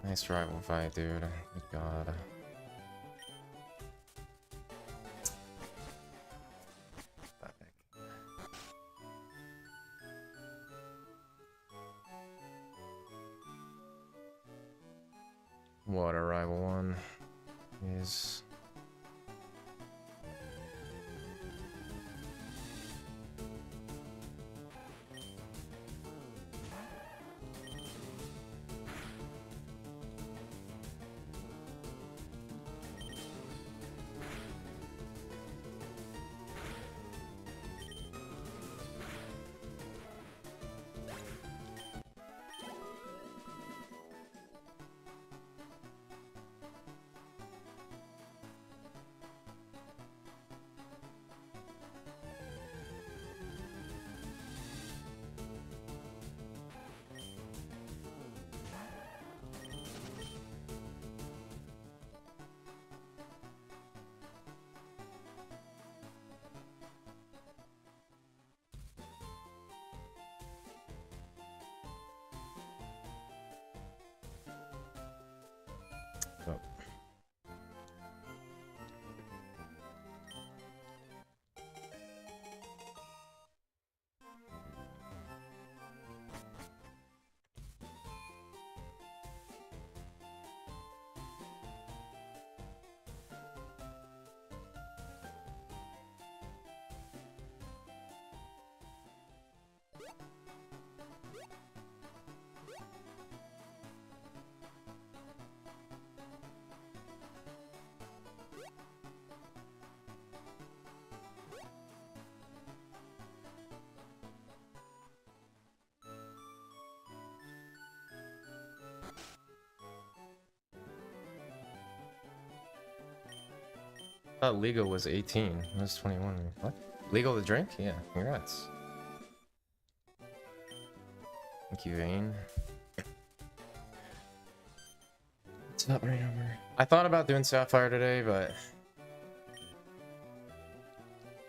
Nice rival fight, dude. Good God. What a rival one is. Oh. I thought legal was 18. It was 21. What? Legal to drink? Yeah, congrats. Thank you, Vane. It's not right number. I thought about doing Sapphire today, but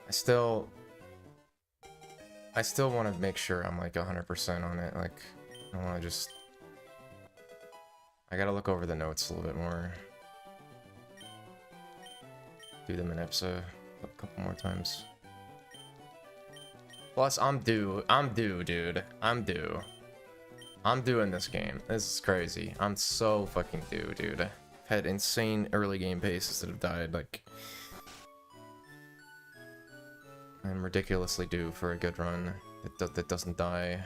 I still want to make sure I'm like 100% on it. Like, I want to just... I gotta look over the notes a little bit more. Do them in episode a couple more times. Plus, I'm due, dude. I'm due. I'm due in this game. This is crazy. I'm so fucking due, dude. I've had insane early game paces that have died, like... I'm ridiculously due for a good run that doesn't die.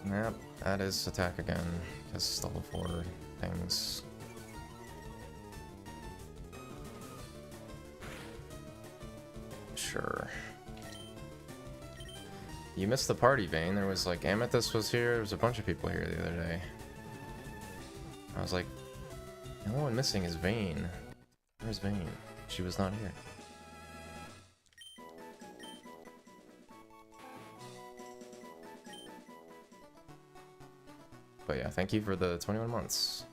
Yep, that is attack again. Just level 4 things. Sure. You missed the party, Vane. There was like Amethyst was here. There was a bunch of people here the other day. I was like, the only one missing is Vane. Where's Vane? She was not here. But yeah, thank you for the 21 months.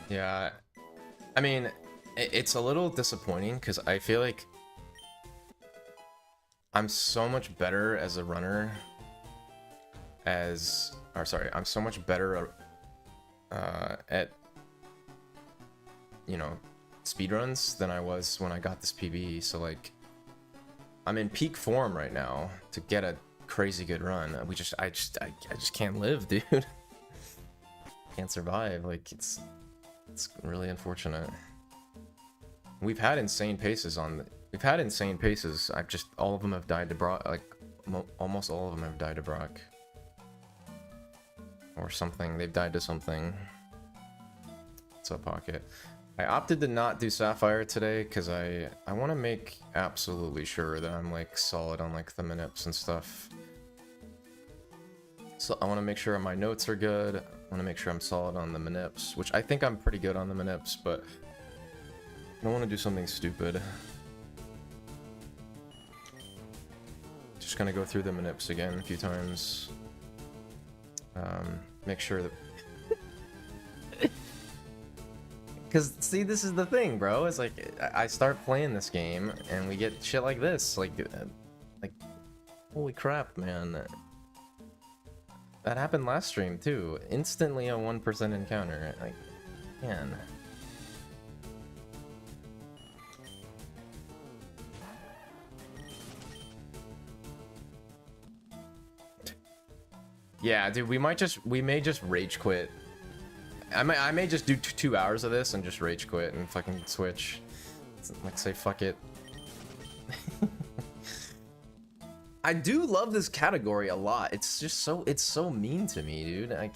Yeah, I mean, it's a little disappointing because I feel like I'm so much better as a runner I'm so much better at, you know, speedruns than I was when I got this PB, so like, I'm in peak form right now to get a crazy good run. I just can't live, dude. Can't survive. Like it's really unfortunate. We've had insane paces I've just all of them have died to Brock. Like almost all of them have died to Brock or something. They've died to something. It's a pocket. I opted to not do Sapphire today because I want to make absolutely sure that I'm like solid on like the minips and stuff. So I want to make sure my notes are good. I want to make sure I'm solid on the minips, which I think I'm pretty good on the minips, but I don't want to do something stupid. Just gonna go through the minips again a few times. Make sure that... Because, see, this is the thing, bro. It's like, I start playing this game, and we get shit like this. Like holy crap, man. That happened last stream, too. Instantly a 1% encounter. Like, man. Yeah, dude, we may just rage quit. I may just do 2 hours of this and just rage quit and fucking switch. Like, say fuck it. I do love this category a lot. It's just so mean to me, dude. I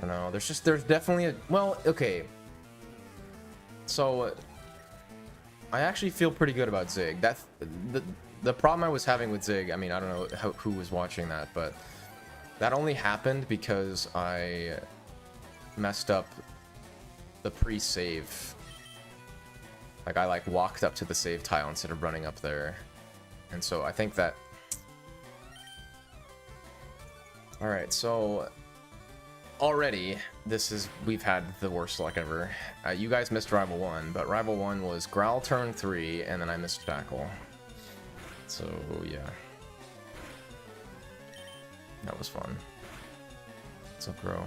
don't know. There's definitely a, well, okay. So I actually feel pretty good about Zig. That's the problem I was having with Zig. I mean, I don't know who was watching that, but that only happened because I messed up the pre-save. Like, I like walked up to the save tile instead of running up there. And so I think that... Alright, so... Already, we've had the worst luck ever. You guys missed Rival 1, but Rival 1 was Growl turn 3, and then I missed Tackle. So, yeah. That was fun. What's up, bro?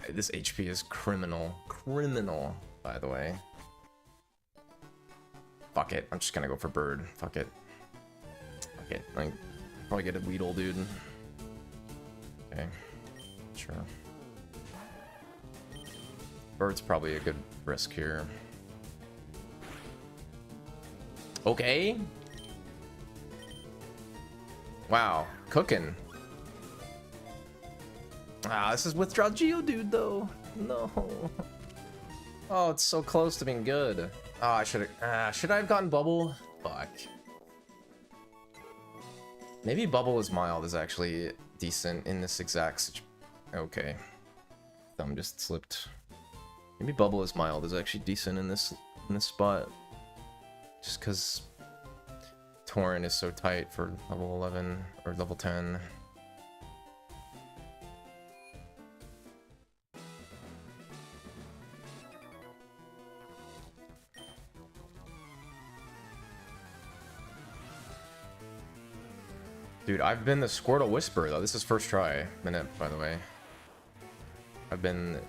This HP is criminal. Criminal, by the way. Fuck it. I'm just gonna go for Bird. Fuck it. Fuck it. I probably get a Weedle, dude. Okay. Sure. Bird's probably a good risk here. Okay. Wow. Cooking. Ah, this is Withdraw Geodude, though. No. Oh, it's so close to being good. Oh, I should I have gotten Bubble? Fuck. Maybe Bubble is mild is actually decent in this exact situation. Okay. Thumb just slipped. Maybe Bubble is mild is actually decent in this spot. Just because Torrent is so tight for level 11 or level 10. Dude, I've been the Squirtle Whisperer, though. This is first try. Minute, by the way. I've been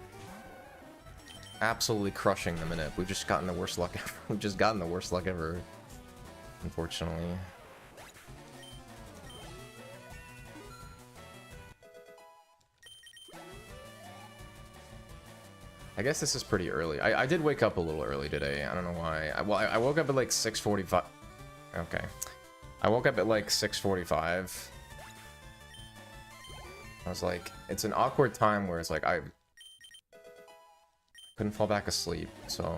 absolutely crushing the minute. We've just gotten the worst luck ever. We've just gotten the worst luck ever. Unfortunately. I guess this is pretty early. I did wake up a little early today. I don't know why. I woke up at like 6:45. Okay. I woke up at like 6:45. I was like, it's an awkward time where it's like I couldn't fall back asleep, so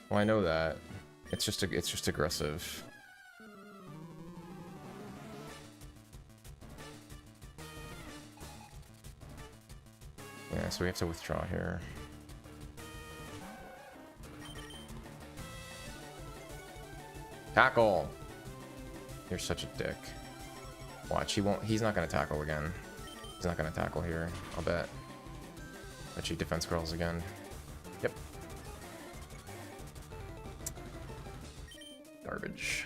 well, I know that. It's just aggressive. Yeah, so we have to withdraw here. Tackle! You're such a dick. Watch, he's not gonna tackle again. He's not gonna tackle here, I'll bet. Bet you defense curls again. Yep. Garbage.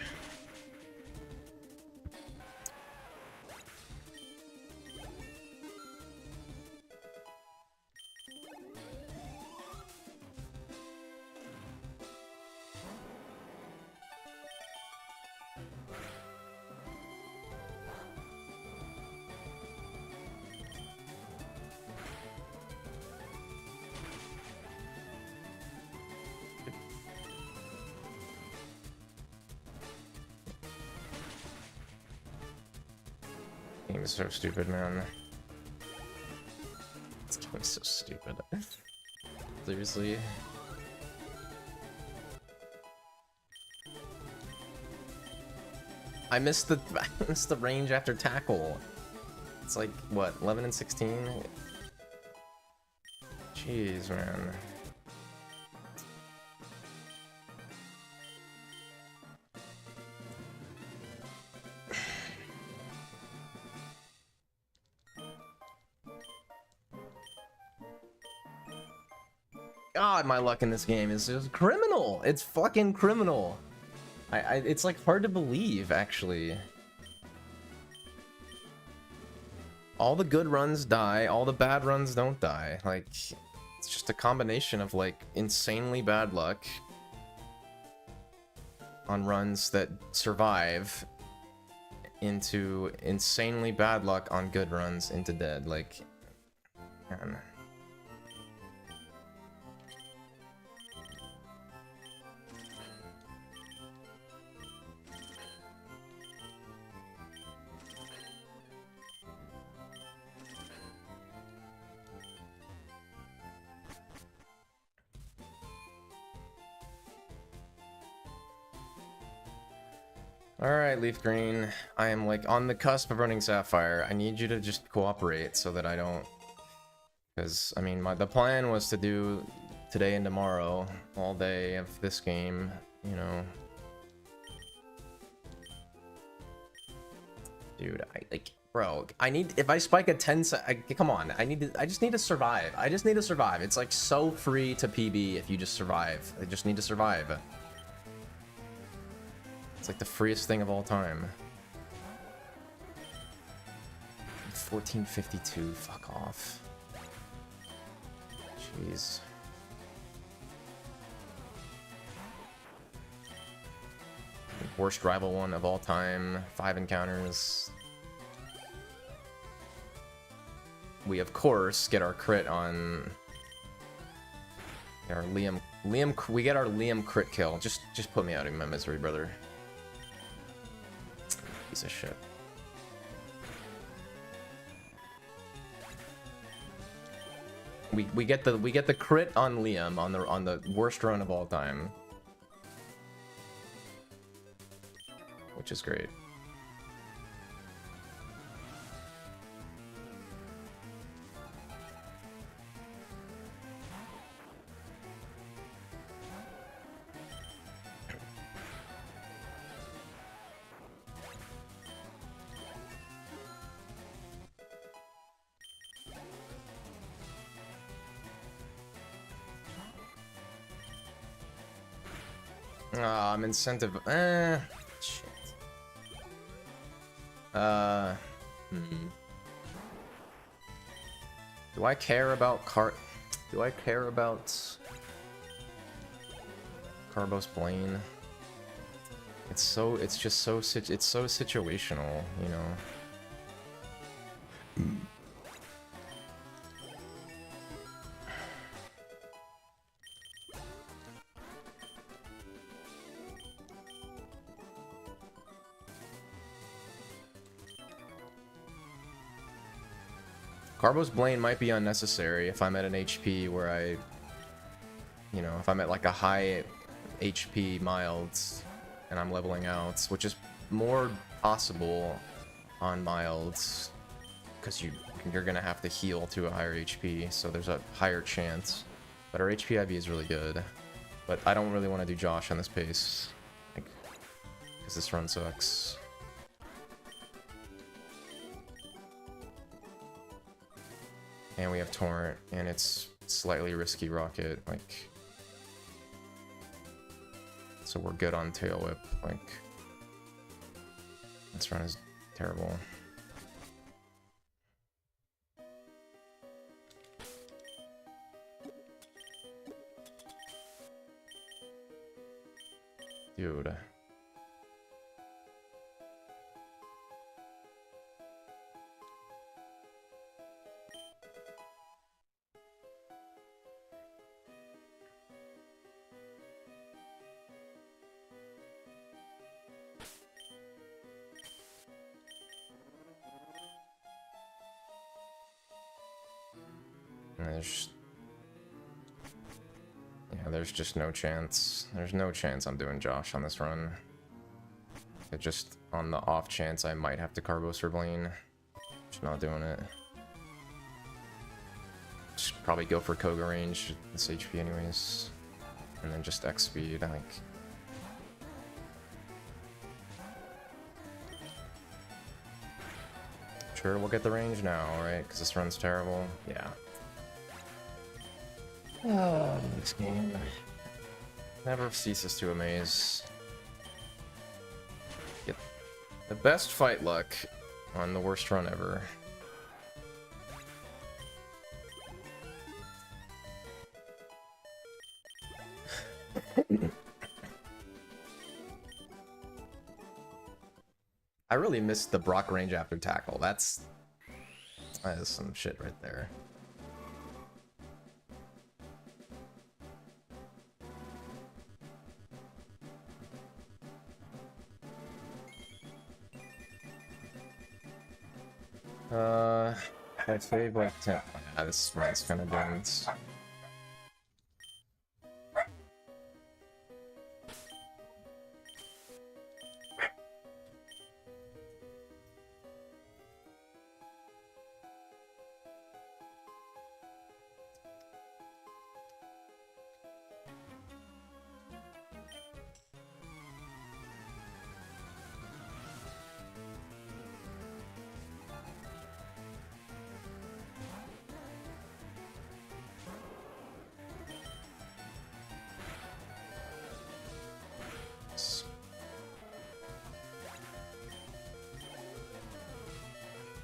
Game is so stupid, man. This game is so stupid. Seriously. I missed the range after tackle. It's like what, 11 and 16? Jeez, man. God, my luck in this game is just criminal. It's fucking criminal. It's like hard to believe, actually. All the good runs die, all the bad runs don't die. Like, it's just a combination of like insanely bad luck on runs that survive into insanely bad luck on good runs into dead. Like, man. Alright, LeafGreen. I am like on the cusp of running Sapphire. I need you to just cooperate so that I don't... Because, I mean, the plan was to do today and tomorrow, all day of this game, you know. Dude, bro, I need... If I spike a 10 come on, I just need to survive. I just need to survive. It's like so free to PB if you just survive. I just need to survive. It's like the freest thing of all time. 1452, fuck off. Jeez. Worst rival one of all time, 5 encounters. We of course get our crit on our Liam, we get our Liam crit kill. Just put me out of my misery, brother. Piece of shit. We get the crit on Liam on the worst run of all time, which is great. I'm incentive. Shit. Do I care about Do I care about Carbos Blaine? It's just so situational, you know. Carbos Blaine might be unnecessary if I'm at an HP where I, you know, if I'm at like a high HP milds and I'm leveling out, which is more possible on milds because you you're gonna have to heal to a higher HP, so there's a higher chance. But our HP IV is really good. But I don't really want to do Josh on this pace, like, because this run sucks. And we have Torrent, and it's slightly risky Rocket, like, so we're good on Tail Whip, like, this run is terrible. Dude. There's just no chance. There's no chance I'm doing Josh on this run. It just, on the off chance I might have to Carbo Sirblane, just not doing it. Just probably go for Koga range, this HP anyways. And then just X speed, like. Sure, we'll get the range now, right? Because this run's terrible. Yeah. This game never ceases to amaze. Get the best fight luck on the worst run ever. I really missed the Brock range after tackle. That is some shit right there. I'd say like 10. Yeah, this run's kind of doomed.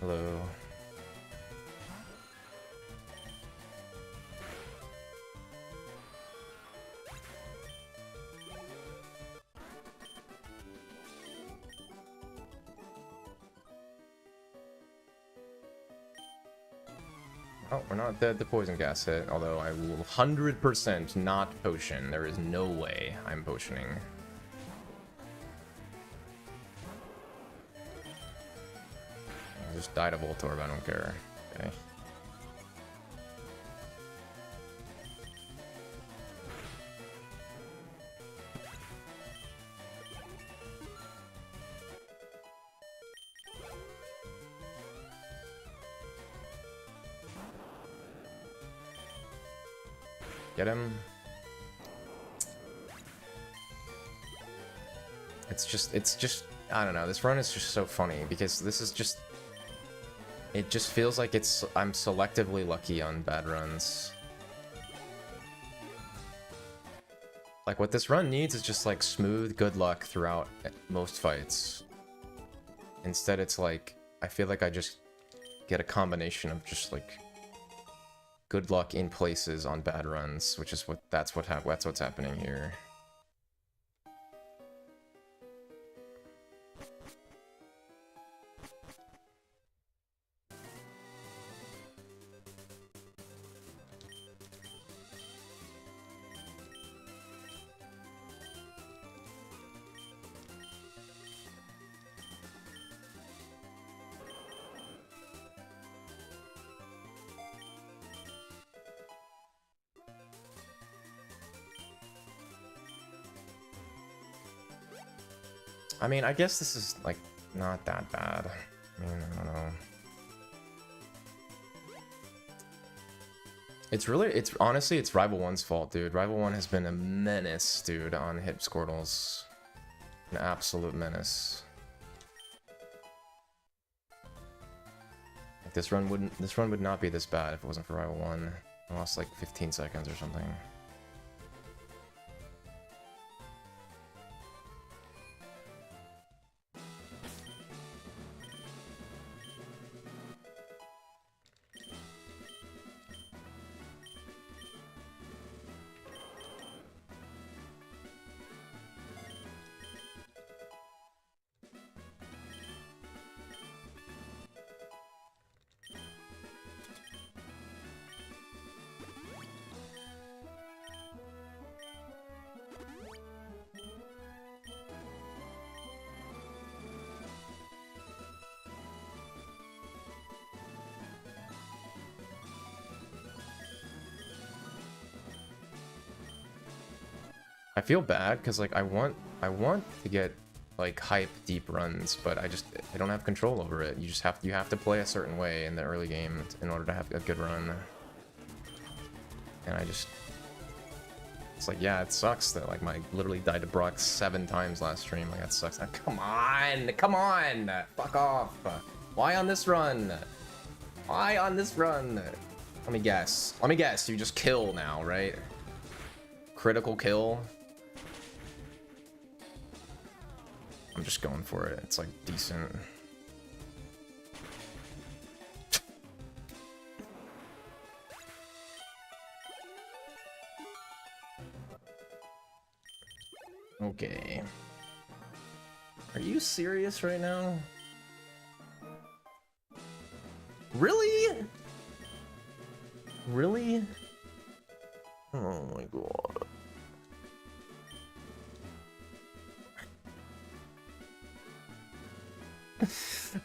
Hello. Oh, we're not dead to poison gas hit, although I will 100% not potion. There is no way I'm potioning. I just died of Voltorb, I don't care. Okay. Get him. It's just, I don't know, this run is just so funny because this is just, it just feels like I'm selectively lucky on bad runs. Like what this run needs is just like smooth good luck throughout most fights. Instead it's like, I feel like I just get a combination of just like good luck in places on bad runs, which is that's what's happening here. I mean, I guess this is, like, not that bad. I mean, I don't know. It's honestly, it's Rival 1's fault, dude. Rival 1 has been a menace, dude, on hip Squirtles. An absolute menace. Like, this run would not be this bad if it wasn't for Rival 1. I lost like 15 seconds or something. I feel bad because like I want to get like hype deep runs, but I don't have control over it. You have to play a certain way in the early game in order to have a good run. And it's like, yeah, it sucks that like I literally died to Brock 7 times last stream. Like that sucks. Come on, fuck off. Why on this run? Why on this run? Let me guess. You just kill now, right? Critical kill. I'm just going for it. It's like decent. Okay. Are you serious right now? Really? Really? Oh my god.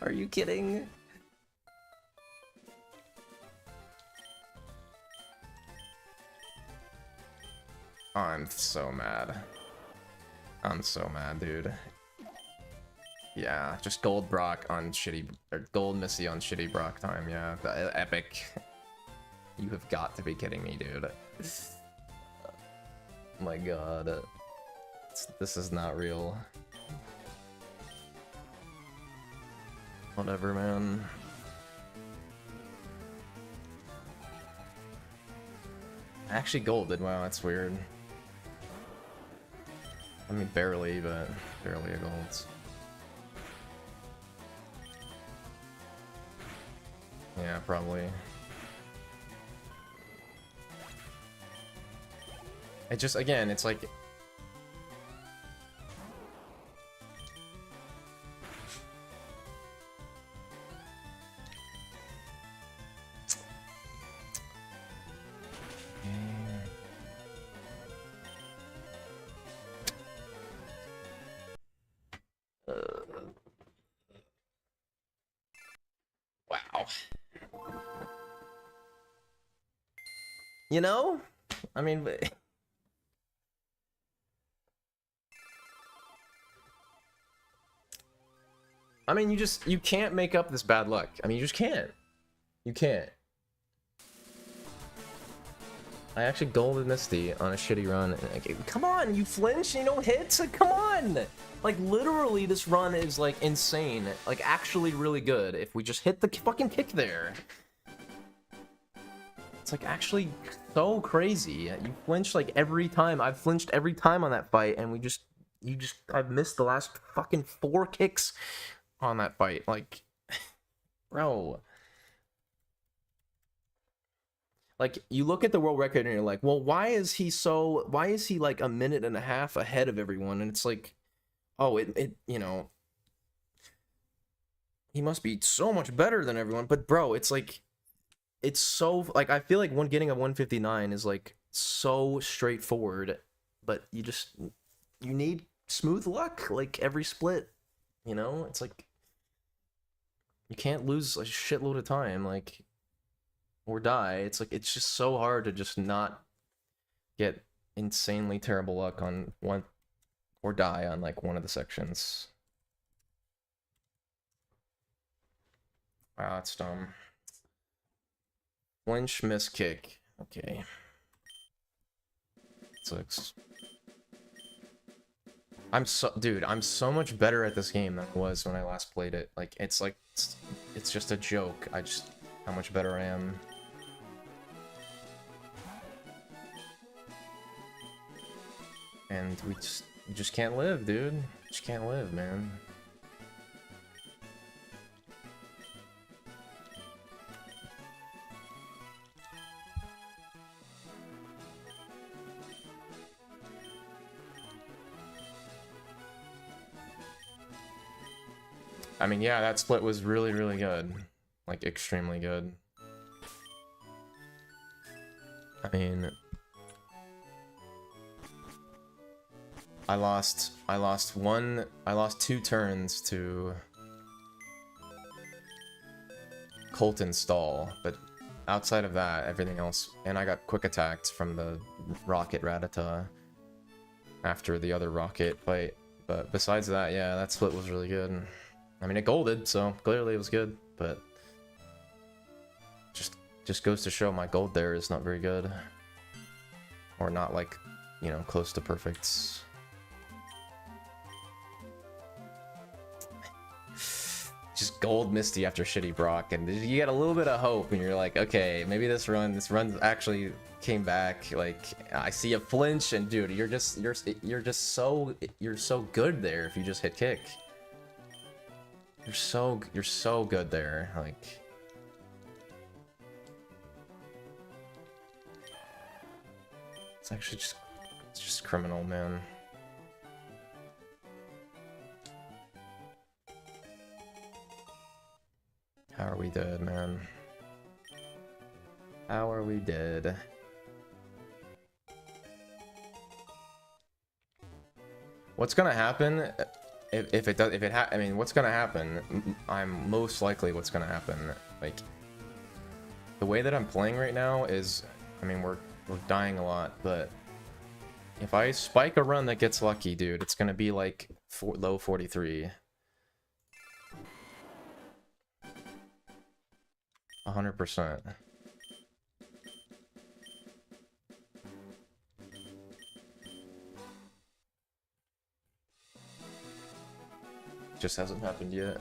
Are you kidding? I'm so mad. I'm so mad, dude. Yeah, just gold Brock on shitty, or gold Missy on shitty Brock time. Yeah, epic. You have got to be kidding me, dude. My god. This is not real. Whatever, man. I actually golded. Wow, that's weird. I mean, barely, but barely a gold. Yeah, probably. It just, again, it's like... Wow. You know? I mean... you can't make up this bad luck. I mean, you just can't. You can't. I actually golded Misty on a shitty run. Come on, you flinch, you don't hit? Come on! Like, literally, this run is, like, insane. Like, actually really good if we just hit the fucking kick there. It's, like, actually so crazy. You flinch, like, every time. I've flinched every time on that fight, and I've missed the last fucking 4 kicks on that fight. Like, bro. Like, you look at the world record and you're like, well, why is he like a minute and a half ahead of everyone? And it's like, oh, you know, he must be so much better than everyone. But bro, it's like, it's so, like, I feel like getting a 159 is like so straightforward, but you need smooth luck, like every split, you know? It's like, you can't lose a shitload of time, like, or die. It's like, it's just so hard to just not get insanely terrible luck on one, or die on like one of the sections. Wow, that's dumb. Flinch, miss, kick. Okay. 6. Dude, I'm so much better at this game than I was when I last played it. Like, it's just a joke. How much better I am. And we just can't live, dude. Just can't live, man. I mean, yeah, that split was really, really good. Like, extremely good. I mean, I lost 2 turns to Colton Stall, but outside of that, everything else, and I got quick attacked from the rocket Rattata after the other rocket fight. But besides that, yeah, that split was really good. I mean, it golded, so clearly it was good, but just goes to show my gold there is not very good. Or not, like, you know, close to perfect. Just gold Misty after shitty Brock, and you get a little bit of hope, and you're like, okay, maybe this run actually came back. Like, I see a flinch, and dude, you're so good there if you just hit kick. You're so good there, like. It's actually just criminal, man. How are we dead, man? How are we dead? What's gonna happen I mean, what's gonna happen? I'm most likely what's gonna happen. Like, the way that I'm playing right now is, I mean, we're dying a lot, but if I spike a run that gets lucky, dude, it's gonna be like low 43. 100%. Just hasn't happened yet.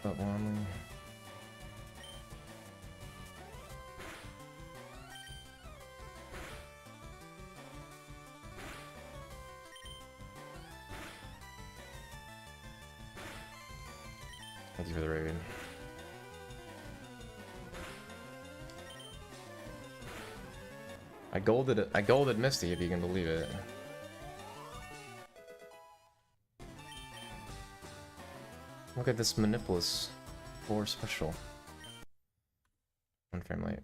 But warmly. Thank you for the raid. I golded Misty, if you can believe it. Look at this Manipulus 4 special. One frame late.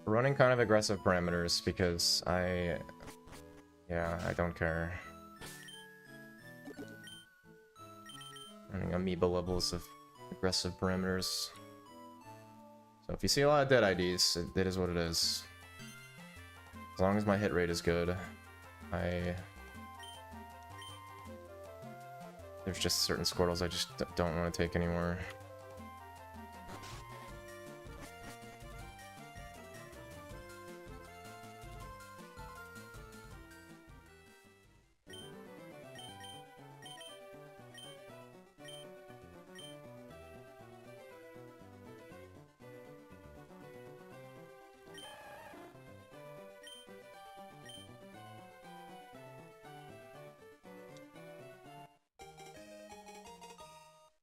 Running kind of aggressive parameters because I don't care. Running amoeba levels of aggressive parameters. So if you see a lot of dead IDs, it is what it is. As long as my hit rate is good, there's just certain Squirtles I just don't want to take anymore.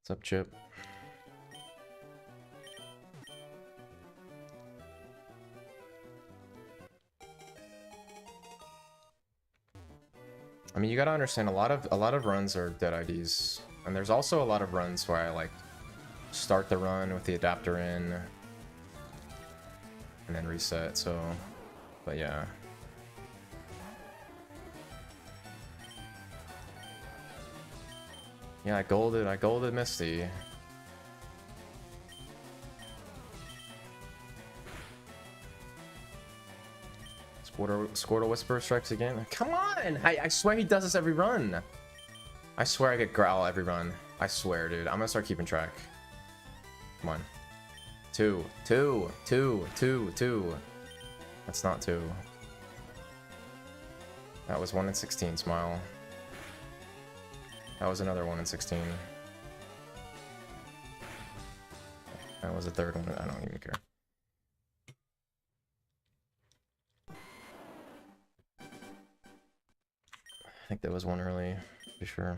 What's up, Chip? I mean, you gotta understand a lot of runs are dead IDs, and there's also a lot of runs where I like start the run with the adapter in and then reset. So, but yeah. Yeah, I golded Misty. Squirtle Whisperer strikes again. Come on! I swear he does this every run. I swear I get Growl every run. I swear, dude. I'm gonna start keeping track. Come on. 2, 2, 2, 2, 2. That's not 2. That was 1 in 16, Smile. That was another 1 in 16. That was a third one. I don't even care. I think there was one early, for sure.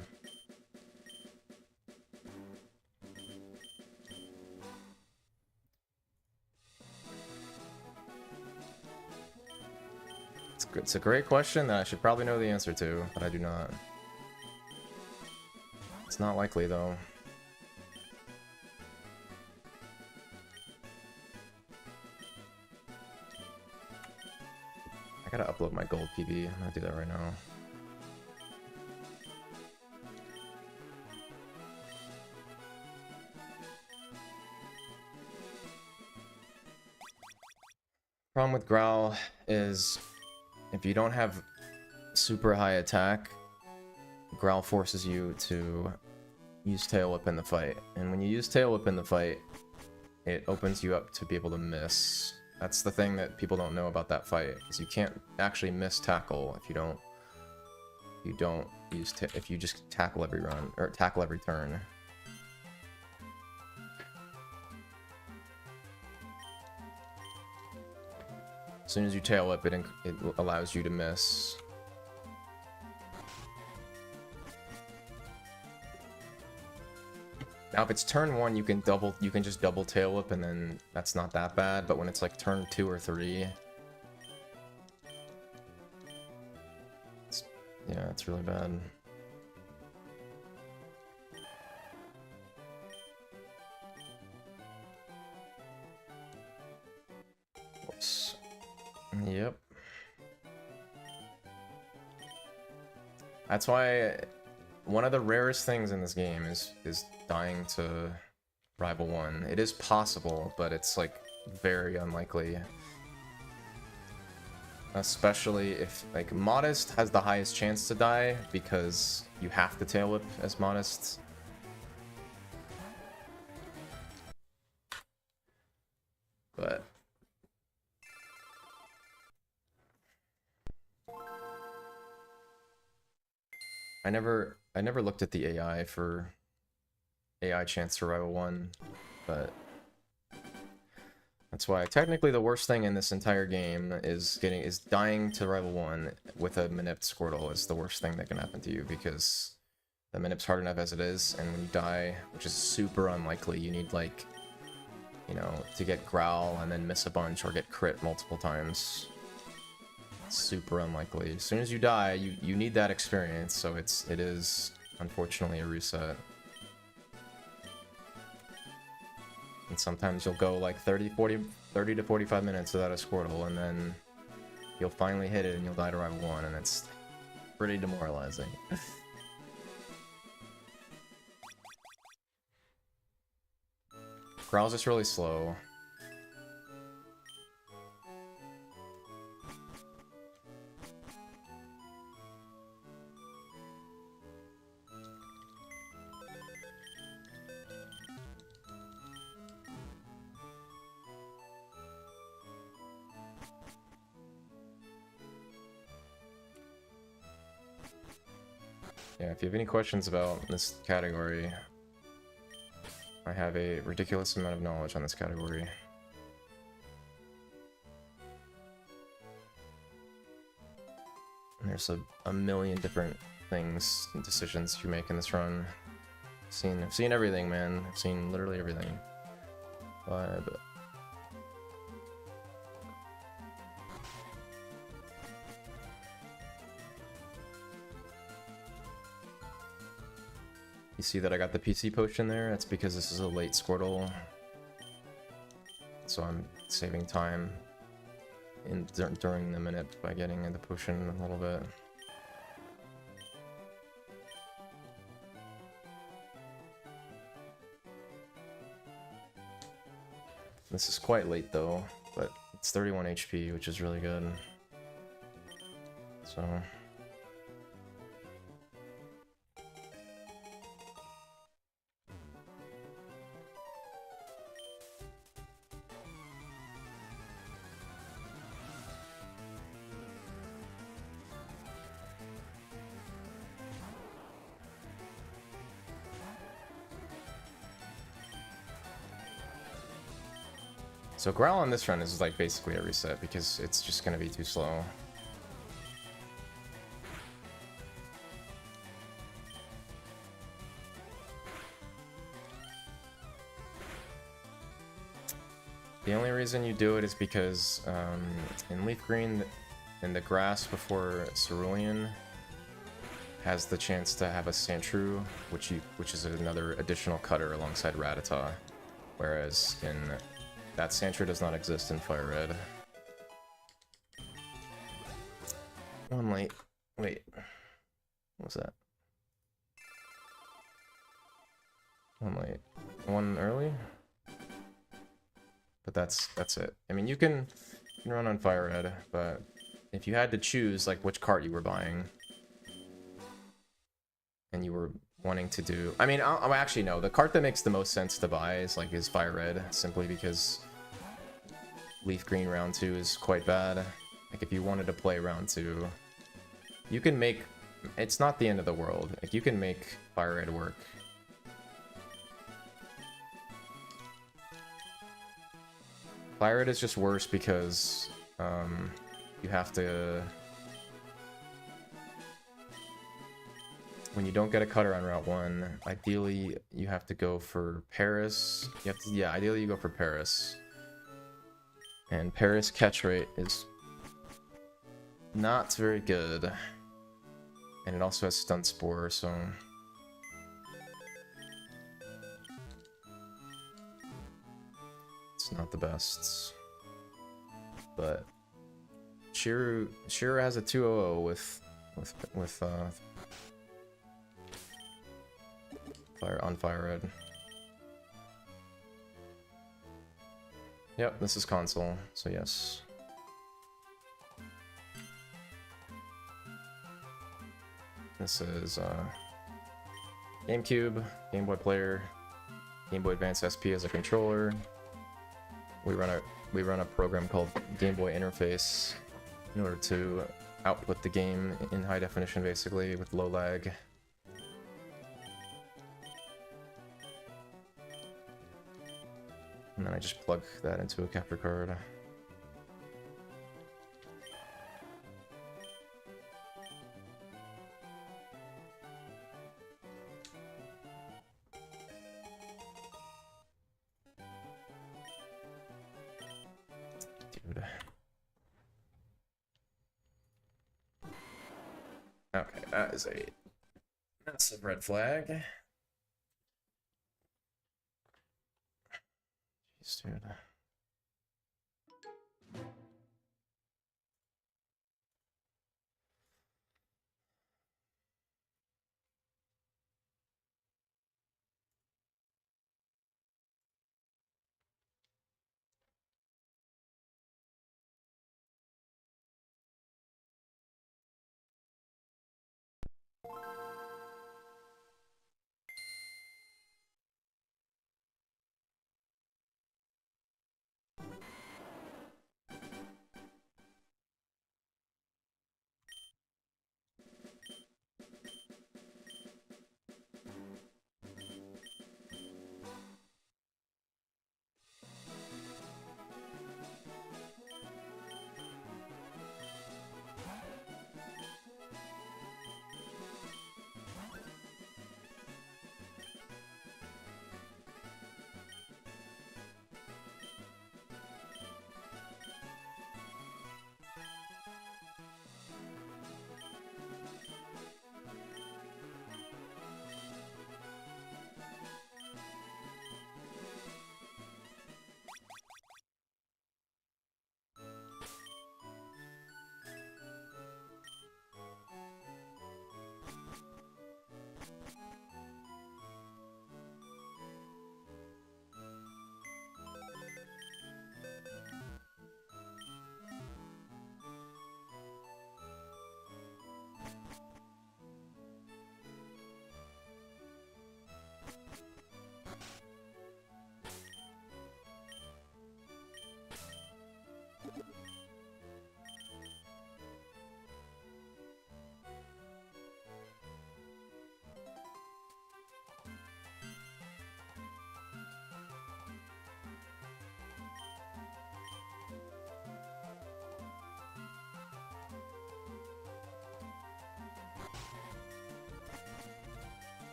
It's a great question that I should probably know the answer to, but I do not. It's not likely, though. I gotta upload my gold PB. I'm gonna do that right now. Problem with Growl is if you don't have super high attack, Growl forces you to use Tail Whip in the fight. And when you use Tail Whip in the fight, it opens you up to be able to miss. That's the thing that people don't know about that fight, is you can't actually miss tackle if you don't use if you just tackle every run or tackle every turn. As soon as you Tail Whip, it allows you to miss. Now, if it's turn 1, you can just double Tail Whip, and then that's not that bad. But when it's like turn 2 or 3, yeah, it's really bad. Whoops. Yep. That's why one of the rarest things in this game is dying to Rival 1. It is possible, but it's like very unlikely. Especially if, like, Modest has the highest chance to die because you have to tail whip as Modest. But I never looked at the AI for AI chance to Rival 1, but that's why technically the worst thing in this entire game is dying to Rival 1 with a Manipped Squirtle is the worst thing that can happen to you, because the Manip's hard enough as it is, and when you die, which is super unlikely, you need, like, you know, to get Growl and then miss a bunch or get crit multiple times. Super unlikely. As soon as you die, you need that experience, so it is unfortunately a reset. And sometimes you'll go like 30 to 45 minutes without a Squirtle, and then you'll finally hit it and you'll die to Rival 1, and it's pretty demoralizing. Growl's just really slow. Yeah, if you have any questions about this category, I have a ridiculous amount of knowledge on this category. And there's a million different things and decisions you make in this run. I've seen everything, man. I've seen literally everything. But you see that I got the PC potion there? That's because this is a late Squirtle. So I'm saving time during the minute by getting the potion a little bit. This is quite late though, but it's 31 HP, which is really good. So So Growl on this run is like basically a reset because it's just gonna be too slow. The only reason you do it is because in LeafGreen, in the grass before Cerulean has the chance to have a Sandshrew, which is another additional cutter alongside Rattata, whereas in that Sandshrew does not exist in Fire Red. One late. Wait. What was that? One late. One early? But that's it. I mean, you can run on Fire Red, but if you had to choose like which cart you were buying, and you were wanting to do, I mean, actually no, the cart that makes the most sense to buy is Fire Red, simply because LeafGreen round 2 is quite bad. Like if you wanted to play round 2, you can make, it's not the end of the world. Like you can make Fire Red work. Fire Red is just worse because you have to, when you don't get a cutter on Route 1, ideally you have to go for Paris. Yeah, ideally you go for Paris. And Paris catch rate is not very good. And it also has Stun Spore, so it's not the best. But Shiru has a 200 with fire red. Yep, this is console, so yes. This is GameCube, Game Boy player, Game Boy Advance SP as a controller. We run a program called Game Boy Interface in order to output the game in high definition, basically with low lag. And then I just plug that into a capture card. Dude. Okay, that is a massive red flag. Jeez, dude.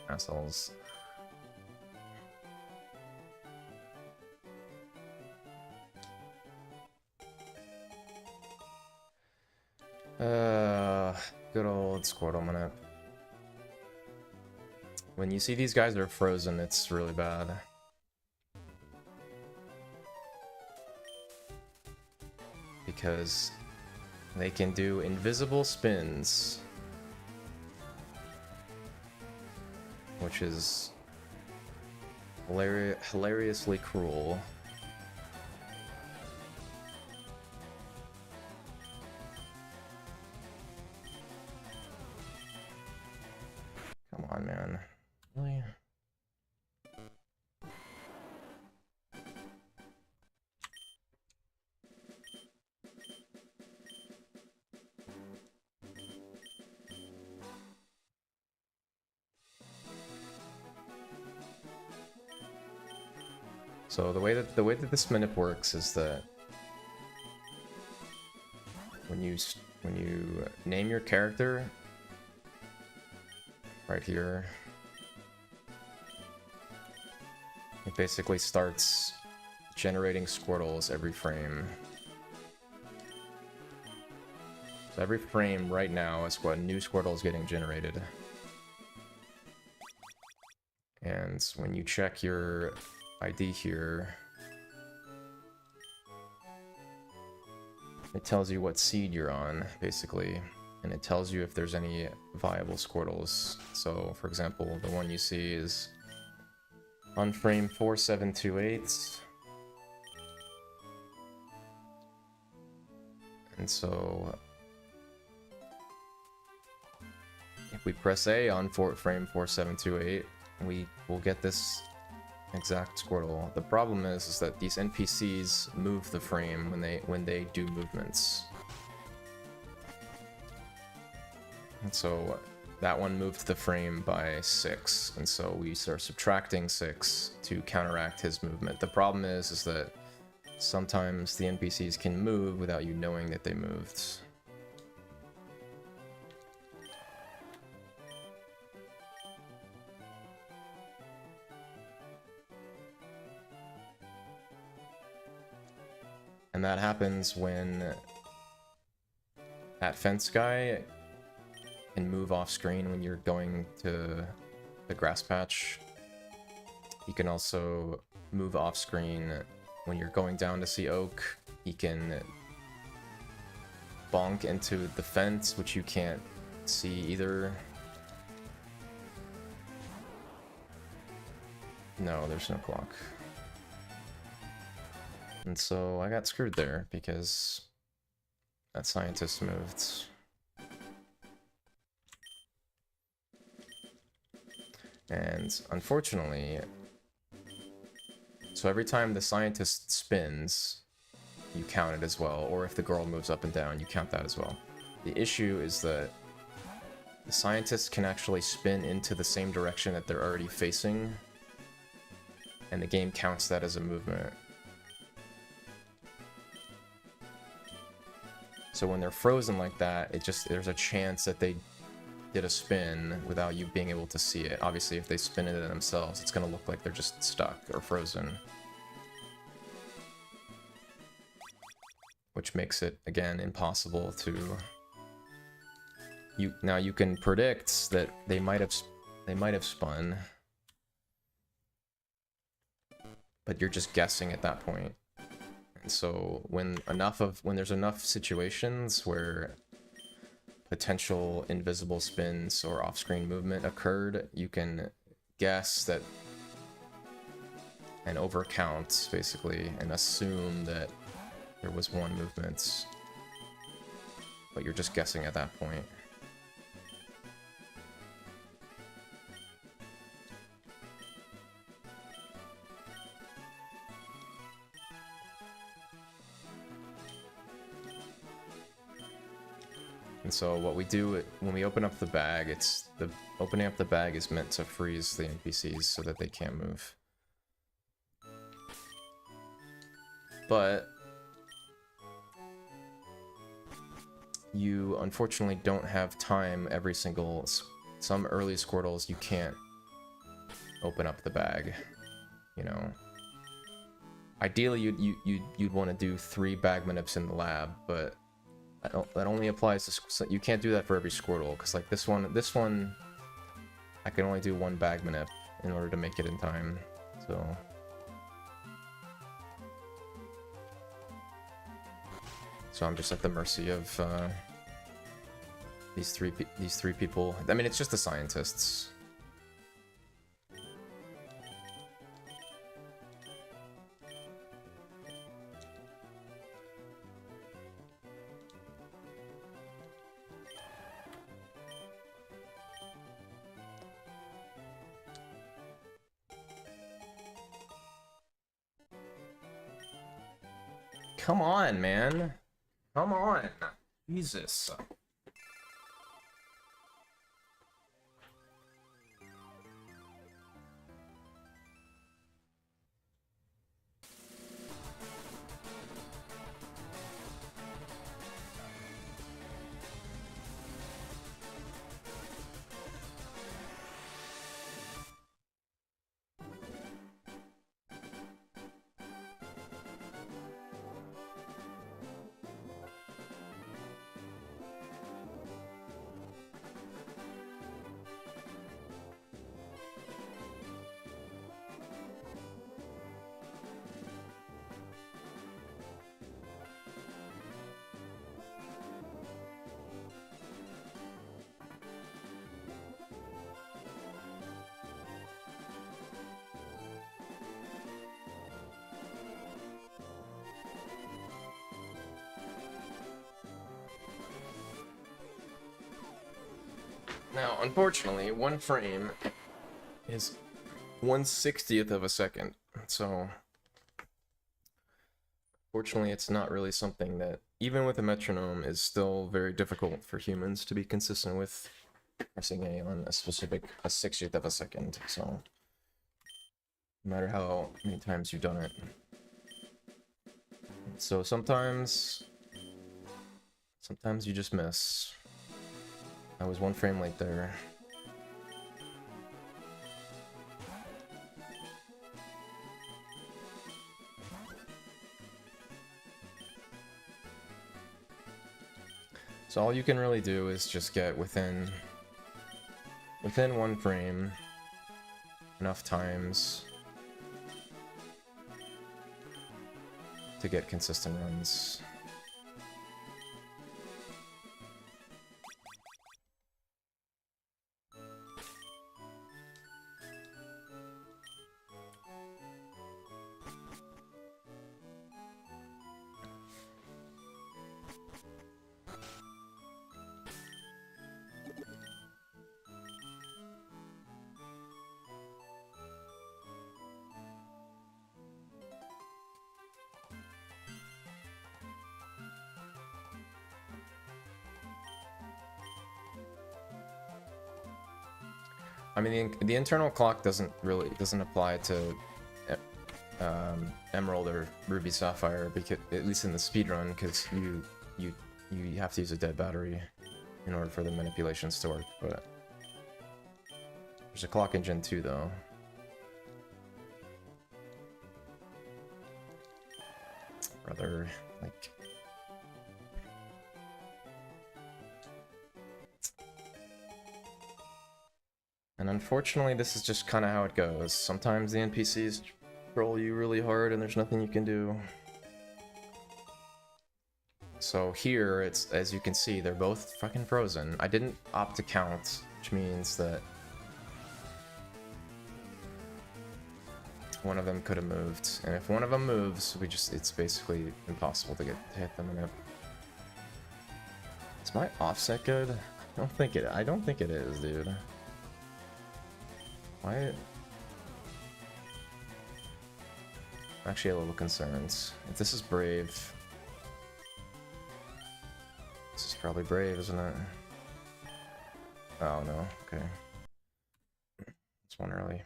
Assholes. Good old Squirtle minute. When you see these guys are frozen, it's really bad. Because they can do invisible spins. Which is hilariously cruel. Come on, man. Really? So the way that this minute works is that when you name your character right here, it basically starts generating Squirtles every frame. So every frame right now is what new Squirtle is getting generated. And when you check your ID here, it tells you what seed you're on, basically. And it tells you if there's any viable Squirtles. So, for example, the one you see is on frame 4728. And so, if we press A on frame 4728, we will get this exact Squirtle. The problem is that these NPCs move the frame when they do movements. And so that one moved the frame by 6, and so we start subtracting 6 to counteract his movement. The problem is that sometimes the NPCs can move without you knowing that they moved. And that happens when that fence guy can move off screen when you're going to the grass patch. He can also move off screen when you're going down to see Oak. He can bonk into the fence, which you can't see either. No, there's no clock. And so I got screwed there because that scientist moved. And unfortunately, so every time the scientist spins, you count it as well. Or if the girl moves up and down, you count that as well. The issue is that the scientists can actually spin into the same direction that they're already facing, and the game counts that as a movement. So when they're frozen like that, there's a chance that they did a spin without you being able to see it. Obviously, if they spin it themselves, it's going to look like they're just stuck or frozen. Which makes it, again, impossible to... Now you can predict that they might have spun, but you're just guessing at that point. And so when there's enough situations where potential invisible spins or off-screen movement occurred, you can guess that and overcount, basically, and assume that there was one movement. But you're just guessing at that point. And so what we do when we open up the bag, opening up the bag is meant to freeze the NPCs so that they can't move. But you unfortunately don't have time every single... Some early Squirtles you can't open up the bag, you know. Ideally you'd want to do 3 bag manips in the lab, but that only applies to... So you can't do that for every Squirtle, because like this one, I can only do 1 bag manip in order to make it in time, so... So I'm just at the mercy of these three people. I mean, it's just the scientists. Come on, man. Come on. Jesus. Now, unfortunately, one frame is 1/60th of a second, so fortunately it's not really something that, even with a metronome, is still very difficult for humans to be consistent with pressing A on a 60th of a second, so no matter how many times you've done it. So sometimes you just miss. I was one frame late there. So all you can really do is just get within one frame enough times to get consistent runs. I mean, the internal clock doesn't apply to Emerald or Ruby Sapphire, because at least in the speedrun, because you have to use a dead battery in order for the manipulations to work. But there's a clock in Gen 2 though. Rather like. And unfortunately, this is just kind of how it goes. Sometimes the NPCs troll you really hard and there's nothing you can do. So here, it's, as you can see, they're both fucking frozen. I didn't opt to count, which means that one of them could have moved. And if one of them moves, it's basically impossible to hit them in it. Is my offset good? I don't think it is, dude. Why? I'm actually a little concerned. If this is Brave... This is probably Brave, isn't it? Oh, no. Okay. It's one early.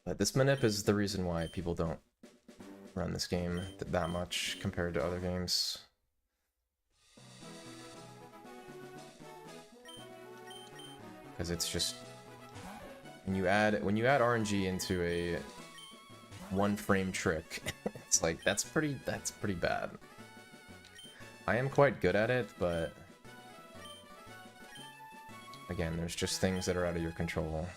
But this manip is the reason why people don't run this game that much compared to other games. Because it's just, when you add RNG into a one frame trick, it's like that's pretty bad. I am quite good at it, but again, there's just things that are out of your control.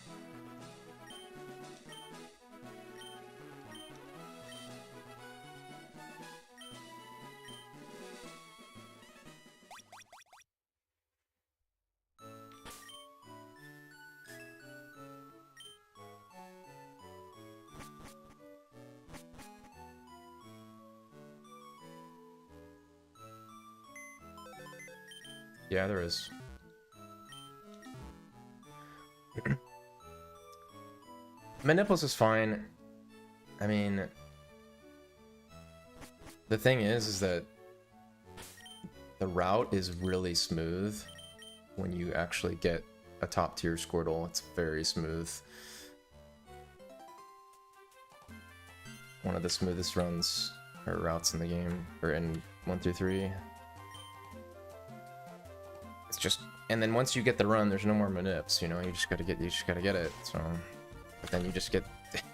Yeah, there is. Maniples is fine. I mean, the thing is that the route is really smooth when you actually get a top tier Squirtle. It's very smooth. One of the smoothest runs or routes in the game, or in 1 through 3. It's just, and then once you get the run, there's no more manips, you know, you just gotta get it, so, but then you just get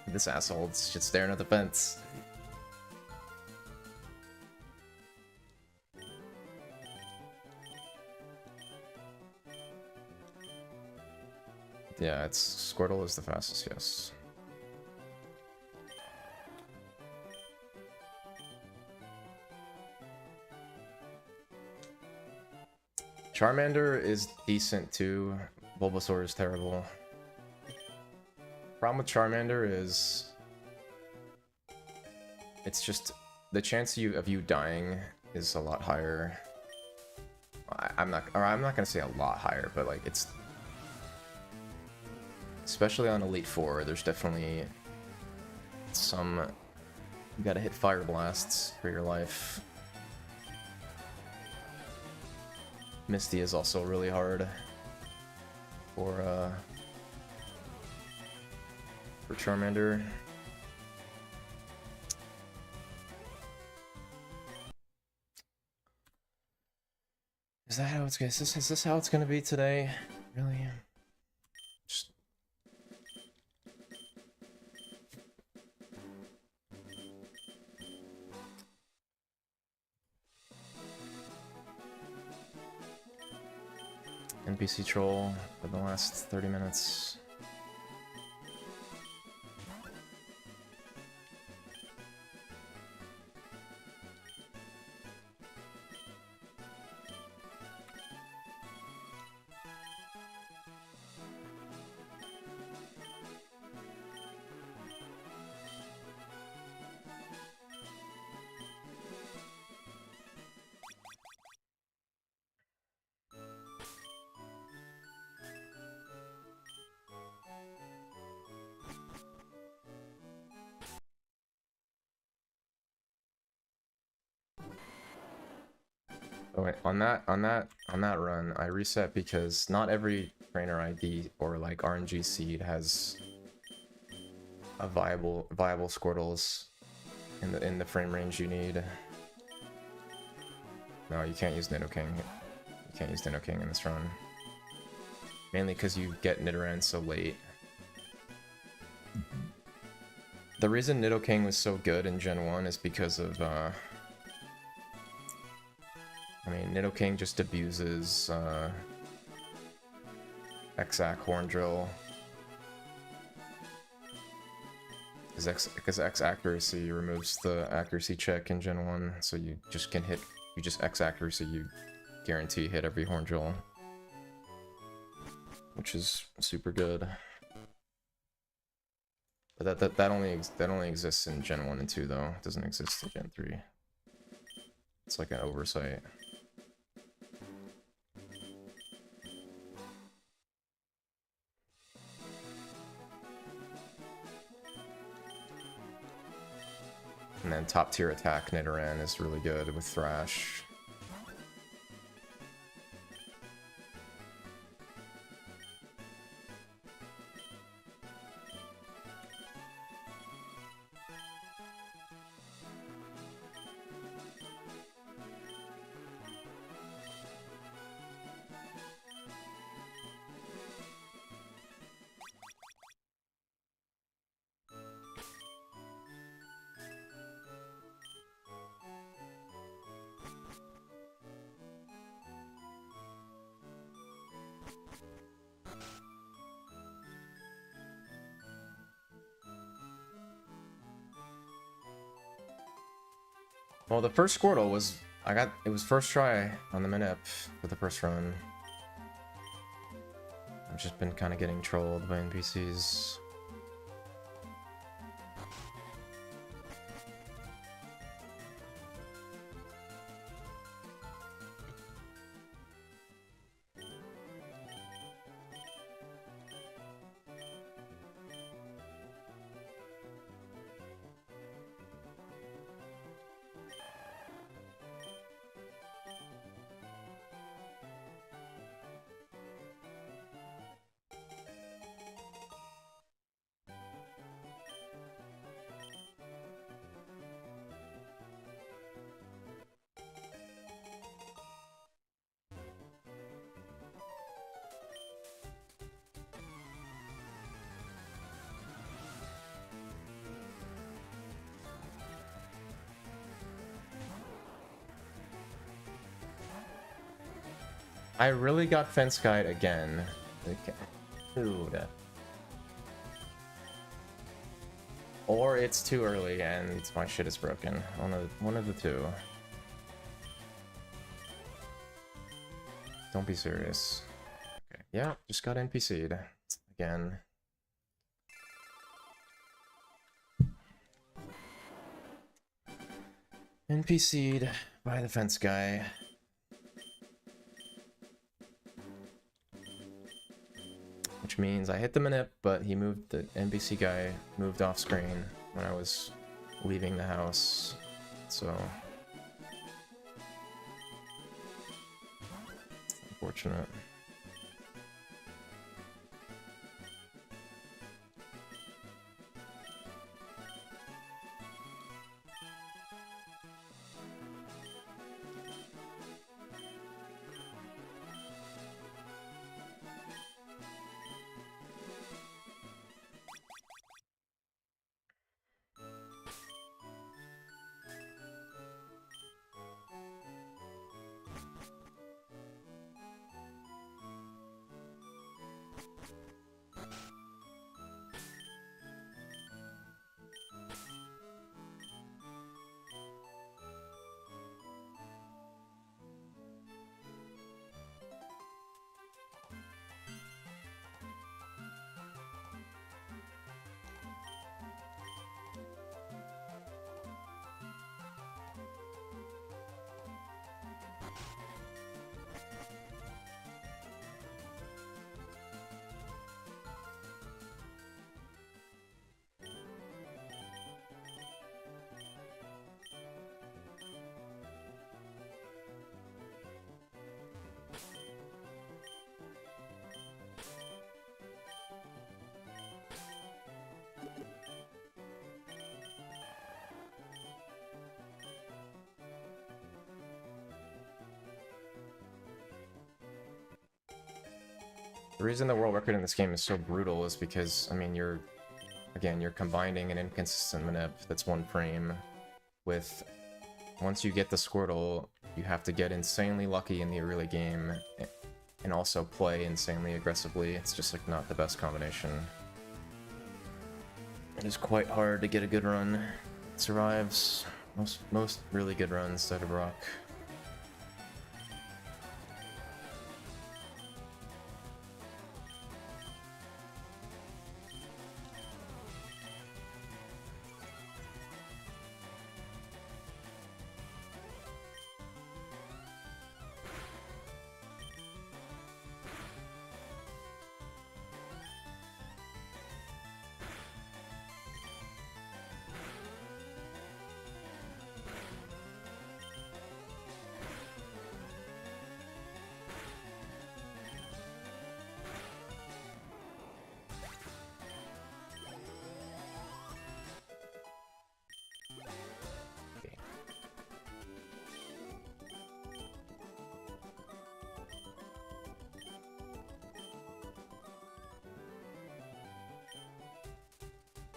this asshole just staring at the fence. Yeah, Squirtle is the fastest, yes. Charmander is decent too. Bulbasaur is terrible. Problem with Charmander is it's just the chance of you dying is a lot higher. I'm not gonna say a lot higher, but like it's, especially on Elite 4, there's definitely some, you gotta hit fire blasts for your life. Misty is also really hard for Charmander. Is that how it's gonna? Is this how it's gonna be today? Really? Just... NPC troll for the last 30 minutes. Oh wait, on that run, I reset because not every trainer ID or like RNG seed has a viable Squirtles in the frame range you need. No, you can't use Nidoking. You can't use Nidoking in this run. Mainly because you get Nidoran so late. The reason Nidoking was so good in Gen 1 is because of I mean, Nidoking just abuses X-Ac Horn Drill. Because X accuracy removes the accuracy check in Gen 1, so you just can hit, you just X accuracy, you guarantee hit every Horn Drill. Which is super good. But that only exists in Gen 1 and 2 though. It doesn't exist in Gen 3. It's like an oversight. And then top tier attack Nidoran is really good with Thrash. Well, the first Squirtle was, it was first try on the Minip for the first run. I've just been kind of getting trolled by NPCs. I really got Fence Guide again. Okay. Dude. Or it's too early and my shit is broken. One of the two. Don't be serious. Okay. Yeah, just got NPC'd again. NPC'd By the fence guy. Which means I hit the manip, but he moved, the NPC guy moved off screen when I was leaving the house. So unfortunate. The reason the world record in this game is so brutal is because, I mean, you're combining an inconsistent manip that's one frame with, once you get the Squirtle, you have to get insanely lucky in the early game and also play insanely aggressively. It's just like not the best combination. It is quite hard to get a good run. It survives most really good runs out of rock.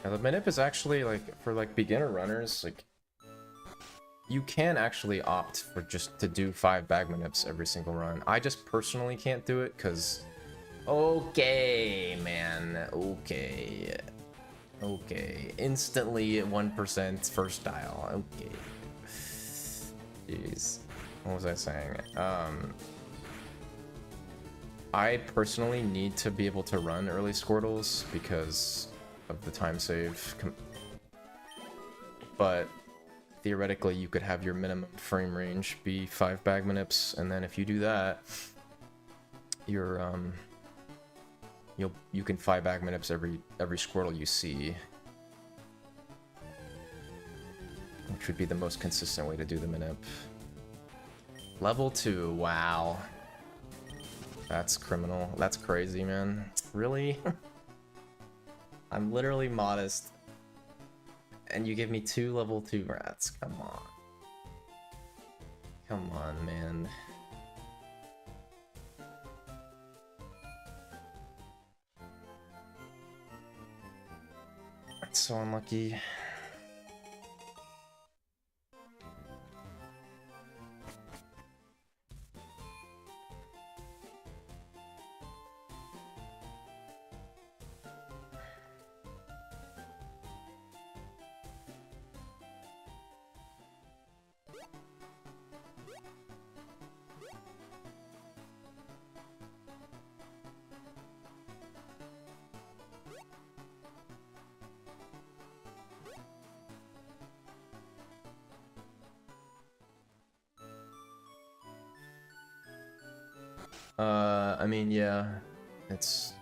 Now the manip is actually, like, for like beginner runners, like, you can actually opt for just to do 5 bag manips every single run. I just personally can't do it because, okay, man, okay, instantly at 1% first dial, okay. Jeez, what was I saying? I personally need to be able to run early Squirtles because of the time save, but theoretically you could have your minimum frame range be 5 bag manips, and then if you do that, you're you can 5 bag manips every Squirtle you see, which would be the most consistent way to do the manip. Level 2, wow, that's criminal. That's crazy, man. Really? I'm literally modest, and you give me 2 level 2 rats. Come on. Come on, man. That's so unlucky. I mean, yeah, it's...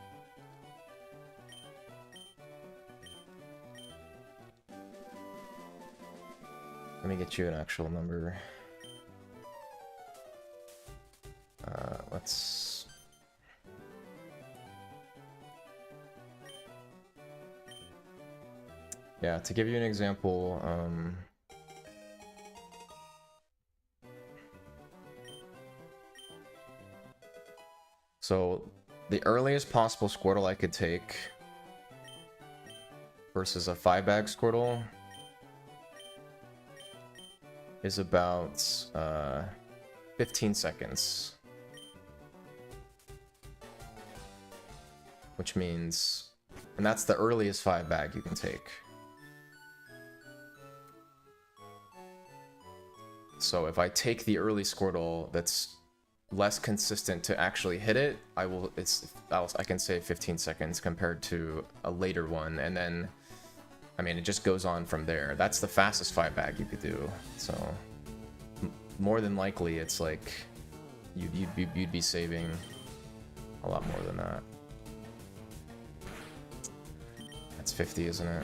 Let me get you an actual number. Let's... Yeah, to give you an example, so the earliest possible Squirtle I could take versus a 5-bag Squirtle is about 15 seconds. Which means, and that's the earliest 5-bag you can take. So if I take the early Squirtle that's less consistent to actually hit it, I can say 15 seconds compared to a later one, and then, I mean, it just goes on from there. That's the fastest 5-bag you could do. So more than likely, it's like you'd be saving a lot more than that. That's 50, isn't it?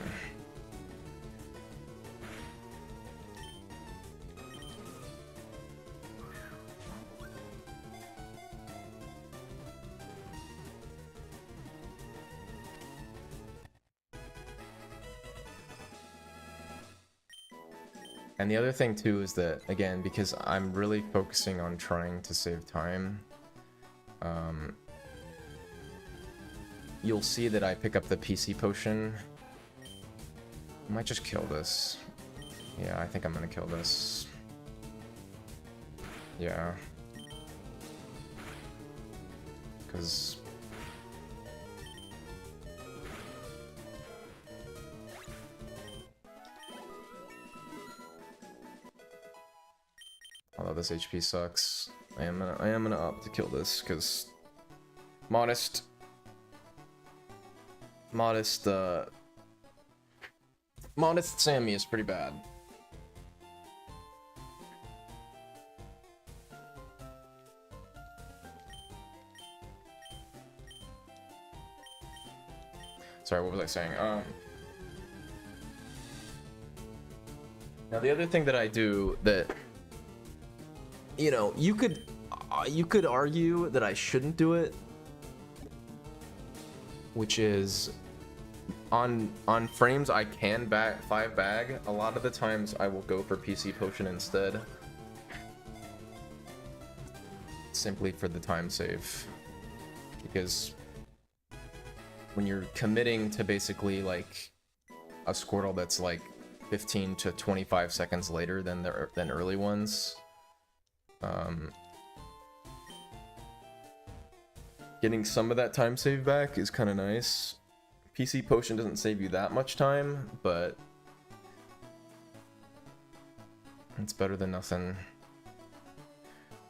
And the other thing too is that, again, because I'm really focusing on trying to save time, you'll see that I pick up the PC potion. I might just kill this. Yeah, I think I'm gonna kill this. Yeah. Because... although this HP sucks, I am gonna opt to kill this because modest Sammy is pretty bad. Sorry, what was I saying? Now the other thing that I do that, you know, you could argue that I shouldn't do it, which is on frames I can 5-bag. A lot of the times I will go for PC potion instead, simply for the time save, because when you're committing to basically like a Squirtle that's like 15 to 25 seconds later than early ones, getting some of that time save back is kind of nice. PC potion doesn't save you that much time, but it's better than nothing.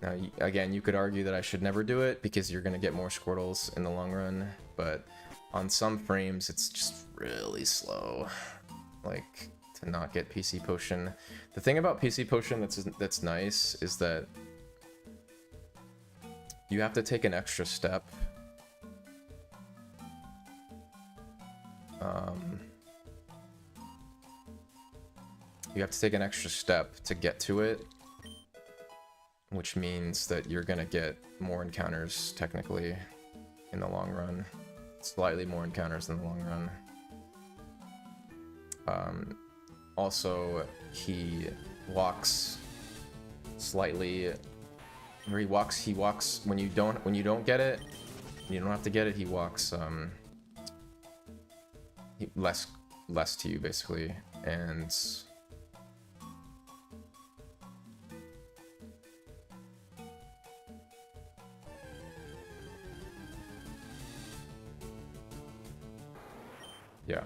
Now, again, you could argue that I should never do it because you're going to get more Squirtles in the long run, but on some frames it's just really slow, like, to not get PC potion. The thing about PC potion that's nice is that you have to take an extra step. You have to take an extra step to get to it, which means that you're gonna get more encounters, technically, in the long run. Slightly more encounters in the long run. Also, he walks slightly, or he walks when you don't get it, you don't have to get it, he walks less to you, basically. And yeah.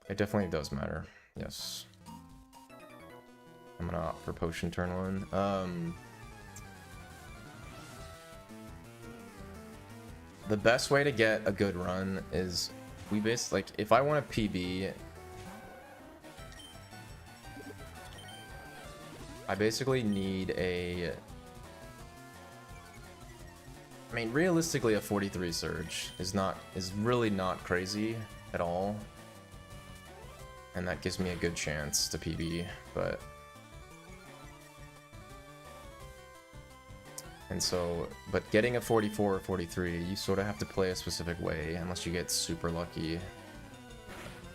It definitely does matter, yes. I'm gonna opt for potion turn 1. The best way to get a good run is like, if I want a PB, I basically need a... I mean, realistically, a 43 surge is really not crazy at all. And that gives me a good chance to PB, but... And so, but getting a 44 or 43, you sort of have to play a specific way, unless you get super lucky.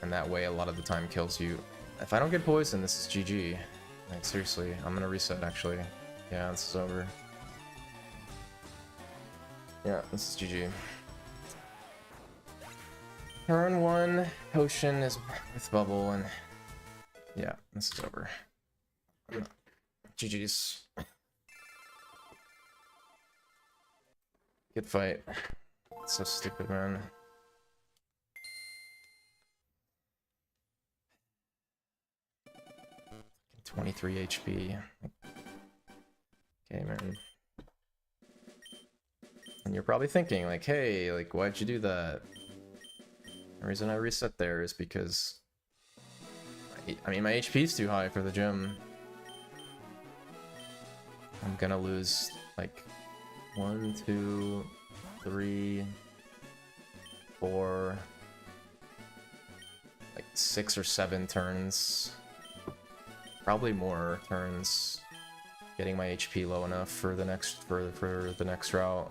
And that way, a lot of the time, kills you. If I don't get poisoned, this is GG. Like, seriously, I'm gonna reset, actually. Yeah, this is over. Yeah, this is GG. Turn 1, potion is with bubble, and... Yeah, this is over. GG's. Good fight. It's so stupid, man. $23 HP. Okay, man. And you're probably thinking, like, hey, like, why'd you do that? The reason I reset there is because... I mean, my HP's too high for the gym. I'm gonna lose, like... 1, 2, 3, 4, like 6 or 7 turns. Probably more turns. Getting my HP low enough for the next for the next route.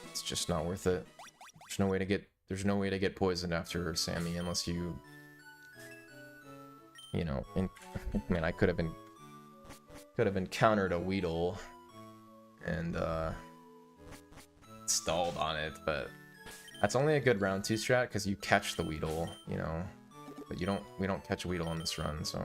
It's just not worth it. There's no way to get poisoned after Sammy unless you know, I mean, I could have been countered a Weedle and stalled on it, but that's only a good round 2 strat because you catch the Weedle, you know, but we don't catch Weedle on this run, so.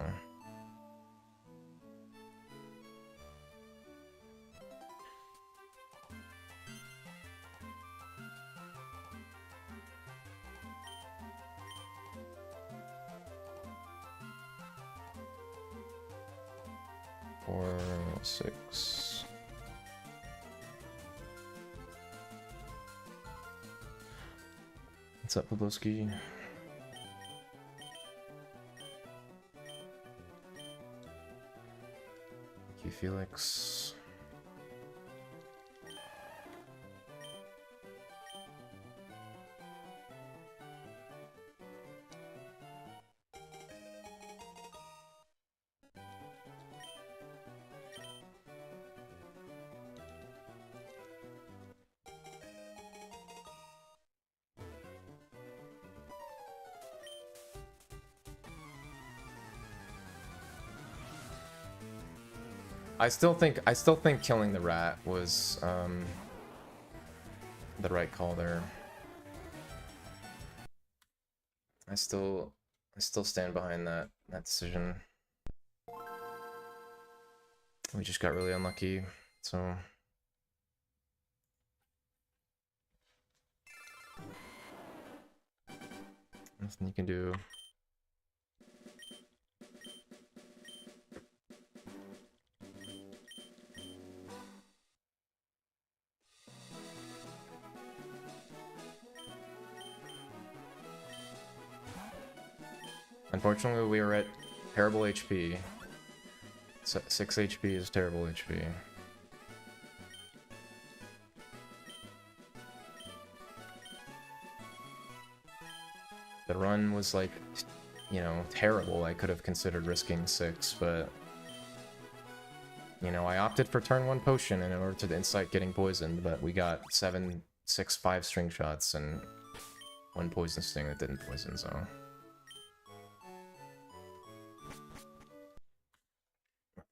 Four, 6. What's up, Pabloski? Thank you, Felix. I still think killing the rat was the right call there. I still stand behind that decision. We just got really unlucky, so nothing you can do. Unfortunately, we were at terrible HP. 6 HP is terrible HP. The run was like, you know, terrible. I could have considered risking 6, but... You know, I opted for turn 1 potion in order to incite getting poisoned, but we got 7, 6, 5 string shots and 1 poison sting that didn't poison, so...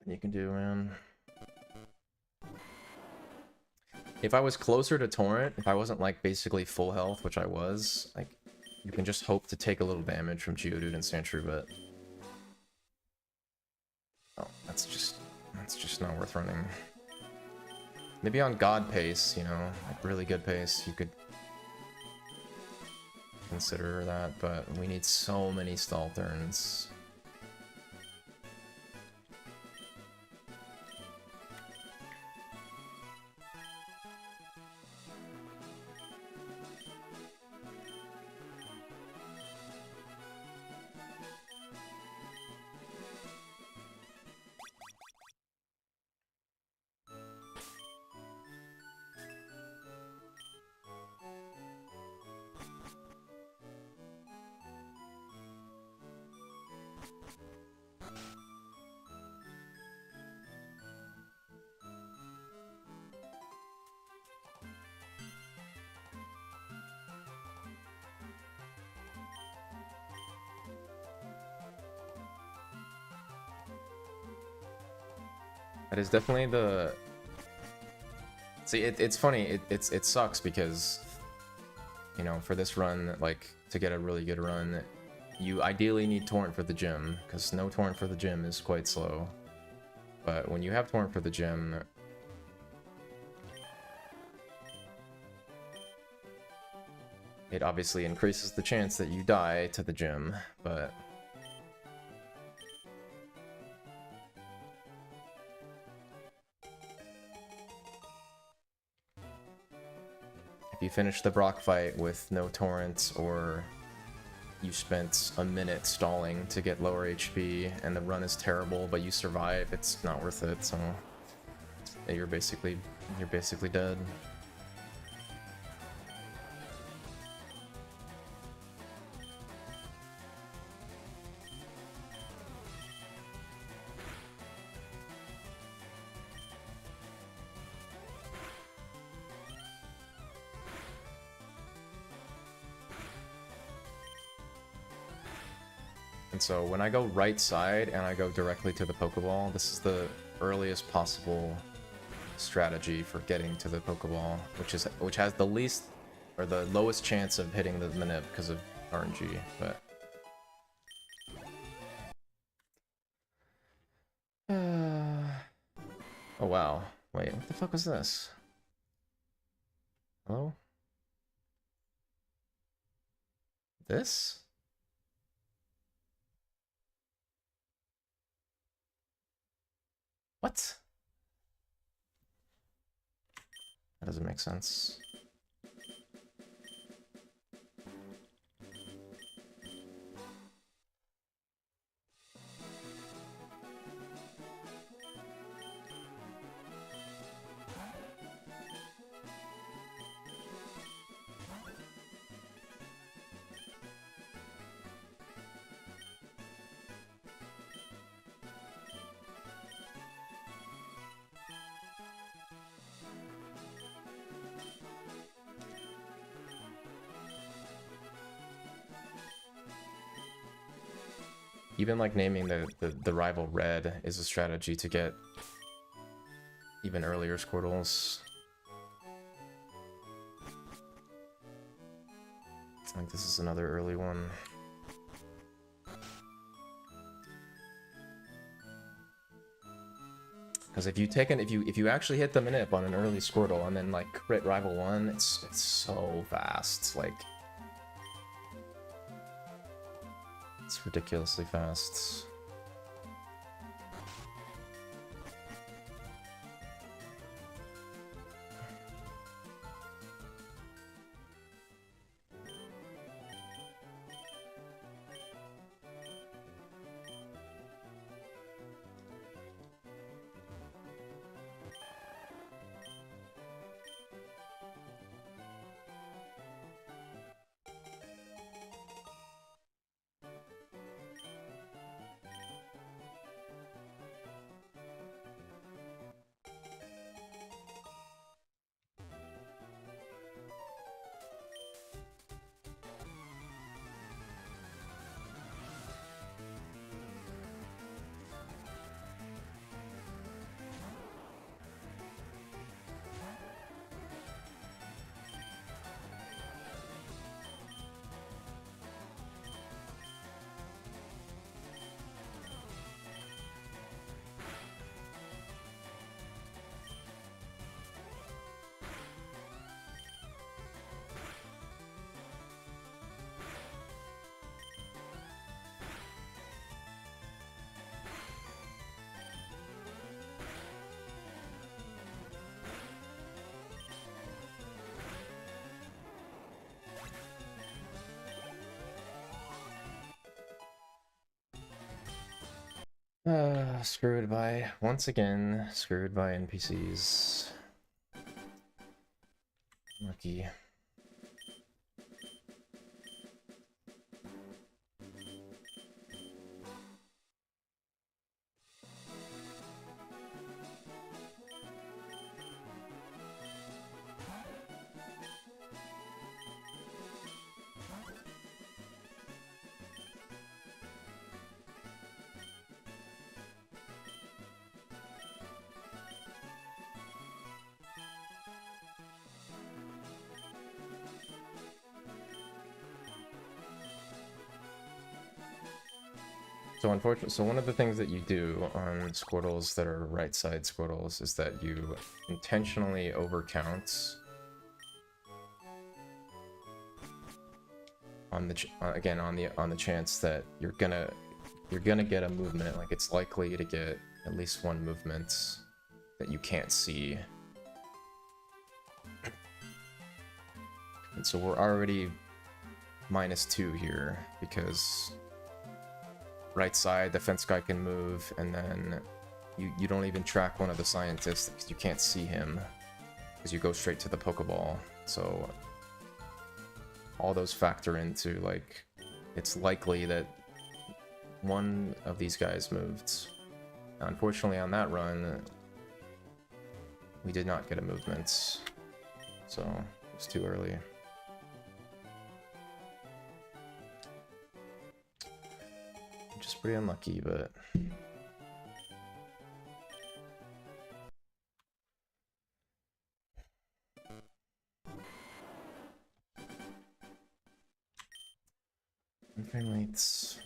You can do, man. If I was closer to Torrent, if I wasn't like basically full health, which I was, like you can just hope to take a little damage from Geodude and Sandshrew, but oh, that's just not worth running. Maybe on God pace, you know, like really good pace, you could consider that, but we need so many stall turns. That is definitely the... See, it's funny, it sucks because, you know, for this run, like, to get a really good run, you ideally need Torrent for the gym, because no Torrent for the gym is quite slow. But when you have Torrent for the gym, it obviously increases the chance that you die to the gym, but... if you finish the Brock fight with no torrents, or you spent a minute stalling to get lower HP and the run is terrible but you survive, it's not worth it, so you're basically dead. And so when I go right side and I go directly to the Pokeball, this is the earliest possible strategy for getting to the Pokeball, which has the least or the lowest chance of hitting the Manip because of RNG, but oh wow. Wait, what the fuck was this? Hello? This? What? That doesn't make sense. Even like naming the rival red is a strategy to get even earlier Squirtles. I think this is another early one. Because if you actually hit the Manip on an early Squirtle and then like crit rival 1, it's so fast. Like, it's ridiculously fast. Screwed by, once again, screwed by NPCs. Lucky. So unfortunately, so one of the things that you do on Squirtles that are right side Squirtles is that you intentionally overcount on the again on the chance that you're gonna get a movement. Like it's likely to get at least one movement that you can't see. And so we're already -2 here because right side the fence guy can move, and then you don't even track one of the scientists because you can't see him because you go straight to the Pokeball. So all those factor into, like, it's likely that one of these guys moved. Now, unfortunately on that run we did not get a movement, so it was too early. Just pretty unlucky, but frame rates.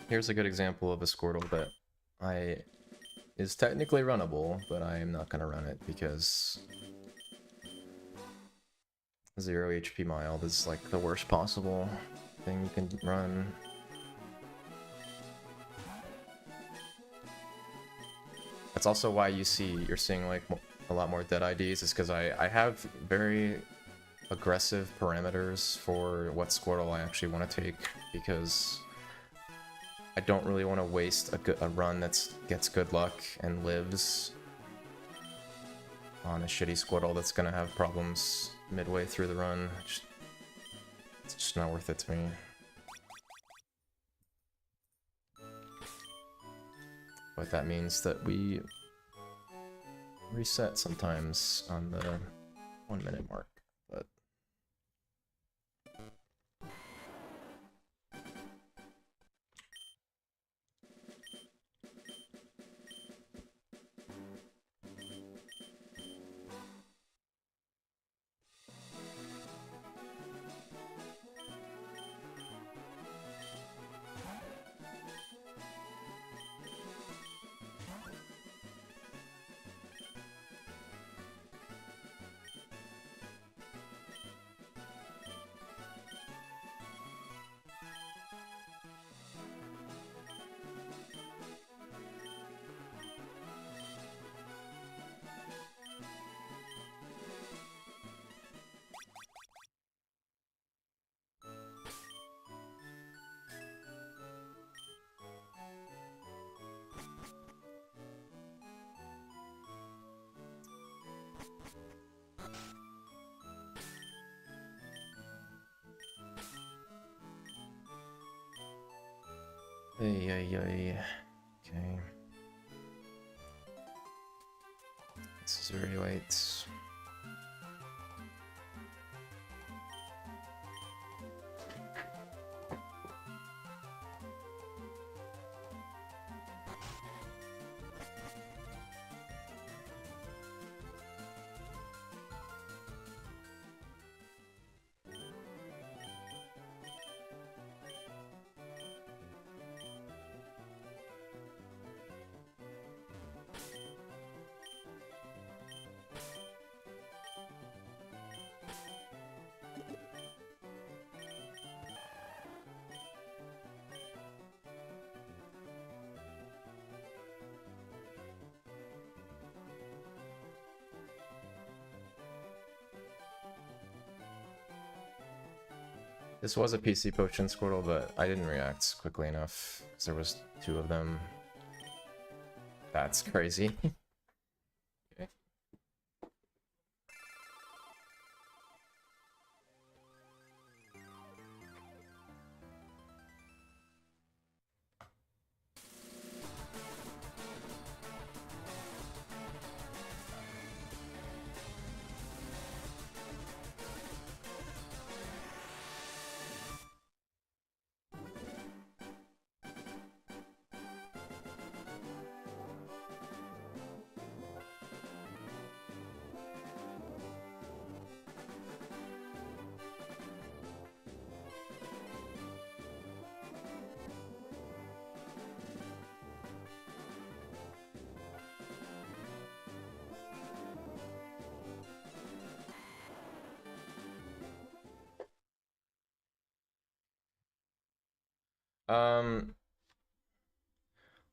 Here's a good example of a Squirtle that is technically runnable, but I am not going to run it because 0 HP mild is like the worst possible thing you can run. That's also why you're seeing like a lot more dead IDs, is because I have very aggressive parameters for what Squirtle I actually want to take, because I don't really want to waste a run that gets good luck and lives on a shitty Squirtle that's gonna have problems midway through the run. It's just not worth it to me. But that means that we reset sometimes on the 1 minute mark, but hey. Okay. This is very late. This was a PC potion Squirtle, but I didn't react quickly enough because there was 2 of them. That's crazy. Okay.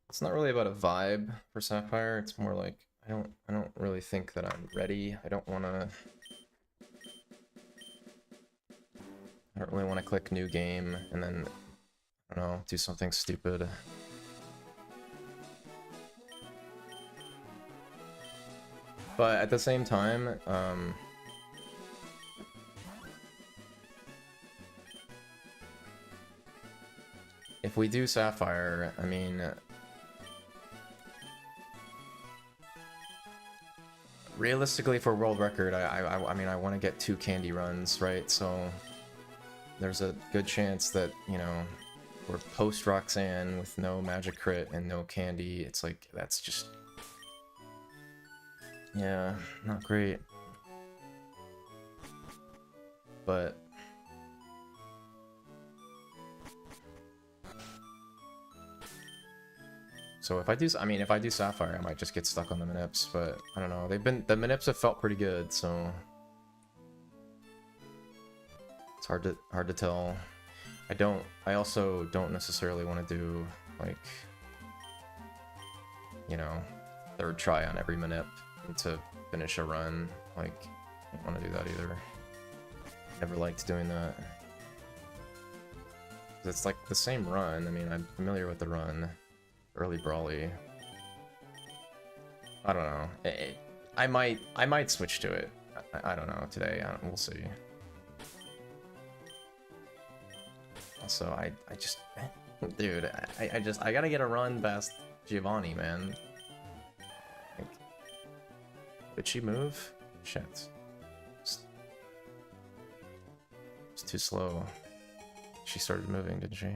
It's not really about a vibe for Sapphire. It's more like I don't really think that I'm ready. I don't really want to click new game and then I don't know, do something stupid. But at the same time, if we do Sapphire, I mean, realistically for world record, I mean, I want to get 2 candy runs, right? So there's a good chance that, you know, we're post Roxanne with no magic crit and no candy. It's like, that's just, yeah, not great. But so if I do Sapphire, I might just get stuck on the Minips, but I don't know. The Minips have felt pretty good, so it's hard to tell. I also don't necessarily want to do, like, you know, 3rd try on every Minip to finish a run. Like, I don't want to do that either. Never liked doing that. It's like the same run. I mean, I'm familiar with the run. Early Brawly. I don't know. I might switch to it. I don't know today. We'll see. Also, I just, dude, I gotta get a run past Giovanni, man. Like, did she move? Shit. too slow. She started moving, didn't she?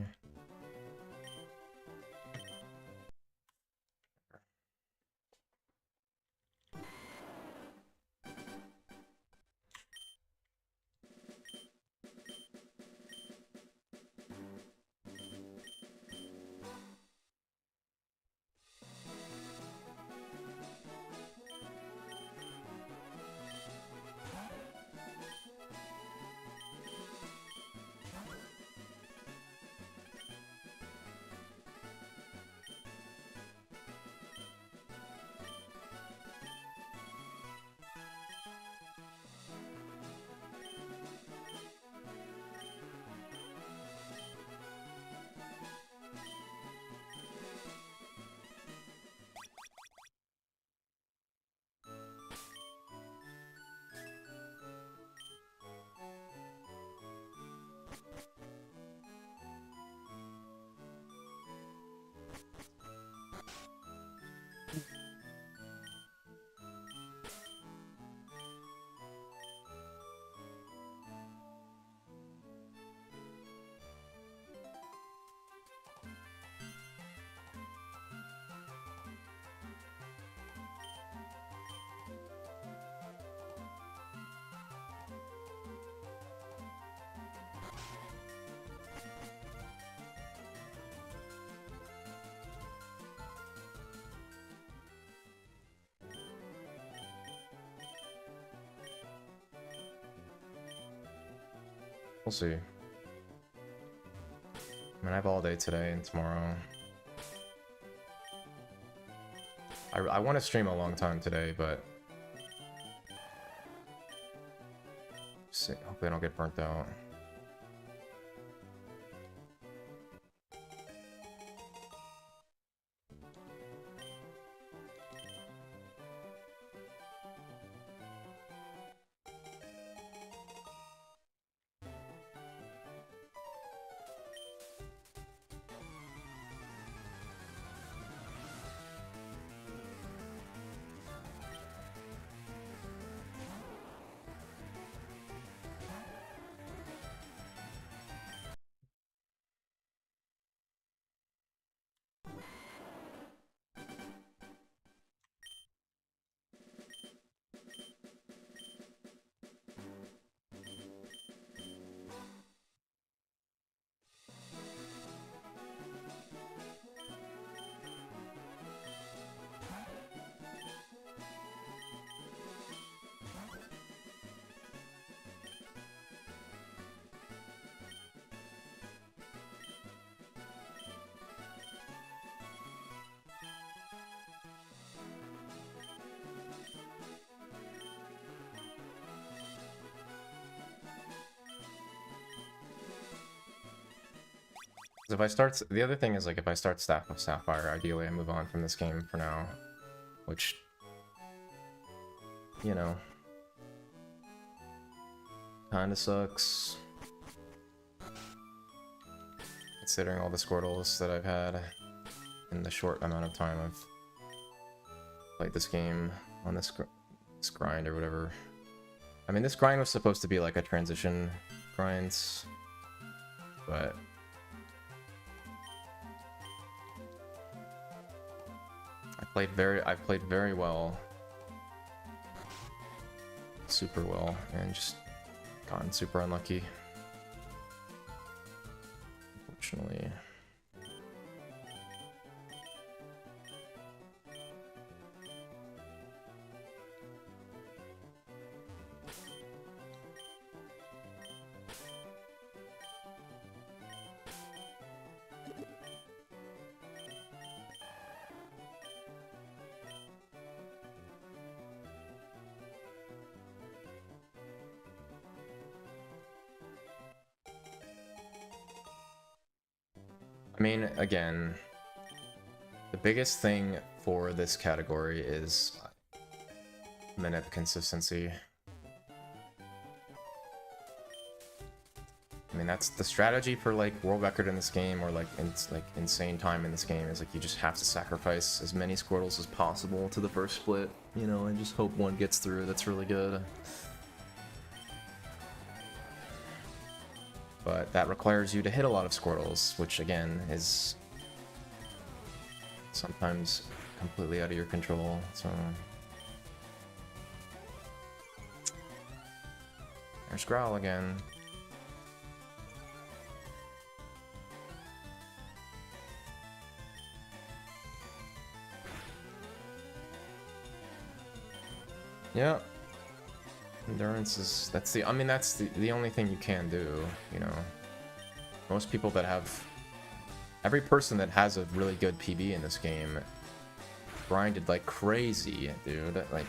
We'll see. I mean, I have all day today and tomorrow. I want to stream a long time today, but hopefully I don't get burnt out. If I start, the other thing is, like, if I start Staff of Sapphire, ideally I move on from this game for now, which, you know, kinda sucks, considering all the Squirtles that I've had in the short amount of time I've played this game on this grind or whatever. I mean, this grind was supposed to be like a transition grind, but I played very well, super well, and just gotten super unlucky, unfortunately. I mean, again, the biggest thing for this category is minute consistency. I mean, that's the strategy for, like, world record in this game, or like insane time in this game, is like you just have to sacrifice as many Squirtles as possible to the first split, you know, and just hope one gets through. That's really good. but that requires you to hit a lot of Squirtles, which again is sometimes completely out of your control. So there's Growl again. Yeah. Endurance is, that's the, I mean, that's the only thing you can do, you know. Most people that have, every person that has a really good PB in this game grinded like crazy, dude. Like,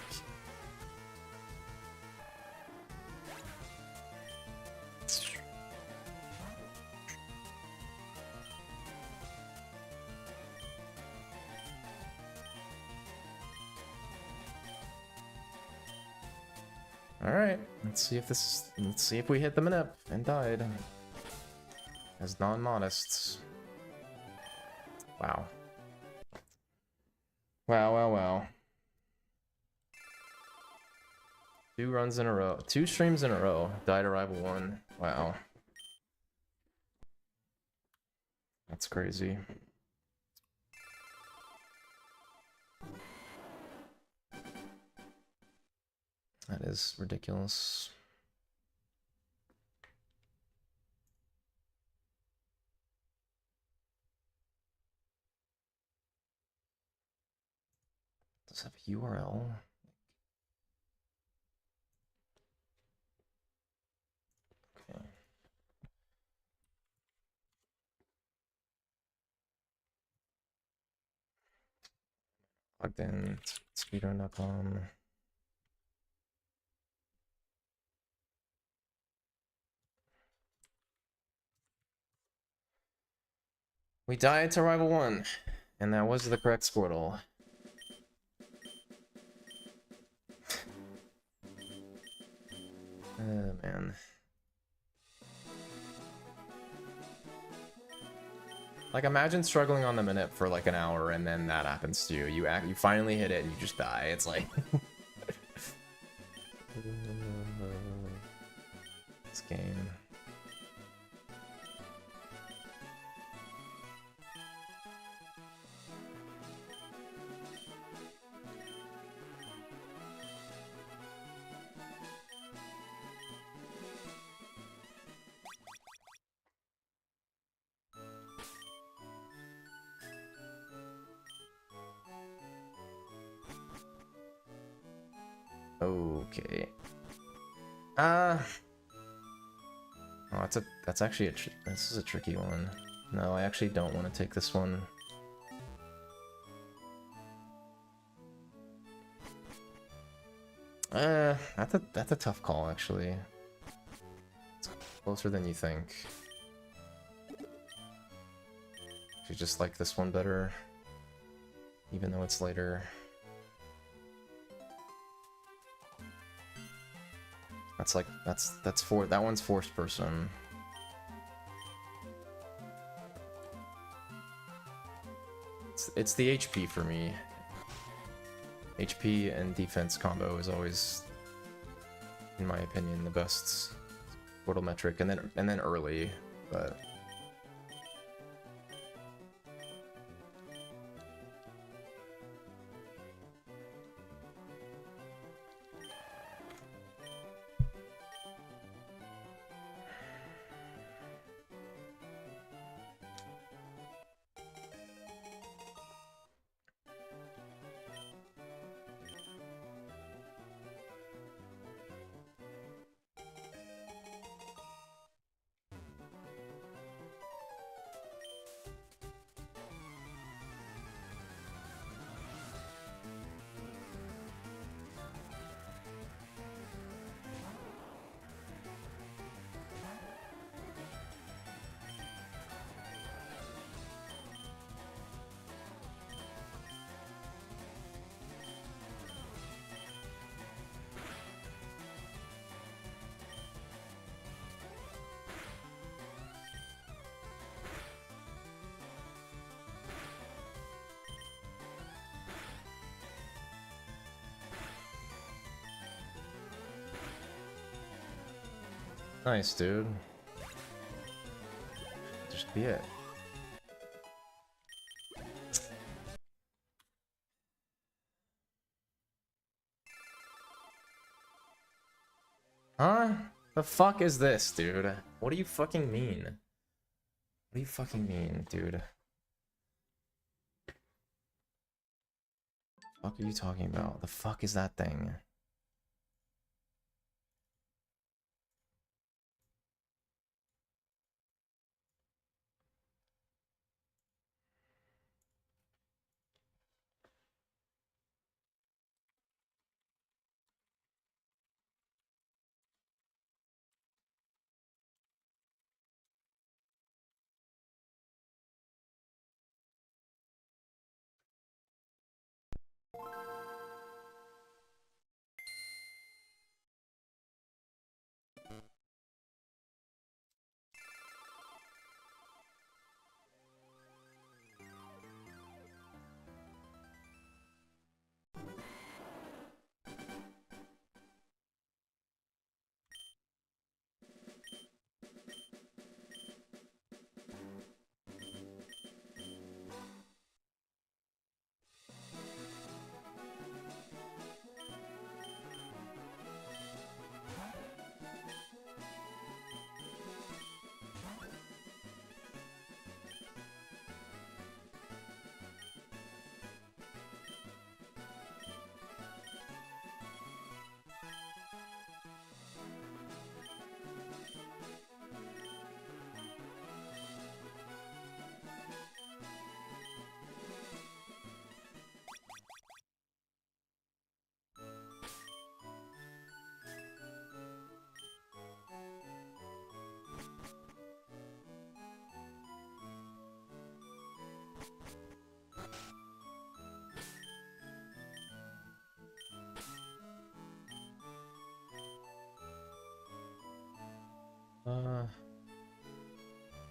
alright, let's see if this, let's see if we hit the minute and died. As non-modists. Wow. Wow, wow, wow. 2 runs in a row. 2 streams in a row. Died at Rival 1. Wow. That's crazy. That is ridiculous. Does it have a URL? Okay. Logged in. Speedrun.com. We died to Rival 1, and that was the correct Squirtle. Oh, man. Like, imagine struggling on the minute for like an hour and then that happens to you. You finally hit it and you just die. It's like... This game. Okay. Oh, that's actually this is a tricky one. No, I actually don't want to take this one. That's a tough call actually. It's closer than you think. You just like this one better, even though it's later. That's like that's for that one's forced person. It's the HP for me. HP and defense combo is always, in my opinion, the best portal metric, and then early, but. Nice, dude. should be it. Huh? The fuck is this, dude? What do you fucking mean? What do you fucking mean, dude? What are you talking about? The fuck is that thing?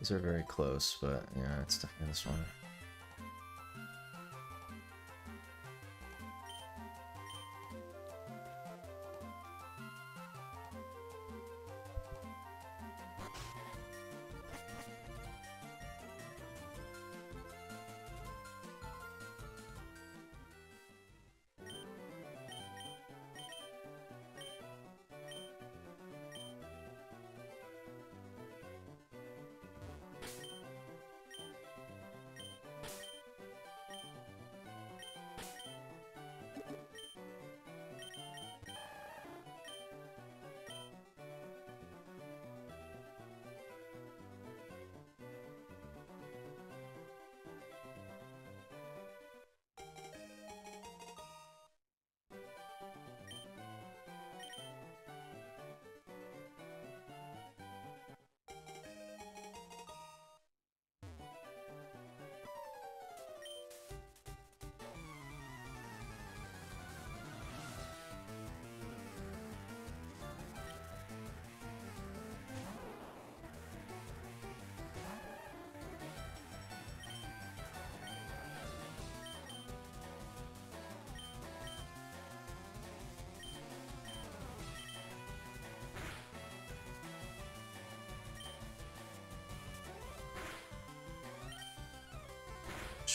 These are very close, but yeah, it's definitely this one.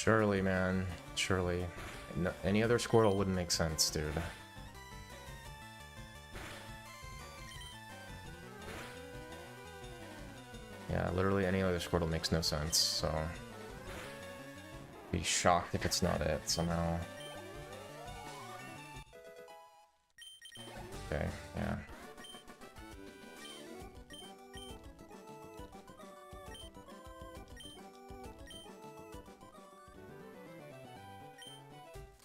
Surely, man. Surely. No, any other Squirtle wouldn't make sense, dude. Yeah, literally any other Squirtle makes no sense, so... Be shocked if it's not it, somehow. Okay, yeah.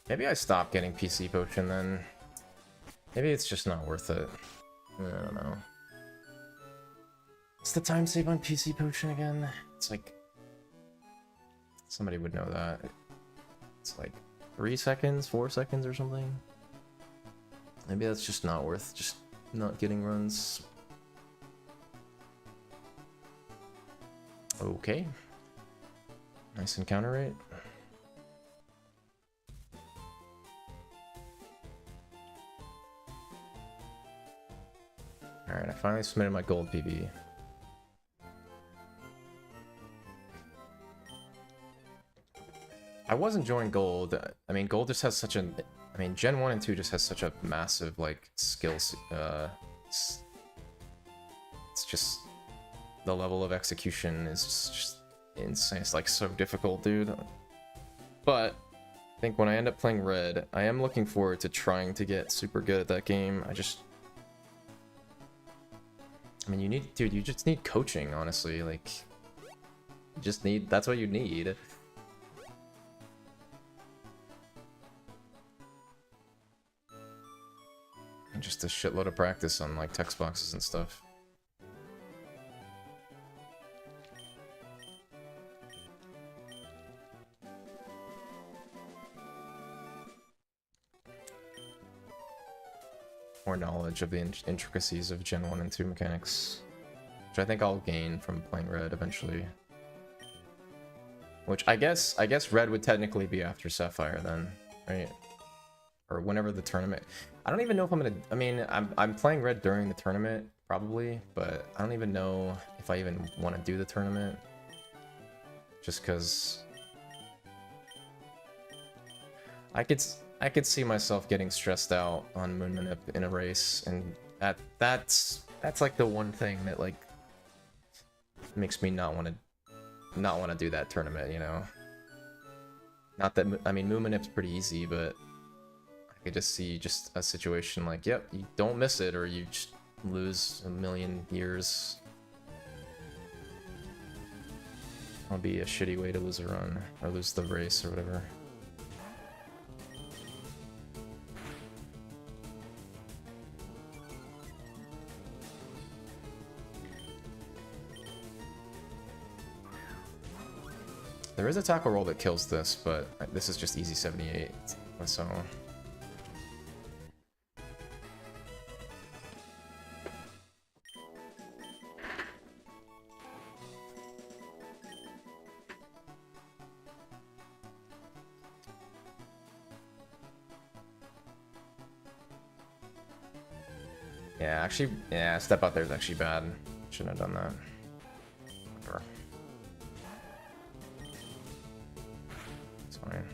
Maybe I stop getting PC Potion then. Maybe it's just not worth it. I don't know. What's the time save on PC Potion again? It's like... Somebody would know that. It's like 3 seconds, 4 seconds or something. Maybe that's just not worth just not getting runs. Okay. Nice encounter rate. Alright, I finally submitted my gold PB. I was enjoying Gold. I mean, Gold just has such a... I mean, Gen 1 and 2 just has such a massive, like, skills... it's just... The level of execution is just insane. It's, like, so difficult, dude. But I think when I end up playing Red, I am looking forward to trying to get super good at that game. I mean, you just need coaching, honestly. Like, you just need... That's what you need. And just a shitload of practice on, like, text boxes and stuff. More knowledge of the intricacies of Gen 1 and 2 mechanics, which I think I'll gain from playing Red eventually. Which I guess Red would technically be after Sapphire then, right? Or whenever the tournament. I don't even know if I'm gonna... I mean, I'm playing Red during the tournament, probably, but I don't even know if I even want to do the tournament. Just because... I could see myself getting stressed out on Moon Manip in a race, and that's like the one thing that, like, makes me not want to do that tournament, you know? Not that... I mean, Moon Manip's pretty easy, but... I could just see just a situation like, yep, you don't miss it or you just lose a million years. That'll be a shitty way to lose a run, or lose the race or whatever. There is a tackle roll that kills this, but this is just easy 78, so... Yeah, actually, yeah, step out there is actually bad. Shouldn't have done that. Whatever. It's fine.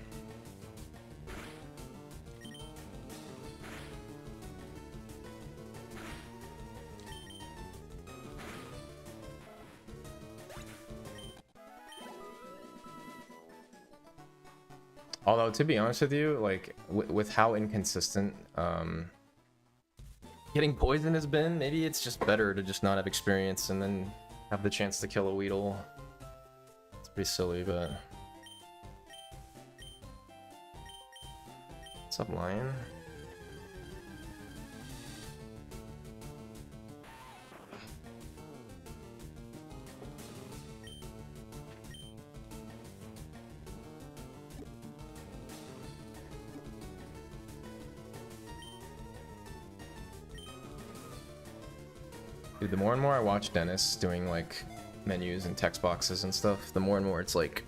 Although, to be honest with you, like, with how inconsistent, getting poison has been, maybe it's just better to just not have experience and then have the chance to kill a Weedle. It's pretty silly, but... What's up, Lion? Dude, the more and more I watch Dennis doing, like, menus and text boxes and stuff, the more and more it's like...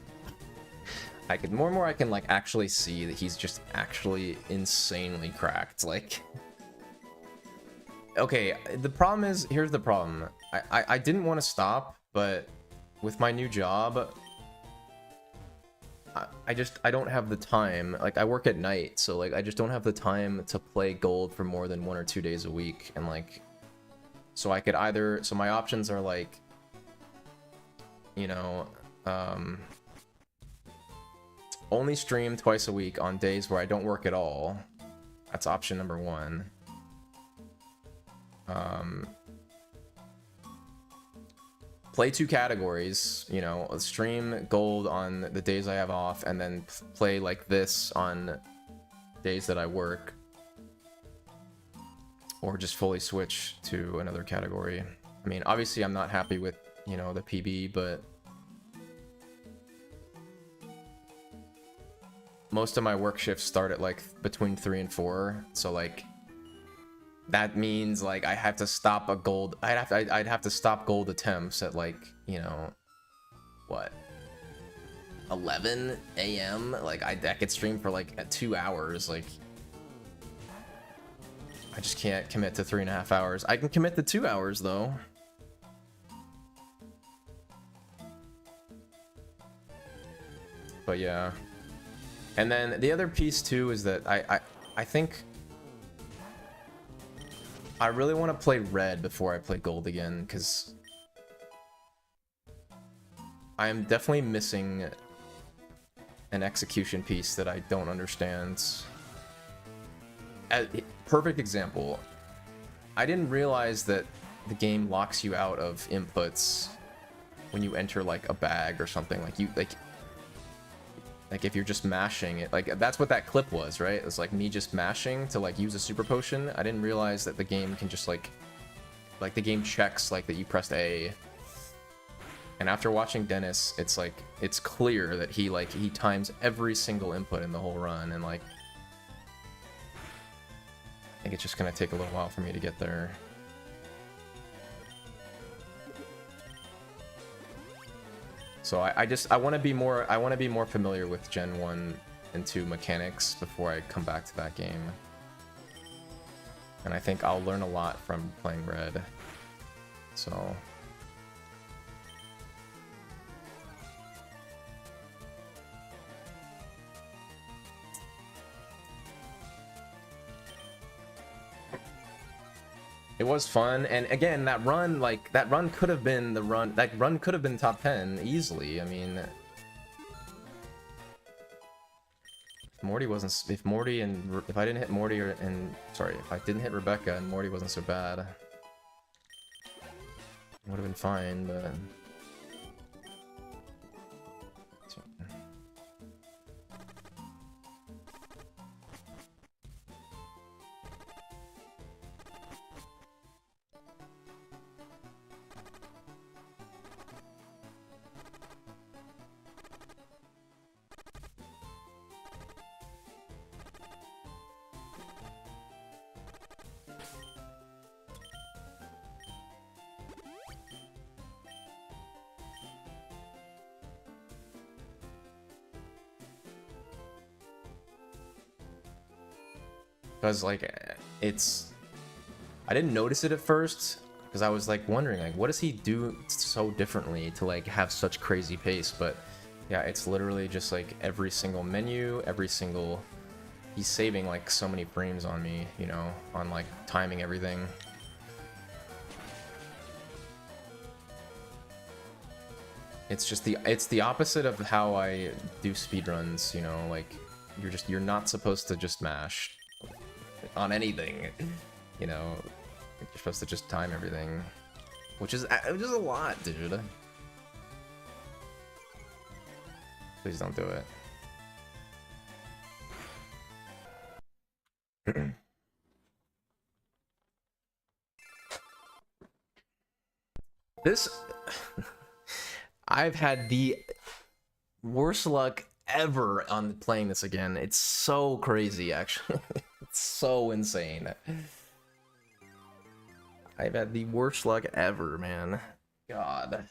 more and more I can, like, actually see that he's just actually insanely cracked, like... Okay, the problem is... Here's the problem. I didn't want to stop, but with my new job... I don't have the time. Like, I work at night, so, like, I just don't have the time to play Gold for more than 1 or 2 days a week, and, like... So I could either... So my options are, like... You know... only stream twice a week on days where I don't work at all. That's option number 1. Play 2 categories, you know, stream Gold on the days I have off, and then play like this on days that I work. Or just fully switch to another category. I mean, obviously I'm not happy with, you know, the PB, but... Most of my work shifts start at, like, between 3 and 4, so, like... That means, like, I have to stop a Gold... I'd have to stop Gold attempts at, like, you know... What? 11 a.m.? Like, I could stream for, like, 2 hours, like... I just can't commit to 3.5 hours. I can commit to 2 hours, though. But yeah. And then the other piece too is that I think I really want to play red before I play gold again, because I am definitely missing an execution piece that I don't understand. Perfect example. I didn't realize that the game locks you out of inputs when you enter like a bag or something. Like if you're just mashing it, like that's what that clip was, right? It was like me just mashing to like use a super potion. I didn't realize that the game can just like the game checks like that you pressed A. And after watching Dennis, it's like it's clear that he times every single input in the whole run, and like I think it's just gonna take a little while for me to get there. So I want to be more familiar with Gen 1 and 2 mechanics before I come back to that game. And I think I'll learn a lot from playing Red. So it was fun, and again, that run could have been the run. That run could have been top 10 easily. I mean, if I didn't hit Morty if I didn't hit Rebecca and Morty wasn't so bad, it would have been fine. But because like I didn't notice it at first because I was like wondering like what does he do so differently to like have such crazy pace, but yeah, it's literally just like every single menu, he's saving like so many frames on me, you know, on like timing everything. It's just it's the opposite of how I do speedruns, you know, like you're not supposed to just mash on anything, you know, you're supposed to just time everything, which is a lot, dude. Please don't do it. This I've had the worst luck ever on playing this again. It's so crazy, actually. It's so insane. I've had the worst luck ever, man. God.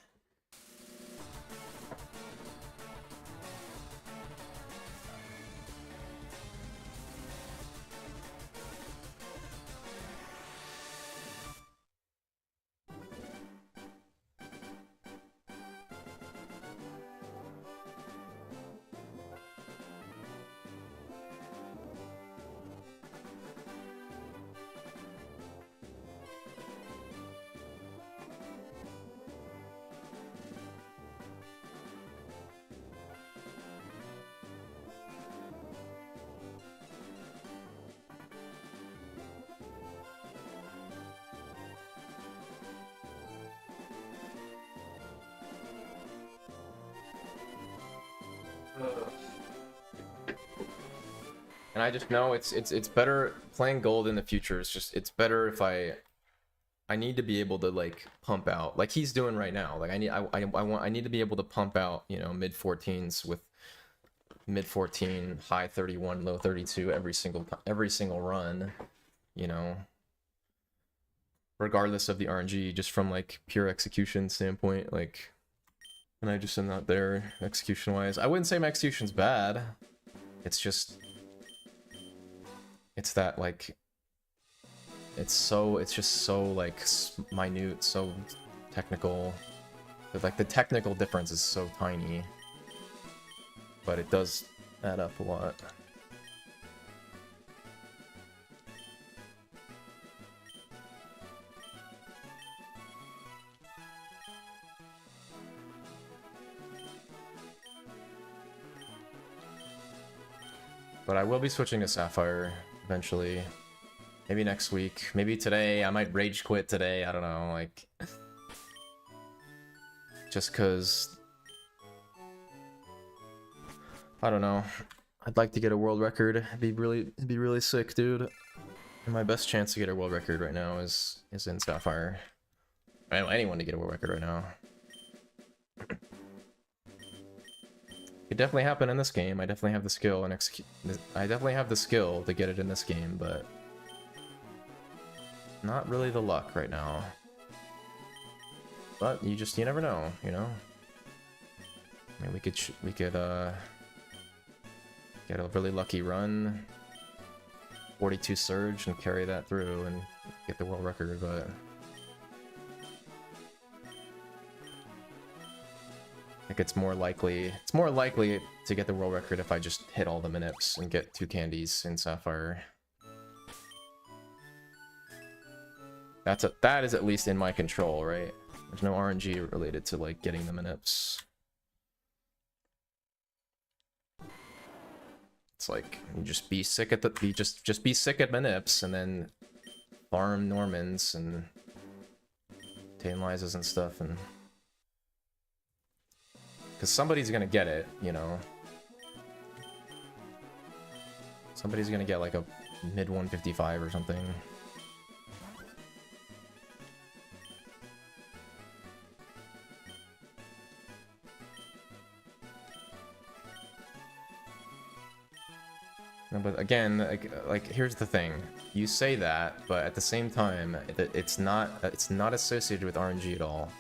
And I just know it's better playing gold in the future. It's better if I need to be able to like pump out like he's doing right now. Like I need to be able to pump out, you know, mid 14s with mid 14, high 31, low 32 every single run, you know, regardless of the RNG, just from like pure execution standpoint. Like, and I just am not there execution wise. I wouldn't say my execution's bad. It's just it's that like it's just so like minute, so technical. But like the technical difference is so tiny, but it does add up a lot. But I will be switching to Sapphire eventually. Maybe next week. Maybe today. I might rage quit today. I don't know. Like, just cause I don't know. I'd like to get a world record. It'd be really sick, dude. And my best chance to get a world record right now is in Sapphire. I don't want anyone to get a world record right now. Could definitely happen in this game. I definitely have the skill and execute. I definitely have the skill to get it in this game, but not really the luck right now. But you never know, you know. I mean, we could get a really lucky run, 42 surge, and carry that through and get the world record, but I think it's more likely to get the world record if I just hit all the minips and get 2 candies in Sapphire. That is at least in my control, right? There's no RNG related to like getting the minips. It's like you just be sick at just be sick at minips and then farm Normans and Tame Lises and stuff, and because somebody's gonna get it, you know. Somebody's gonna get like a mid 155 or something. No, but again, like here's the thing. You say that, but at the same time, it's not associated with RNG at all.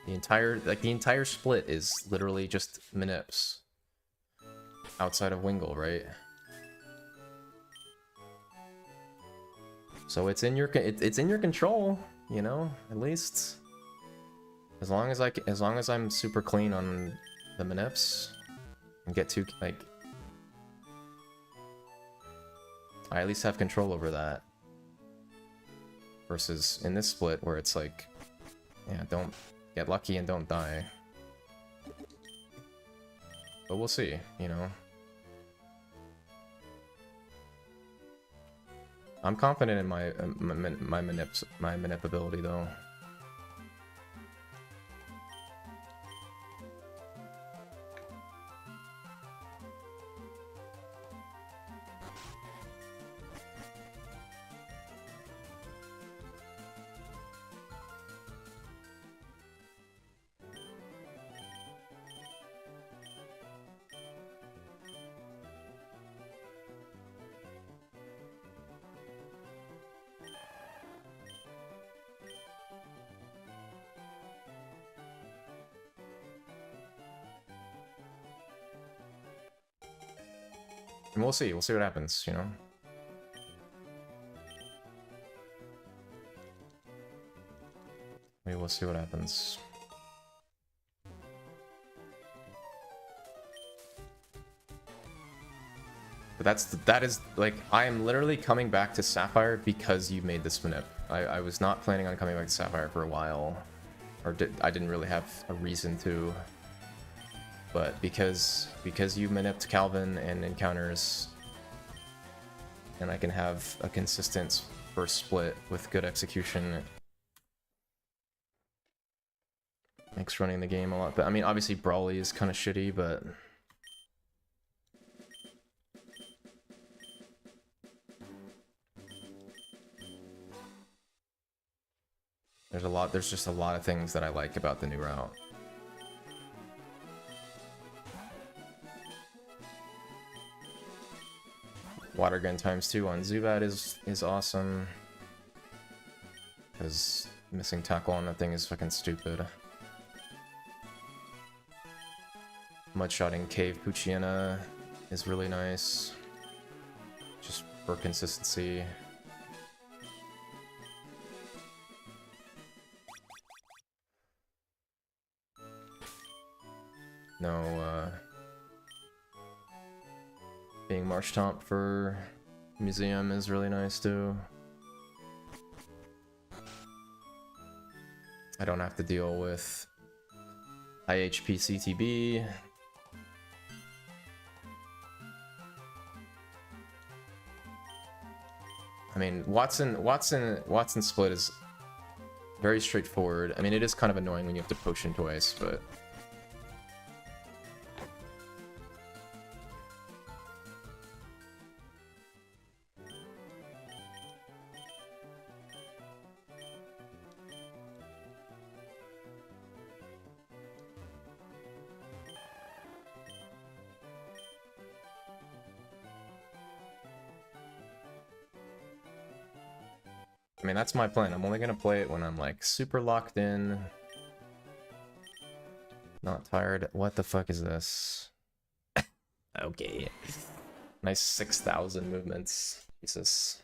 The entire split is literally just minips outside of Wingle, right? So it's in your control, you know, at least as long as I'm super clean on the minips and get to like I at least have control over that. Versus in this split where it's like, yeah, don't get lucky and don't die. But we'll see, you know. I'm confident in my manip ability though. And we'll see what happens, you know? We will see what happens. But that is, like, I am literally coming back to Sapphire because you made this manip. I was not planning on coming back to Sapphire for a while. I didn't really have a reason to. But because you manipped Calvin and encounters, and I can have a consistent first split with good execution, makes running the game a lot. But I mean, obviously Brawly is kind of shitty, but there's just a lot of things that I like about the new route. Water gun ×2 on Zubat is awesome. Because missing tackle on that thing is fucking stupid. Mudshotting Cave Poochyena is really nice. Just for consistency. Being Marshtomp for museum is really nice too. I don't have to deal with IHP CTB. I mean, Watson split is very straightforward. I mean, it is kind of annoying when you have to potion twice, but I mean, that's my plan. I'm only gonna play it when I'm like super locked in. Not tired. What the fuck is this? Okay. Nice 6,000 movements. Jesus.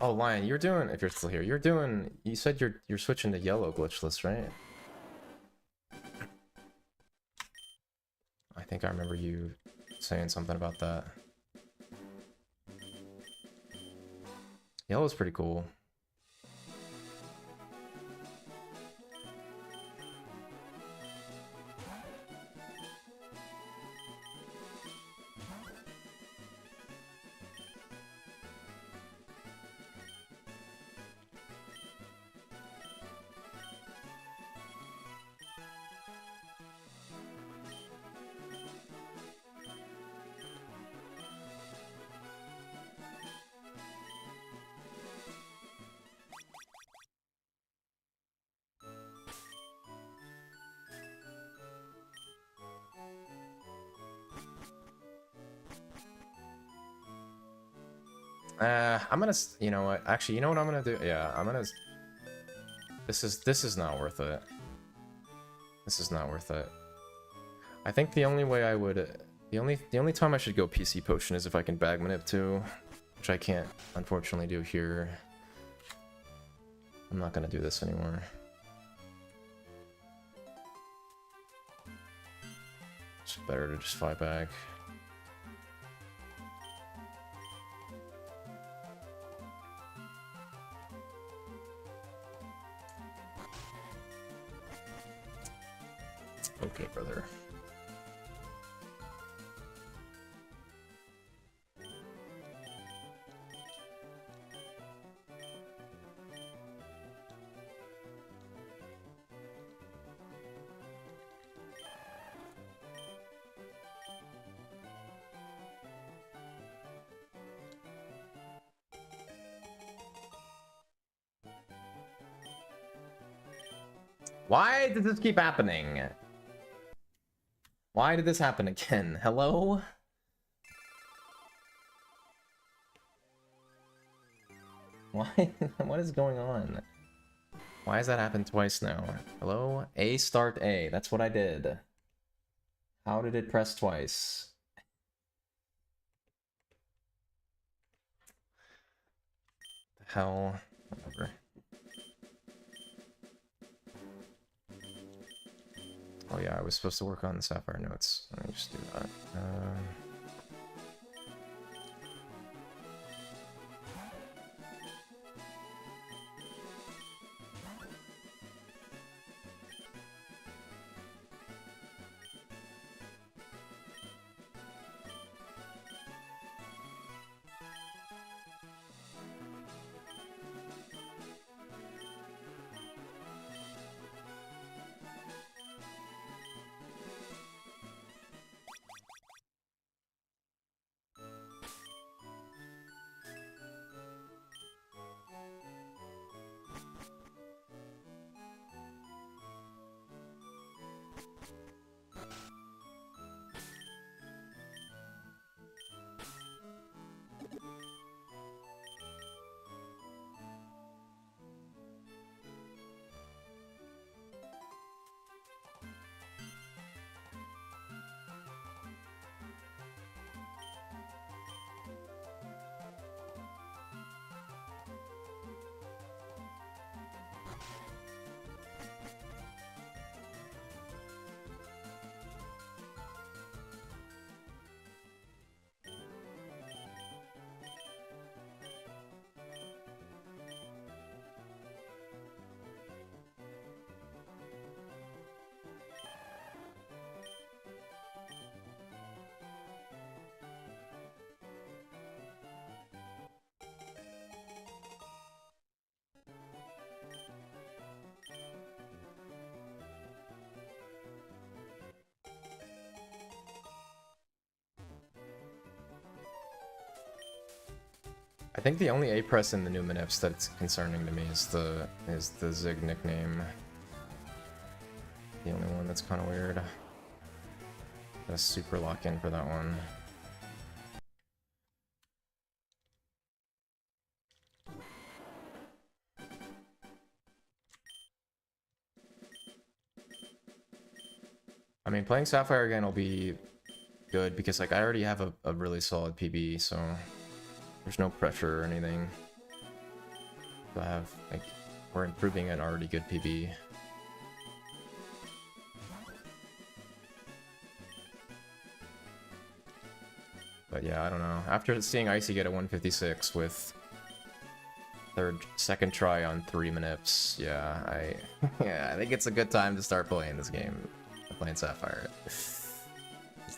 Oh, Lion, you're doing, if you're still here, you said you're switching to yellow glitchless, right? I think I remember you saying something about that. Yellow's pretty cool. I'm gonna, you know what? Actually, you know what I'm gonna do? Yeah, I'm gonna. This is not worth it. This is not worth it. I think the only way I would, the only time I should go PC potion is if I can bag manip too, which I can't unfortunately do here. I'm not gonna do this anymore. It's better to just fight back. Okay, brother. Why did this keep happening? Why did this happen again? Hello? Why? What is going on? Why has that happened twice now? Hello? A start A. That's what I did. How did it press twice? The hell? Whatever. Oh yeah, I was supposed to work on the Sapphire notes. Let me just do that. I think the only A press in the new manips that's concerning to me is the Zig nickname. The only one that's kind of weird. Gotta super lock in for that one. I mean, playing Sapphire again will be good because like I already have a really solid PB, so there's no pressure or anything. So I have like we're improving an already good PB. But yeah, I don't know. After seeing Icy get a 156 with second try on 3 manips, yeah, I think it's a good time to start playing this game. Playing Sapphire.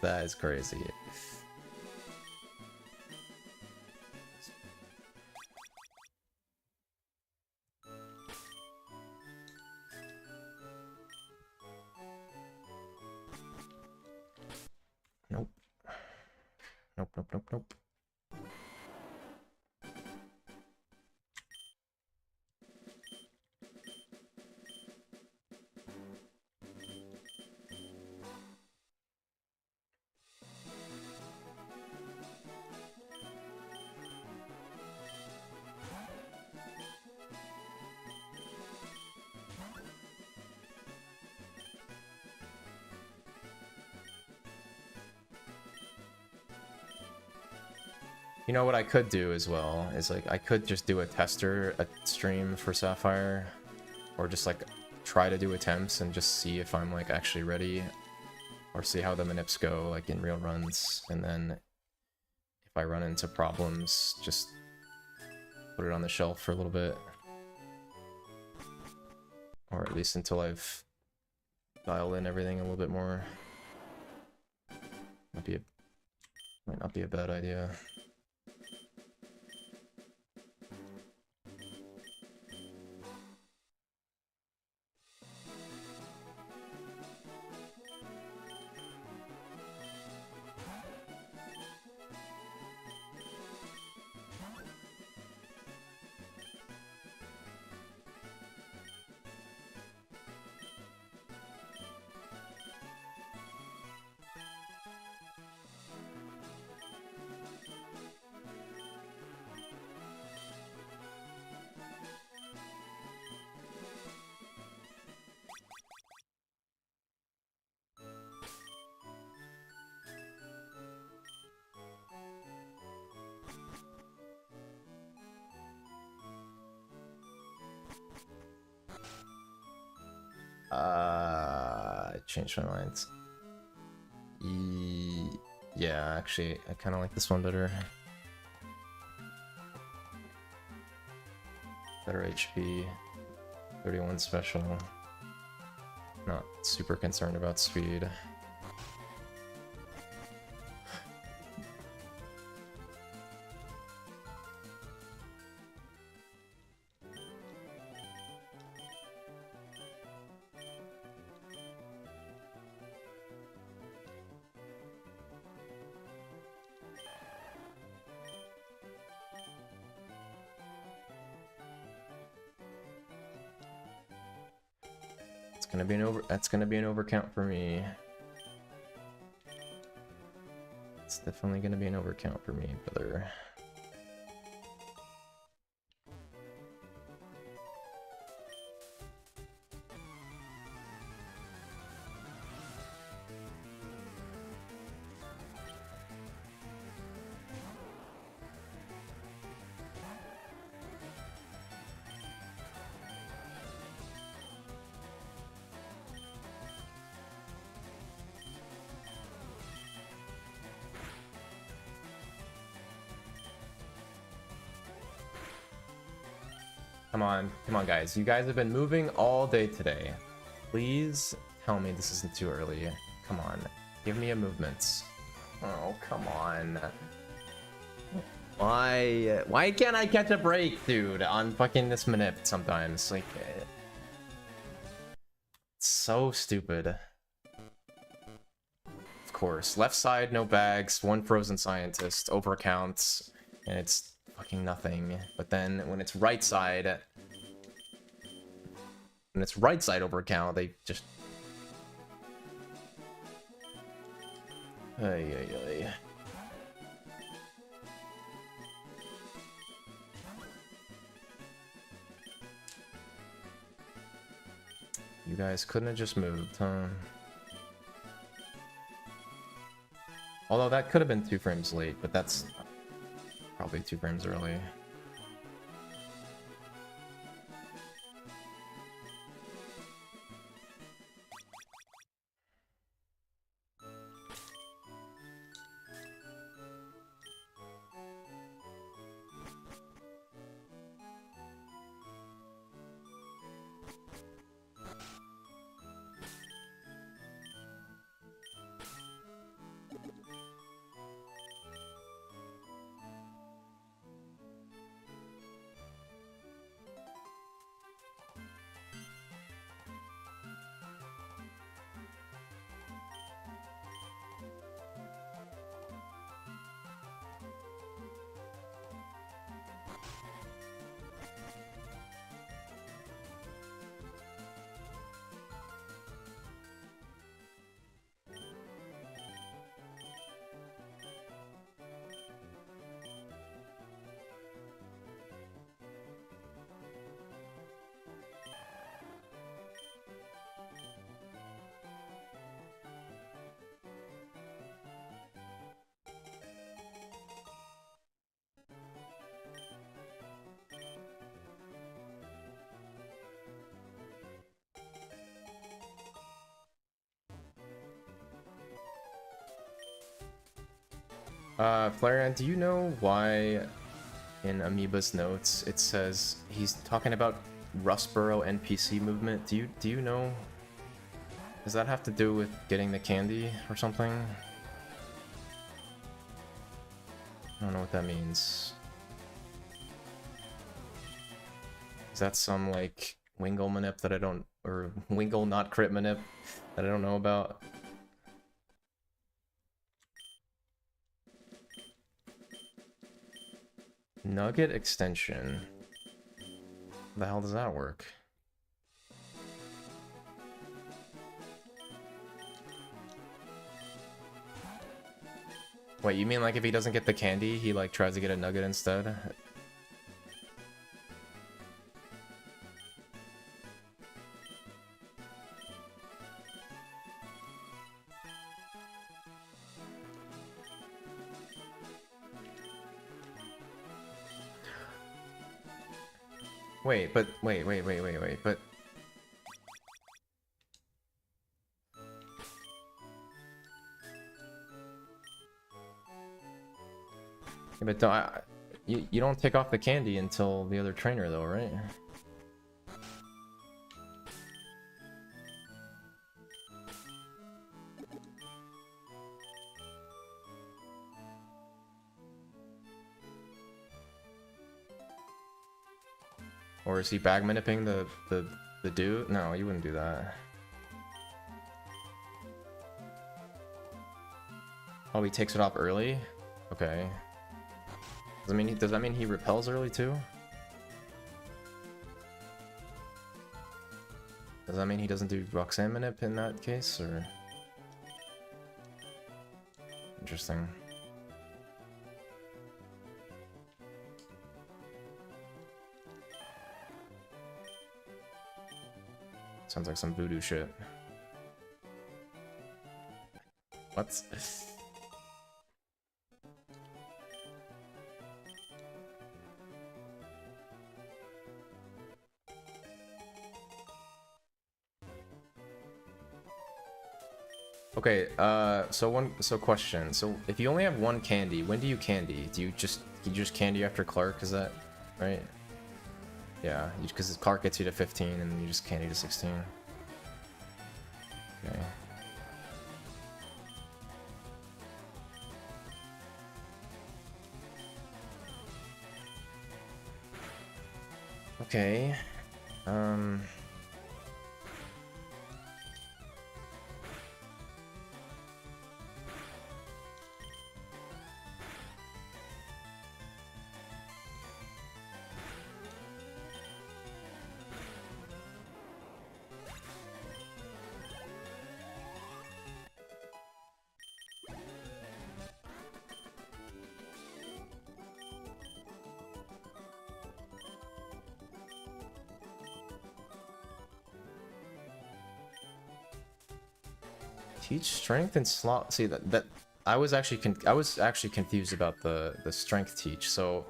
That is crazy. Nope. Nope, nope, nope, nope. You know what I could do as well is like I could just do a stream for Sapphire, or just like try to do attempts and just see if I'm like actually ready, or see how the manips go like in real runs, and then if I run into problems, just put it on the shelf for a little bit, or at least until I've dialed in everything a little bit more. Might not be a bad idea. I changed my mind. Yeah, actually, I kind of like this one better. Better HP, 31 special. Not super concerned about speed. That's gonna be an overcount for me. It's definitely gonna be an overcount for me, brother. Come on, guys. You guys have been moving all day today. Please tell me this isn't too early. Come on. Give me a movement. Oh, come on. Why can't I catch a break, dude, on fucking this manip sometimes? Like, it's so stupid. Of course. Left side, no bags, 1 frozen scientist, overcounts, and it's fucking nothing. But then when it's right side overcount, they just... Ay, ay, ay. You guys couldn't have just moved, huh? Although that could have been 2 frames late, but that's probably 2 frames early. Flareon, do you know why in Amoeba's notes it says he's talking about Rustboro NPC movement? Do you know? Does that have to do with getting the candy or something? I don't know what that means. Is that some like Wingle manip that I don't, or Wingle not crit manip that I don't know about? Nugget extension. How the hell does that work? Wait, you mean like if he doesn't get the candy, he like tries to get a nugget instead? Wait, but wait, but yeah, but you don't take off the candy until the other trainer though, right? Or is he bag maniping the dude? No, you wouldn't do that. Oh, he takes it off early? Okay. Does that mean he repels early too? Does that mean he doesn't do Roxanne manip in that case, or? Interesting. Sounds like some voodoo shit. What? Okay, so question. So if you only have one candy, when do you candy? Do you just candy after Clark, is that right? Yeah, because Clark gets you to 15 and you just candy to 16. Okay. Okay. Teach strength and slot. See that I was actually confused about the strength teach. So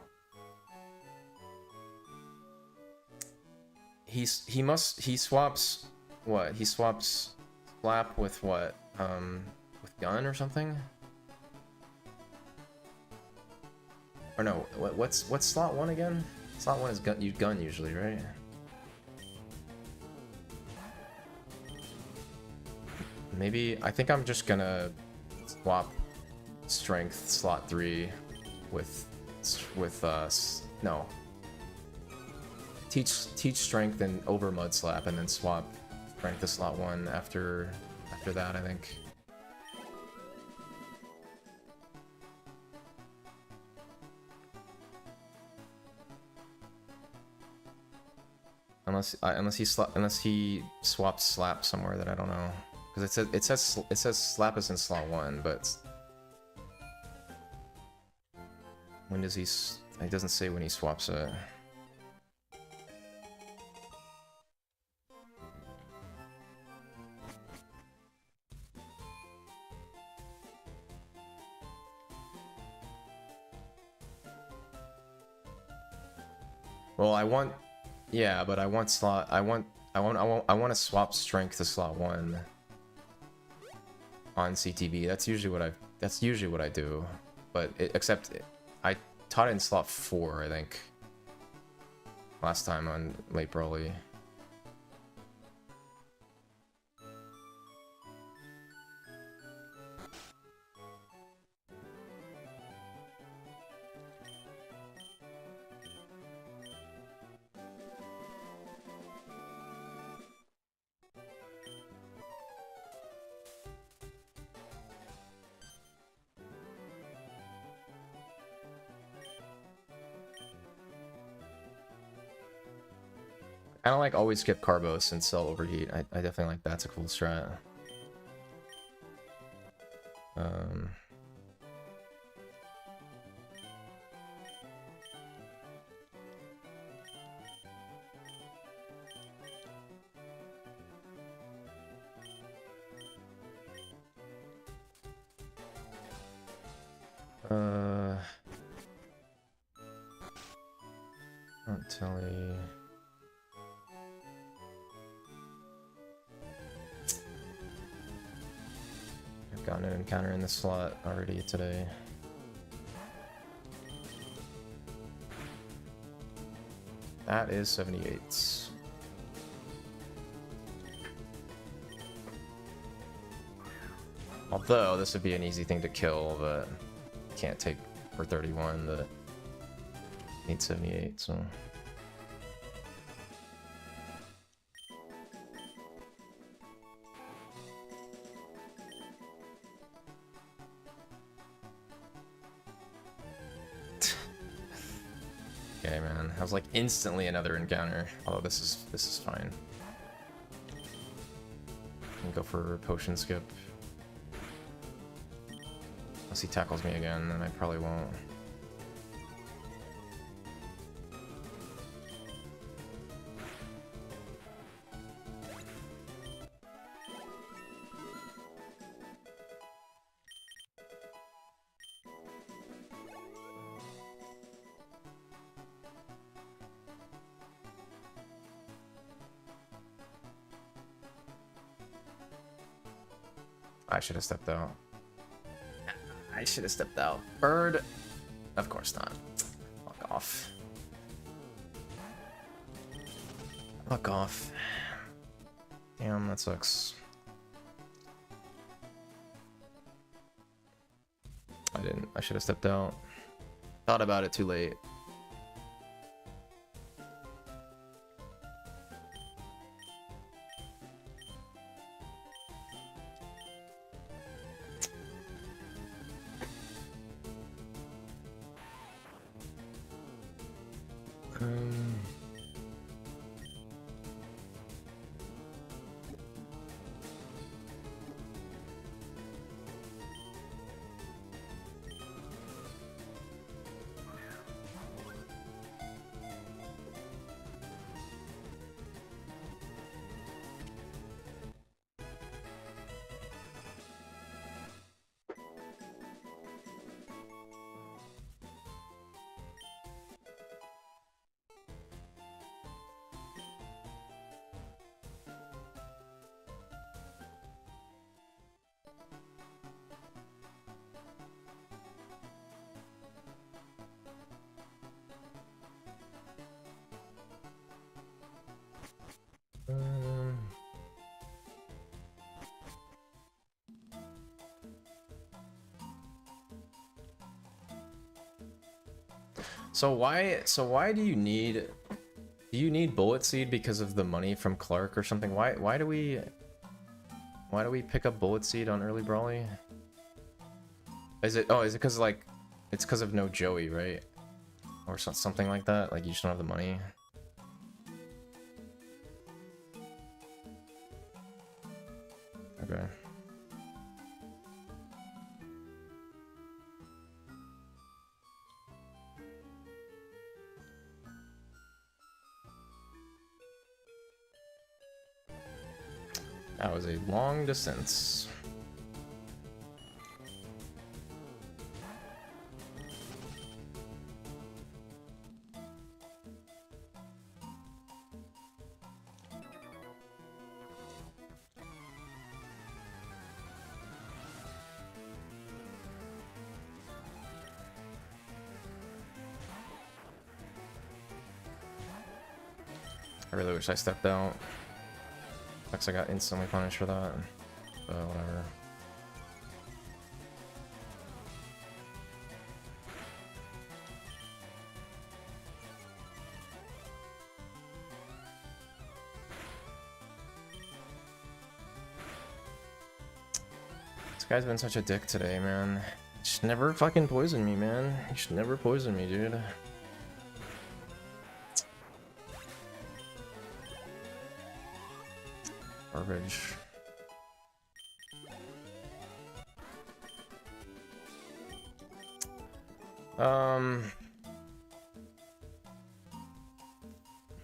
he swaps what? He swaps slap with what? With gun or something? Or no, what's slot 1 again? Slot 1 is gun usually, right? Maybe I think I'm just gonna swap strength slot 3 with no. Teach strength and over mud slap and then swap strength to slot 1 after that, I think. Unless he swaps slap somewhere that I don't know, because it says slap is in slot 1, but when does he? It doesn't say when he swaps it. Well, yeah, but I want to swap strength to slot 1 on CTB. That's usually what I do. But except I taught it in slot 4, I think. Last time on late Broly. I don't like always skip Carbos and sell overheat. I definitely like that's a cool strat. Don't tell me. I've gotten an encounter in the slot already today. That is 78. Although this would be an easy thing to kill, but can't take for 31 that needs 78, so. Okay, man. I was like instantly another encounter. Although this is fine. I'll go for potion skip. Unless he tackles me again, then I probably won't. I should have stepped out. I should have stepped out. Bird? Of course not. Fuck off. Fuck off. Damn, that sucks. I didn't. I should have stepped out. Thought about it too late. So why do you need bullet seed because of the money from Clark or something? Why do we pick up bullet seed on early brawly? Is it because like it's because of no Joey, right? Or something like that? Like you just don't have the money? Okay. That was a long distance. I really wish I stepped out. Looks like I got instantly punished for that. But whatever. This guy's been such a dick today, man. You should never fucking poison me, man. You should never poison me, dude. Garbage.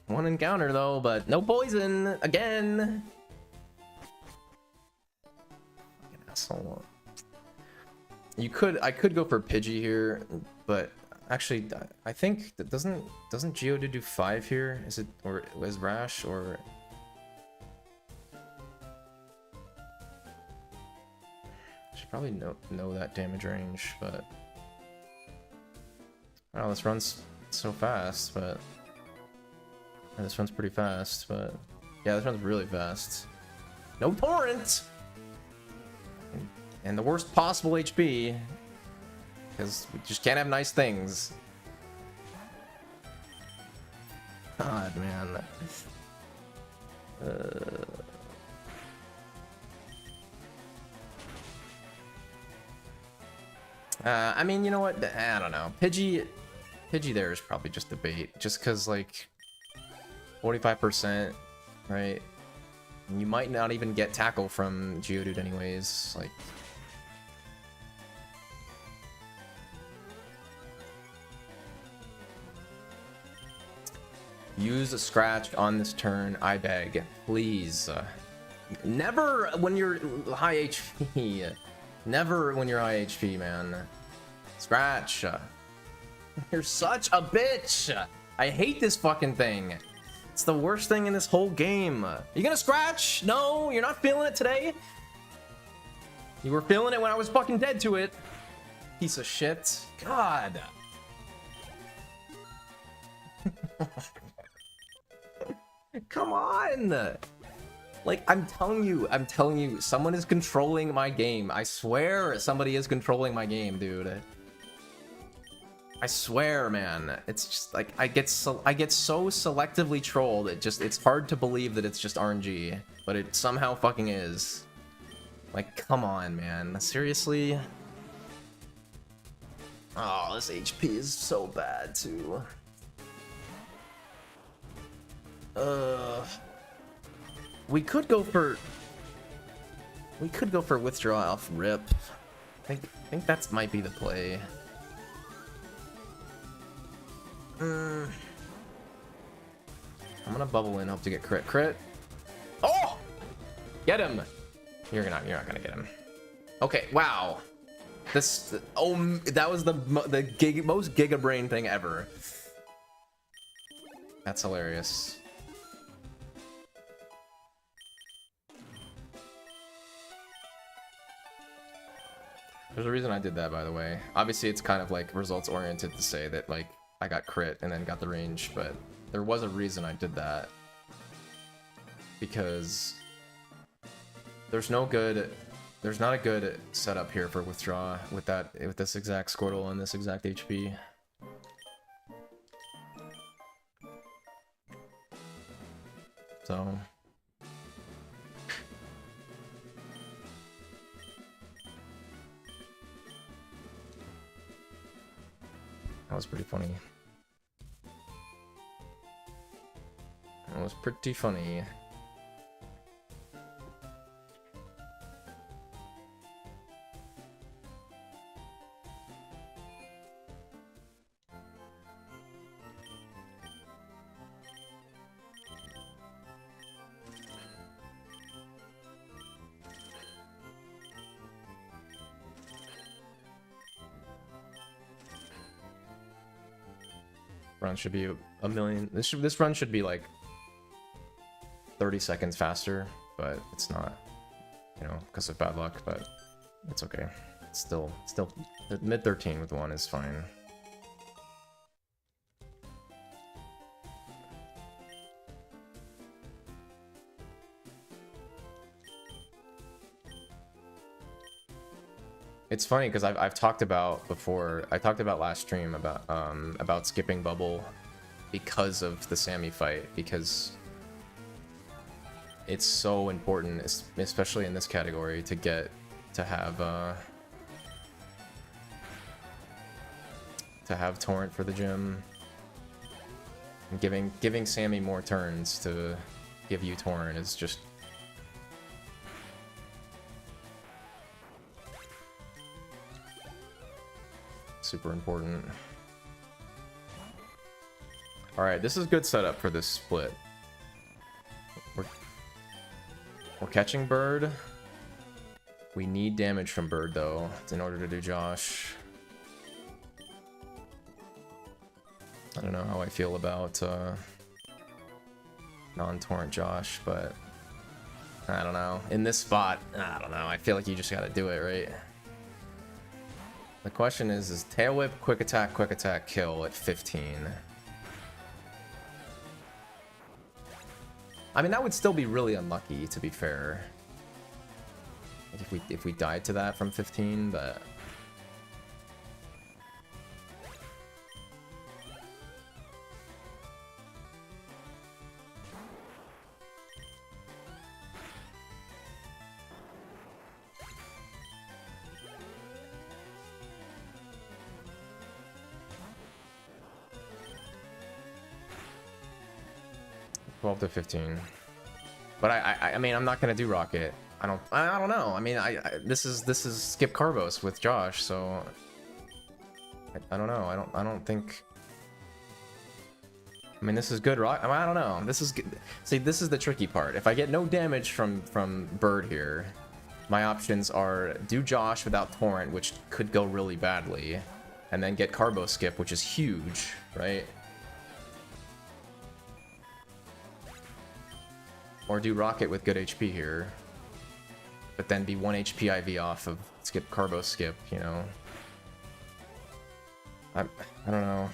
One encounter though, but no poison again. Fucking asshole. I could go for Pidgey here, but actually I think that doesn't Geodude do 5 here? Is it, or is Rash, or should probably know that damage range, but wow, this runs so fast, but or this runs pretty fast, but yeah, this runs really fast. No torrent, and the worst possible HP, because we just can't have nice things. God, man. I mean, you know what? I don't know. Pidgey there is probably just the bait, just because like 45%, right? You might not even get tackle from Geodude anyways. Like, use a scratch on this turn, I beg, please. Never when you're high HP. Never when you're high HP, man. Scratch. You're such a bitch. I hate this fucking thing. It's the worst thing in this whole game. You gonna scratch? No, you're not feeling it today. You were feeling it when I was fucking dead to it. Piece of shit. God. Come on. Like, I'm telling you, someone is controlling my game. I swear somebody is controlling my game, dude. I swear, man. It's just like I get so selectively trolled. It's hard to believe that it's just RNG, but it somehow fucking is. Like, come on, man. Seriously? Oh, this HP is so bad too. We could go for withdraw off rip. I think that might be the play. I'm gonna bubble in, hope to get crit. Oh! Get him! You're not gonna get him. Okay, wow. That was the most Giga Brain thing ever. That's hilarious. There's a reason I did that, by the way. Obviously, it's kind of like results oriented to say that like I got crit and then got the range, but there was a reason I did that. Because there's not a good setup here for withdraw with this exact Squirtle and this exact HP. So that was pretty funny. That was pretty funny. Run should be a million. This run should be like 30 seconds faster, but it's not, you know, because of bad luck. But it's okay. It's still mid 13 with one is fine. It's funny because I've talked about before. I talked about last stream about skipping bubble because of the Sammy fight, because it's so important, especially in this category, to have Torrent for the gym. And giving Sammy more turns to give you Torrent is just super important. Alright, this is good setup for this split. We're catching Bird. We need damage from Bird, though, in order to do Josh. I don't know how I feel about non-Torrent Josh, but I don't know. In this spot, I don't know. I feel like you just gotta do it, right? The question is Tail Whip, quick attack, kill at 15. I mean, that would still be really unlucky, to be fair. Like if we died to that from 15, but 12 to 15. But I mean, I'm not gonna do Rocket. I don't know. I mean, this is skip Carbos with Josh, so I don't know. I don't think. I mean, this is good rock. I don't know. This is good. See, this is the tricky part. If I get no damage from Bird here, my options are do Josh without Torrent, which could go really badly, and then get Carbo skip, which is huge, right? Or do Rocket with good HP here, but then be 1 HP IV off of skip Carbo skip, you know? I don't know.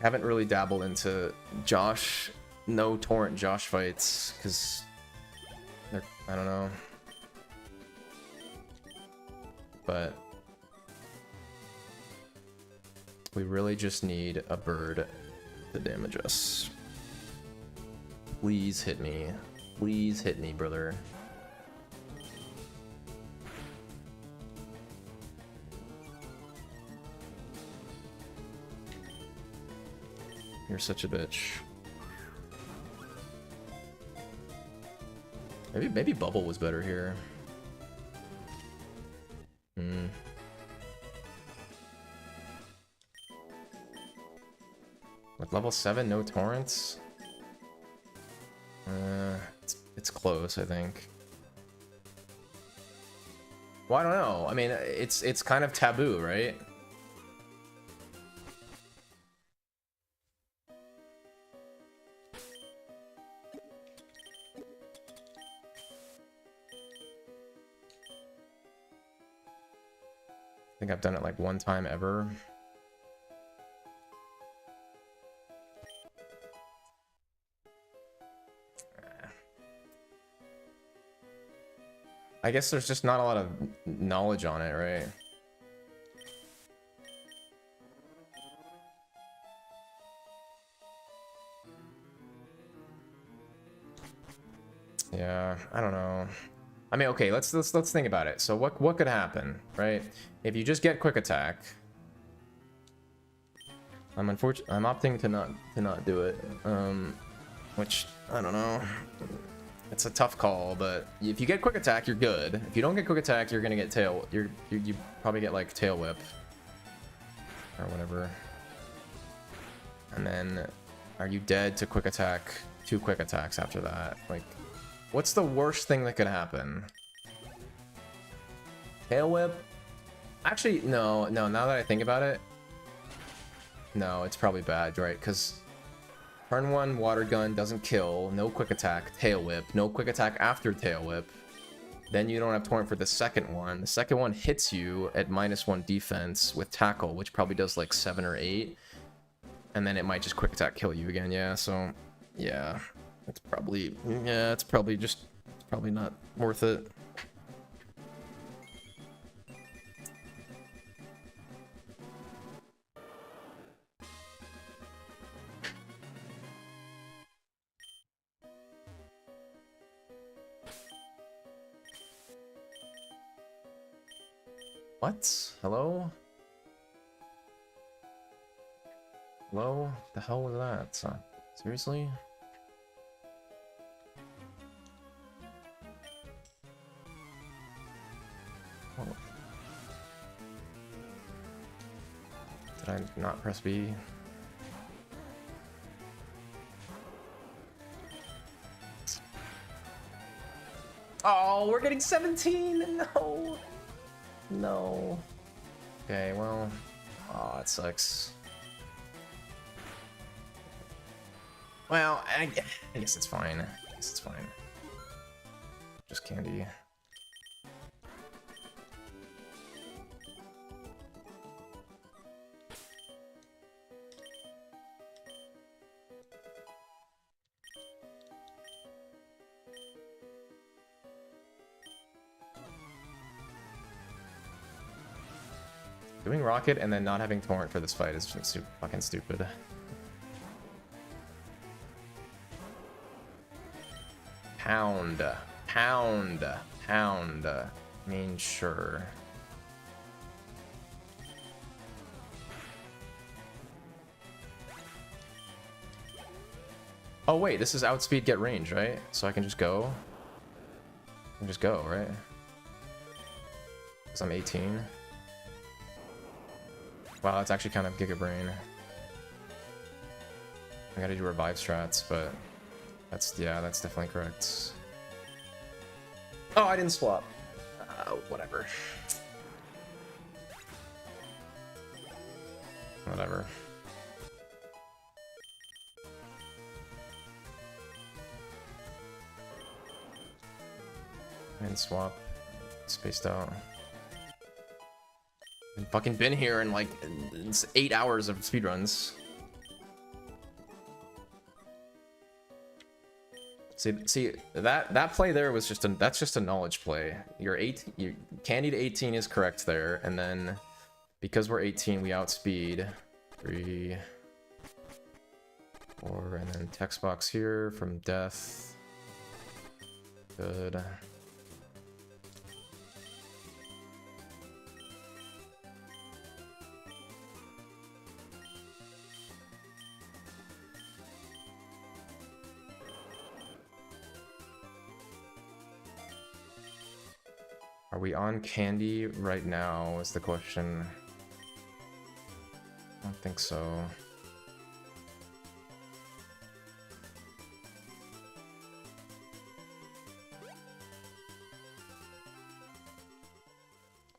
Haven't really dabbled into Josh, no Torrent Josh fights, because they're, I don't know. But we really just need a Bird to damage us. Please hit me. Please hit me, brother. You're such a bitch. Maybe Bubble was better here. With level 7, no torrents? It's close, I think. Well, I don't know. I mean, it's kind of taboo, right? I think I've done it like one time ever. I guess there's just not a lot of knowledge on it, right? Yeah, I don't know. I mean, okay, let's think about it. So what could happen, right? If you just get quick attack. I'm opting to not do it. Which I don't know. It's a tough call, but if you get quick attack, you're good. If you don't get quick attack, you're gonna get tail. You probably get like tail whip or whatever. And then, are you dead to quick attack? 2 quick attacks after that. Like, what's the worst thing that could happen? Tail whip? Actually, no. Now that I think about it, no, it's probably bad, right? Because turn 1 water gun doesn't kill, no quick attack, tail whip, no quick attack after tail whip. Then you don't have torrent for the second one. The second one hits you at -1 defense with tackle, which probably does like 7 or 8. And then it might just quick attack kill you again, yeah, so yeah. It's probably not worth it. What? Hello? Hello? The hell was that? Seriously? Oh. Did I not press B? Oh, we're getting 17! No! No. Okay, well... Oh, it sucks. Well, I guess it's fine. I guess it's fine. Just candy. Doing rocket and then not having torrent for this fight is just fucking stupid. Pound. I mean, sure. Oh wait, this is outspeed get range, right? So I can just go. I can just go, right? Because I'm 18. Wow, that's actually kind of Giga Brain. I gotta do revive strats, but that's definitely correct. Oh, I didn't swap. Whatever. Whatever. I didn't swap. Spaced out. I've fucking been here in like 8 hours of speedruns. See that play there was that's just a knowledge play. Candy to 18 is correct there, and then because we're 18, we outspeed 3, 4, and then text box here from death. Good. Are we on candy right now is the question. I don't think so.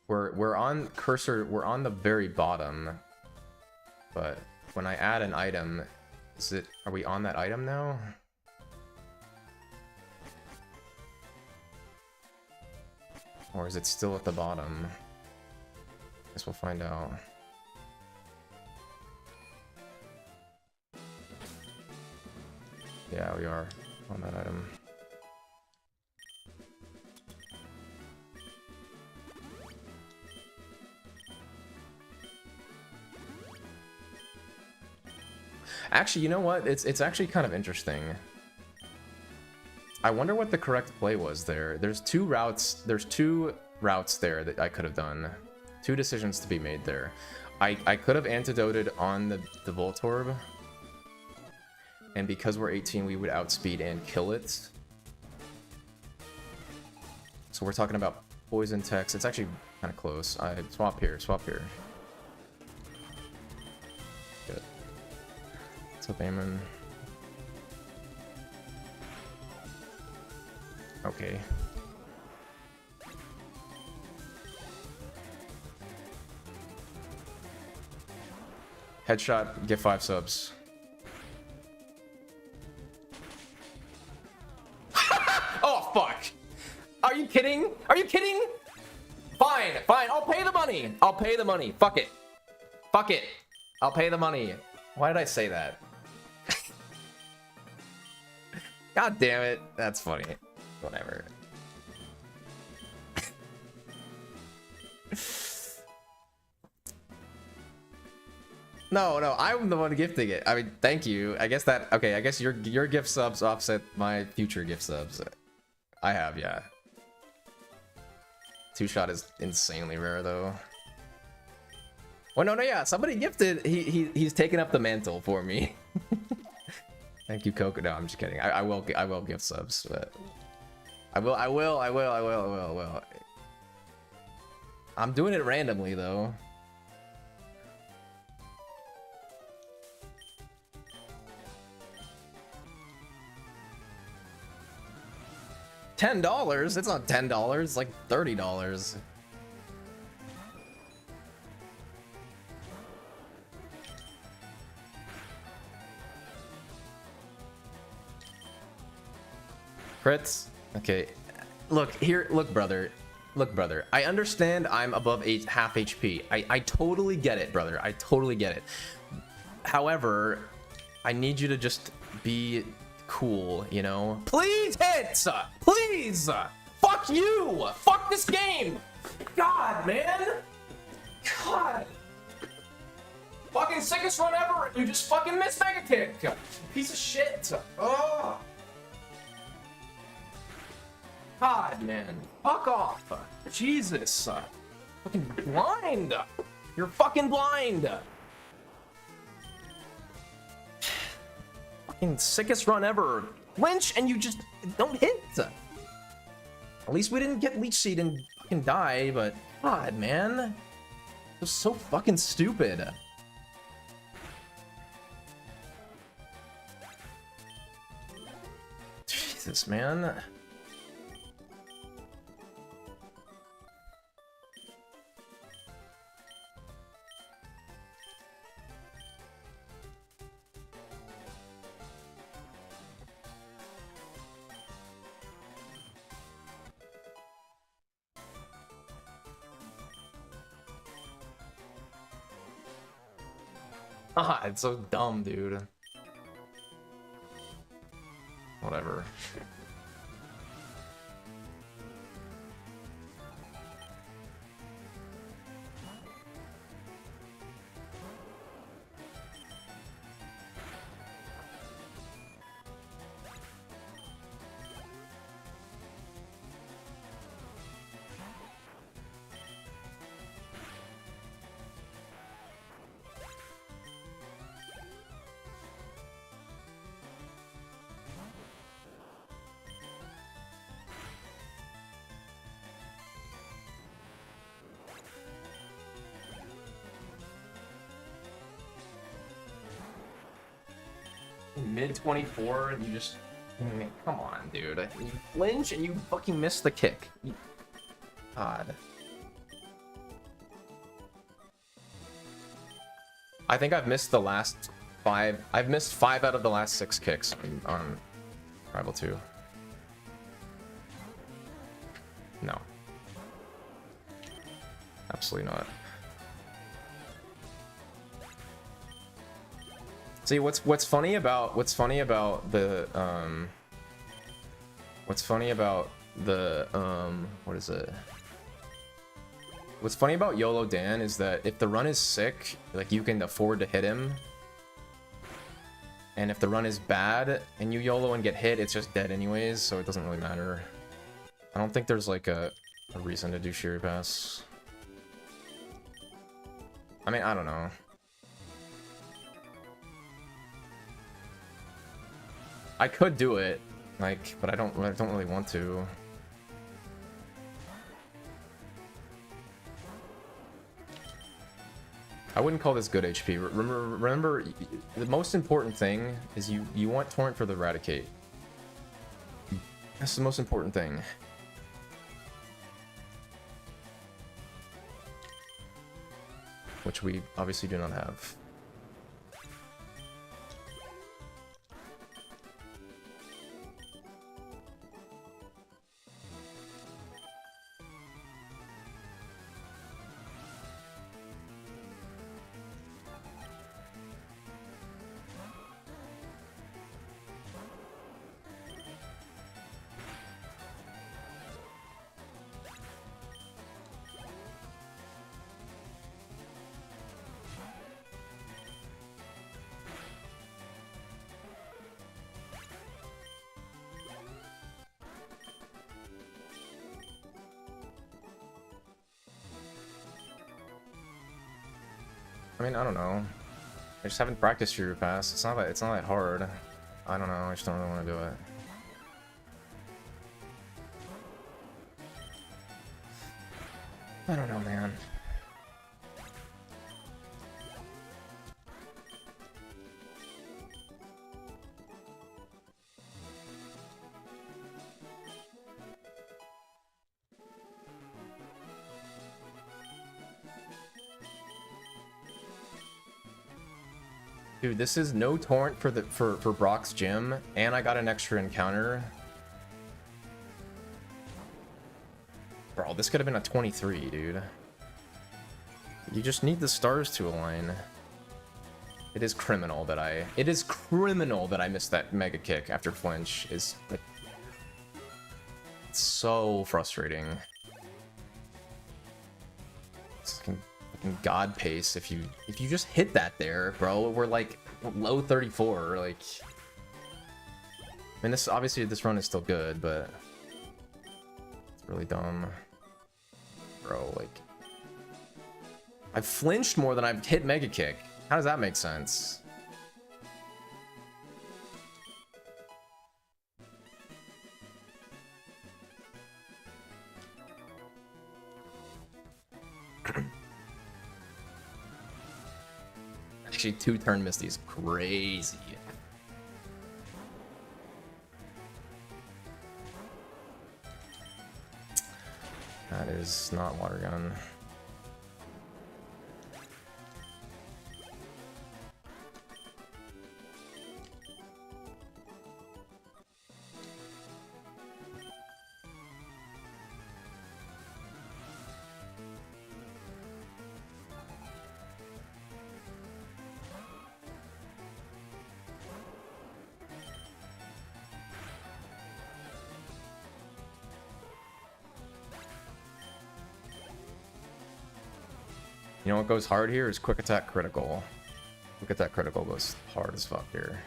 We're on cursor, we're on the very bottom. But when I add an item, are we on that item now? Or is it still at the bottom? Guess we'll find out. Yeah, we are on that item. Actually, you know what? It's actually kind of interesting. I wonder what the correct play was there. There's two routes there that I could have done. Two decisions to be made there. I could have antidoted on the Voltorb. And because we're 18, we would outspeed and kill it. So we're talking about poison text. It's actually kind of close. I swap here, swap here. Good. What's up, Eamon? Okay. Headshot, get 5 subs. Oh, fuck! Are you kidding? Are you kidding? Fine, fine, I'll pay the money! I'll pay the money. Fuck it. Fuck it. I'll pay the money. Why did I say that? God damn it. That's funny. Whatever. No, I'm the one gifting it. I mean, thank you. I guess that, okay, I guess your gift subs offset my future gift subs. I have, yeah. 2-shot is insanely rare though. Well, no, yeah, somebody gifted. He's taken up the mantle for me. Thank you, Coco. No, I'm just kidding. I will gift subs, but I will. I'm doing it randomly though. $10? It's not $10. It's like $30. Crits? Okay. Look, here, look, brother. Look, brother. I understand I'm above half HP. I totally get it, brother. I totally get it. However, I need you to just be cool, you know? Please hit! Please! Fuck you! Fuck this game! God, man! God! Fucking sickest run ever! You just fucking missed Mega Kick! Piece of shit! Oh! God, man. Fuck off! Jesus! Fucking blind! You're fucking blind! Fucking sickest run ever. Flinch and you just don't hit. At least we didn't get Leech Seed and fucking die, but God, man. It was so fucking stupid. Jesus, man. Ah, it's so dumb, dude. Whatever. Mid 24 and you just, I mean, come on, dude. You flinch and you fucking miss the kick. God. I think I've missed the last 5. I've missed 5 out of the last 6 kicks on Rival 2. No. Absolutely not. See, what's funny about the what is it? What's funny about YOLO Dan is that if the run is sick, like, you can afford to hit him. And if the run is bad and you YOLO and get hit, it's just dead anyways, so it doesn't really matter. I don't think there's like a reason to do Shiri Pass. I mean, I don't know. I could do it, like, but I don't really want to. I wouldn't call this good HP. Remember, the most important thing is you want Torrent for the Eradicate. That's the most important thing. Which we obviously do not have. I mean, I don't know. I just haven't practiced Shiri Pass. It's not that hard. I don't know. I just don't really want to do it. I don't know, man. Dude, this is no torrent for Brock's gym, and I got an extra encounter. Bro, this could have been a 23, dude. You just need the stars to align. It is criminal that I missed that mega kick after flinch. It's so frustrating. It's fucking god pace if you just hit that there, bro. We're like low 34, like. I mean, this obviously this run is still good, but it's really dumb, bro. Like, I've flinched more than I've hit mega kick. How does that make sense? Actually, 2-turn Misty is crazy. That is not water gun. You know what goes hard here is quick attack critical. Quick attack critical goes hard as fuck here.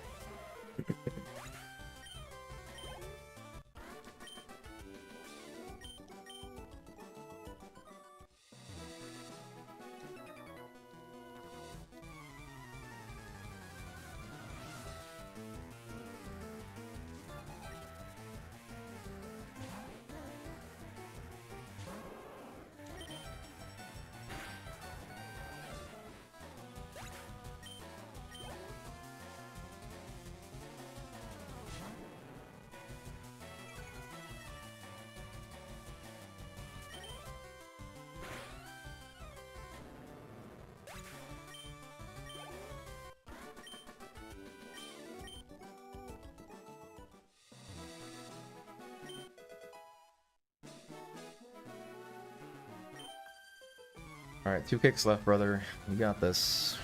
Alright, 2 kicks left, brother. You got this.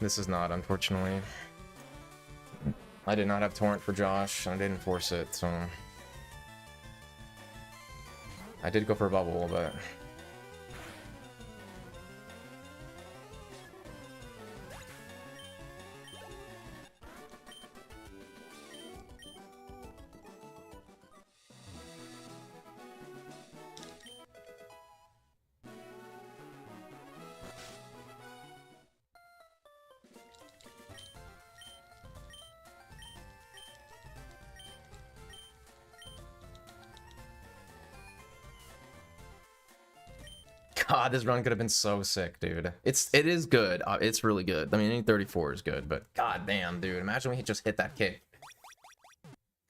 This is not, unfortunately. I did not have torrent for Josh. I didn't force it, so I did go for a bubble, but God, this run could have been so sick, dude. It is good. It's really good. I mean, any 34 is good, but god damn, dude. Imagine we had just hit that kick.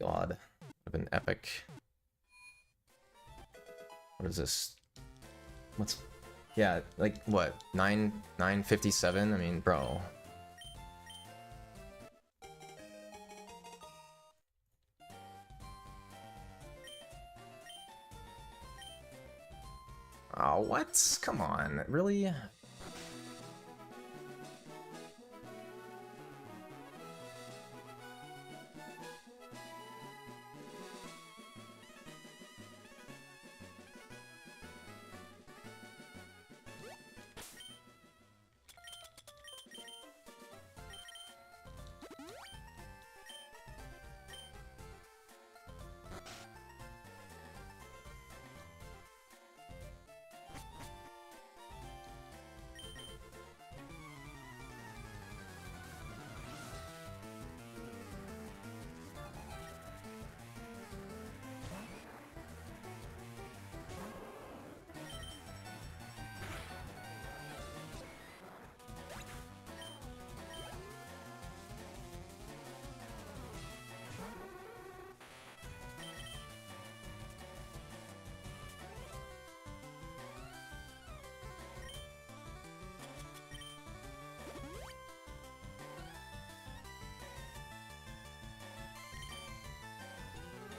God, would have been epic. What is this? What's? Yeah, like what? 957. I mean, bro. Oh, what? Come on, really?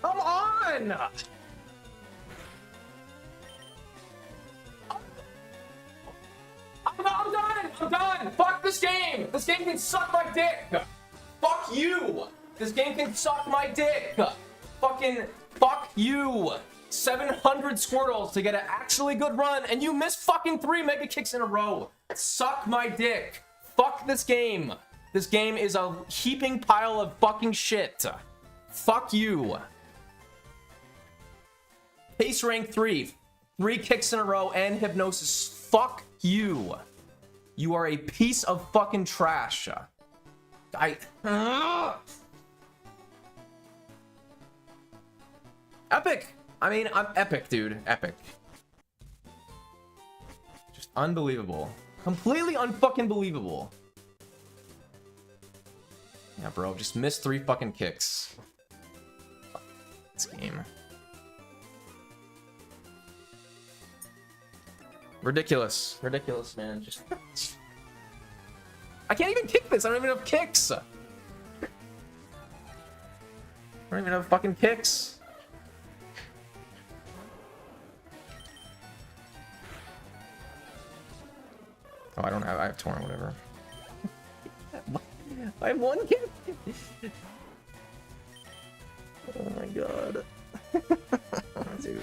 Come on! I'm done! I'm done! Fuck this game! This game can suck my dick! Fuck you! This game can suck my dick! Fucking fuck you! 700 Squirtles to get an actually good run, and you miss fucking 3 Mega Kicks in a row! Suck my dick! Fuck this game! This game is a heaping pile of fucking shit! Fuck you! Pace rank 3. 3 kicks in a row and hypnosis. Fuck you. You are a piece of fucking trash. Epic. I mean, I'm epic, dude. Epic. Just unbelievable. Completely unfucking believable. Yeah, bro. Just missed 3 fucking kicks. This game. Ridiculous. Ridiculous, man. Just I can't even kick this. I don't even have kicks. I don't even have fucking kicks. Oh, I don't have. I have torn, whatever. I have 1 kick. Oh my god. Dude.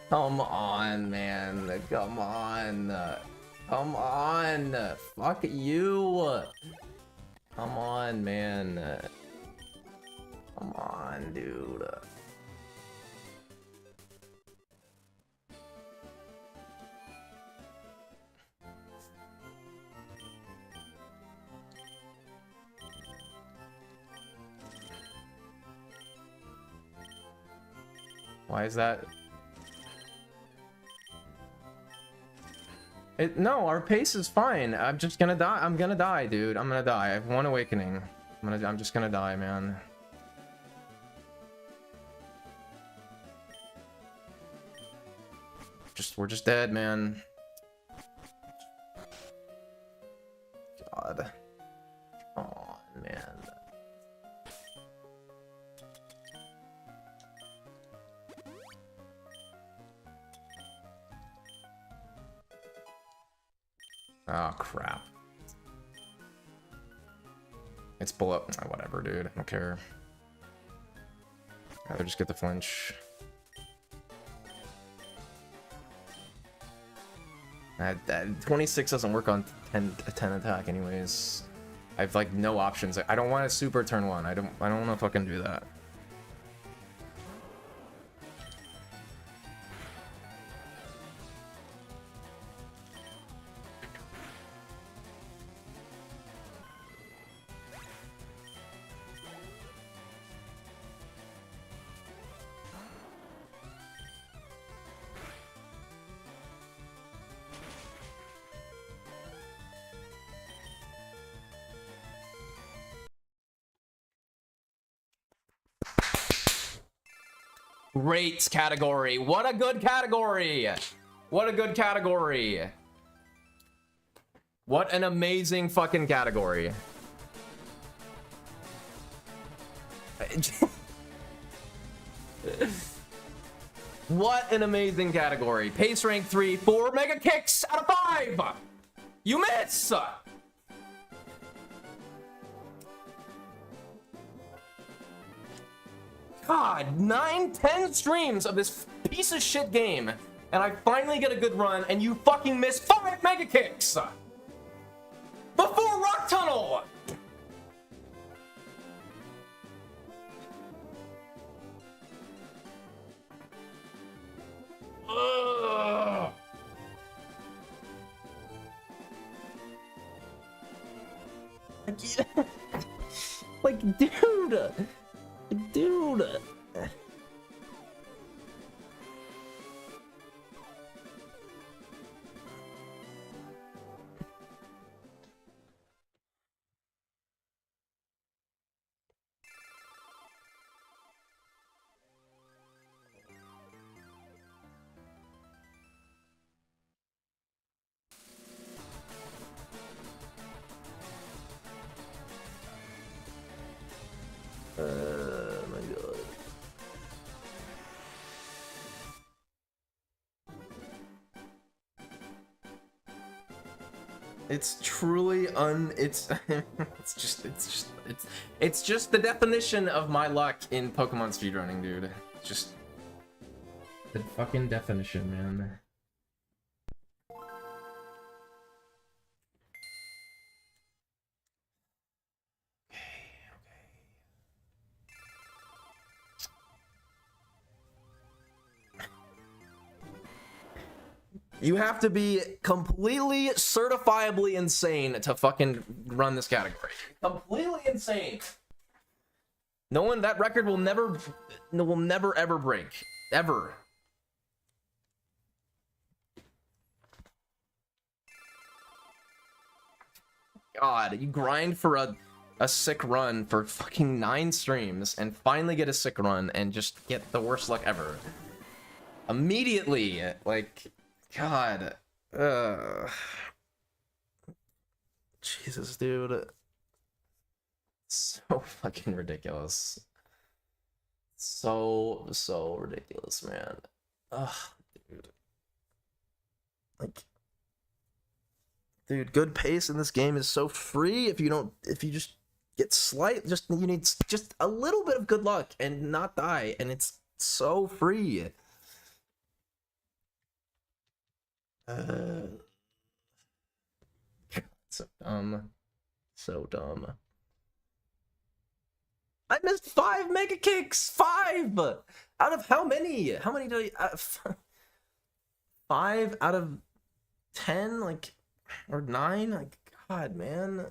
Come on, man. Come on. Come on. Fuck you. Come on, man. Come on, dude. Why is that? No, our pace is fine. I'm just gonna die. I'm gonna die, dude. I'm gonna die. I have 1 awakening. I'm just gonna die, man. We're just dead, man. God. Oh, man. Oh, crap. It's below. Whatever, dude. I don't care. I'd rather just get the flinch. 26 doesn't work on 10 attack anyways. I've like no options. I don't want to super turn 1. I don't want to fucking do that. Great category. What a good category. What a good category. What an amazing fucking category. What an amazing category. Pace rank 3, 4 mega kicks out of 5. You miss. God, 9, 10 streams of this piece of shit game, and I finally get a good run, and you fucking miss 5 mega kicks before Rock Tunnel. Ugh. Like, dude. Dude. My God. It's truly it's it's just the definition of my luck in Pokemon speedrunning, dude. Just the fucking definition, man. You have to be completely certifiably insane to fucking run this category. Completely insane. No one, that record will never ever break. Ever. God, you grind for a sick run for fucking 9 streams and finally get a sick run and just get the worst luck ever. Immediately, like... God, Jesus, dude, so fucking ridiculous, so ridiculous, man. Ugh, dude, like, dude, good pace in this game is so free if you just get you need just a little bit of good luck and not die, and it's so free. So dumb. So dumb. I missed 5 mega kicks! 5! Out of how many? How many did I... 5 out of 10? Like, or 9? Like, God, man.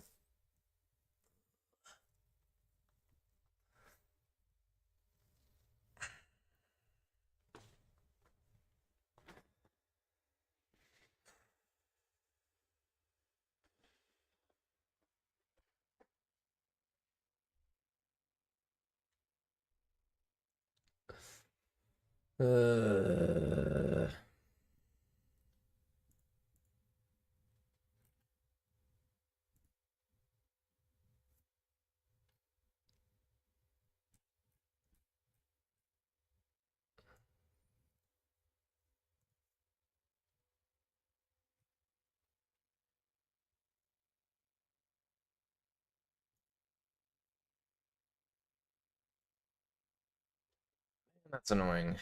That's annoying.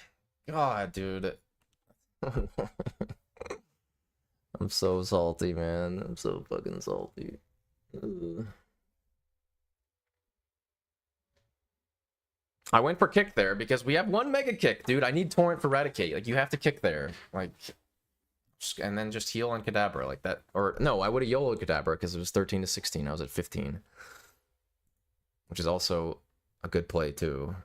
God, dude. I'm so salty, man. I'm so fucking salty. Ugh. I went for kick there because we have one mega kick, dude. I need torrent for eradicate. Like, you have to kick there. Like, and then just heal on Kadabra like that. Or no, I would have YOLO'd Kadabra because it was 13 to 16. I was at 15. Which is also a good play too.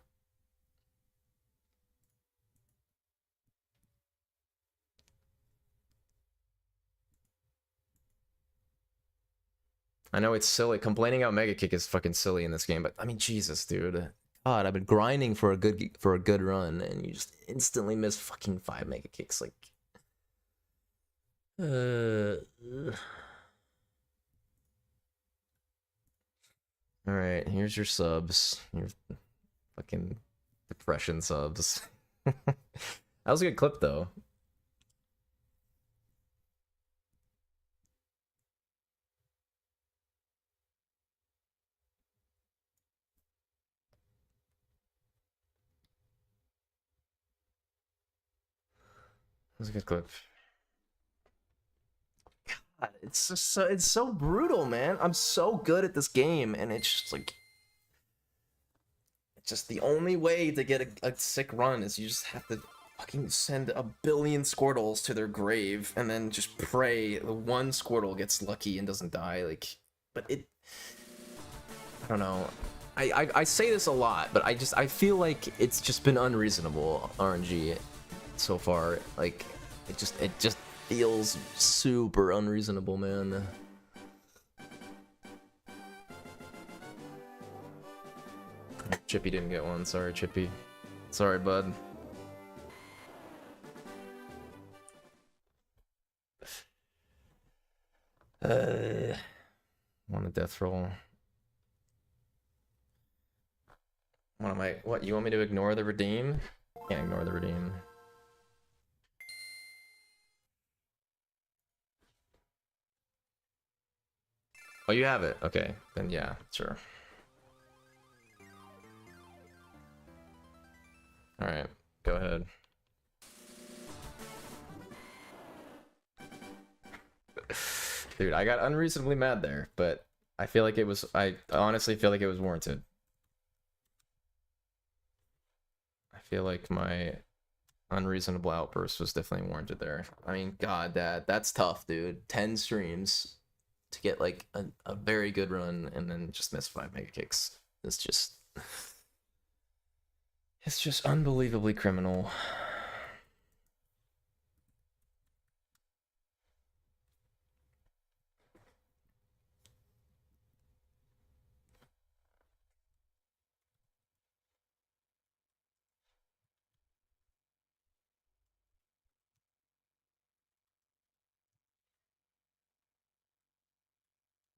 I know it's silly. Complaining about Mega Kick is fucking silly in this game, but I mean, Jesus, dude. God, I've been grinding for a good run, and you just instantly miss fucking 5 Mega Kicks. Like, all right, here's your subs. Your fucking depression subs. That was a good clip, though. That was a good clip. God, it's just so brutal, man. I'm so good at this game, and it's just like, it's just the only way to get a sick run is you just have to fucking send a billion Squirtles to their grave and then just pray the one Squirtle gets lucky and doesn't die. Like, but I don't know. I say this a lot, but I feel like it's just been unreasonable RNG so far. Like, it just feels super unreasonable, man. Chippy didn't get one. Sorry, Chippy. Sorry, bud. Want a death roll. What, you want me to ignore the redeem? Can't ignore the redeem. Oh, you have it. Okay, then yeah, sure. All right, go ahead. Dude, I got unreasonably mad there, but I honestly feel like it was warranted. I feel like my unreasonable outburst was definitely warranted there. I mean, God, that's tough, dude. 10 streams to get like a very good run and then just miss 5 mega kicks. It's just unbelievably criminal.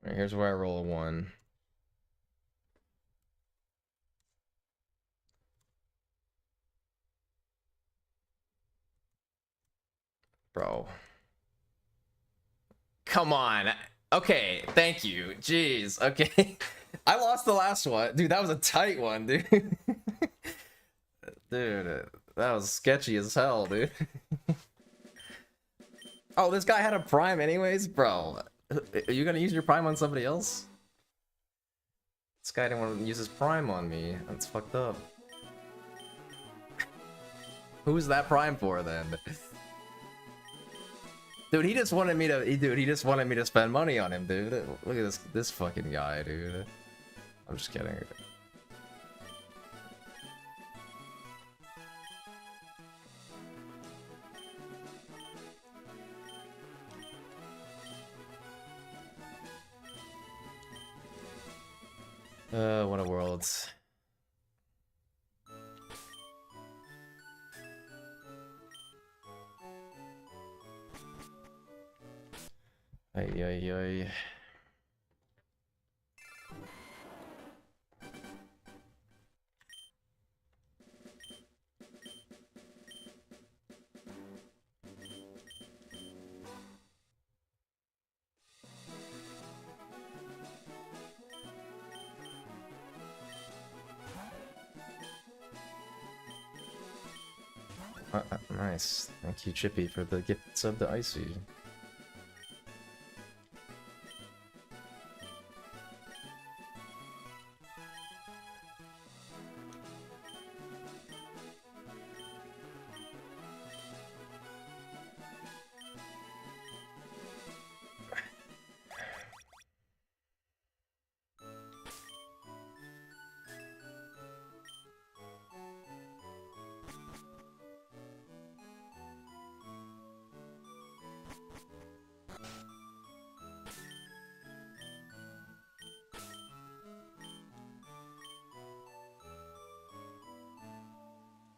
All right, here's where I roll a 1. Bro. Come on. Okay, thank you. Jeez, okay. I lost the last one. Dude, that was a tight one, dude. Dude, that was sketchy as hell, dude. Oh, this guy had a prime anyways? Bro, are you gonna use your prime on somebody else? This guy didn't want to use his prime on me. That's fucked up. Who's that prime for, then? Dude, he just wanted me to spend money on him, dude. Look at this fucking guy, dude. I'm just kidding. What a world. Ay, ay, ay. Nice. Thank you, Chippy, for the gifts of the Icy.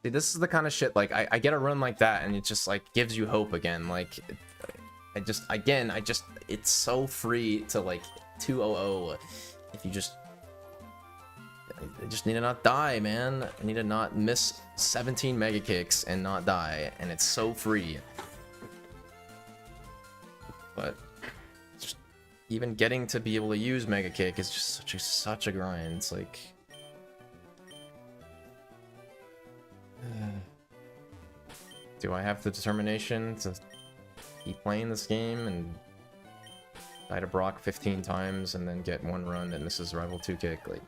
See, this is the kind of shit, like, I get a run like that, and it just, like, gives you hope again. Like, it's so free to, like, 200 if you just... I just need to not die, man. I need to not miss 17 mega kicks and not die, and it's so free. But just even getting to be able to use mega kick is just such a grind. It's like... do I have the determination to keep playing this game and die to Brock 15 times and then get one run that misses rival 2 kick? Like,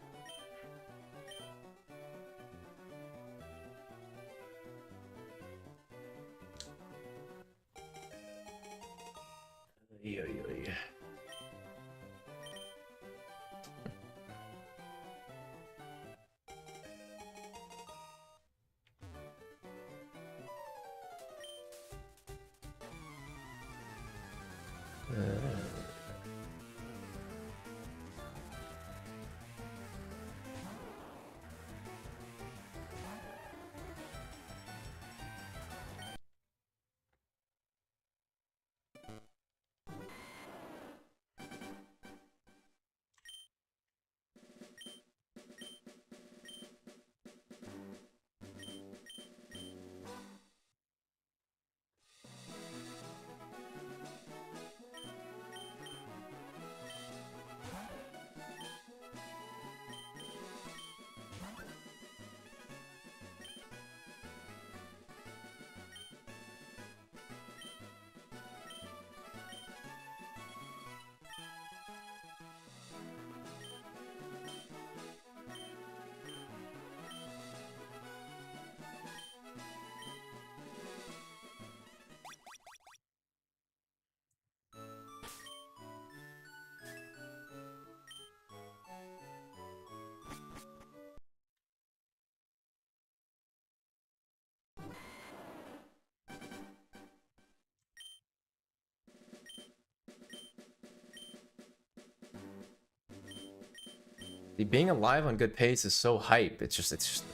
see, being alive on good pace is so hype. It's just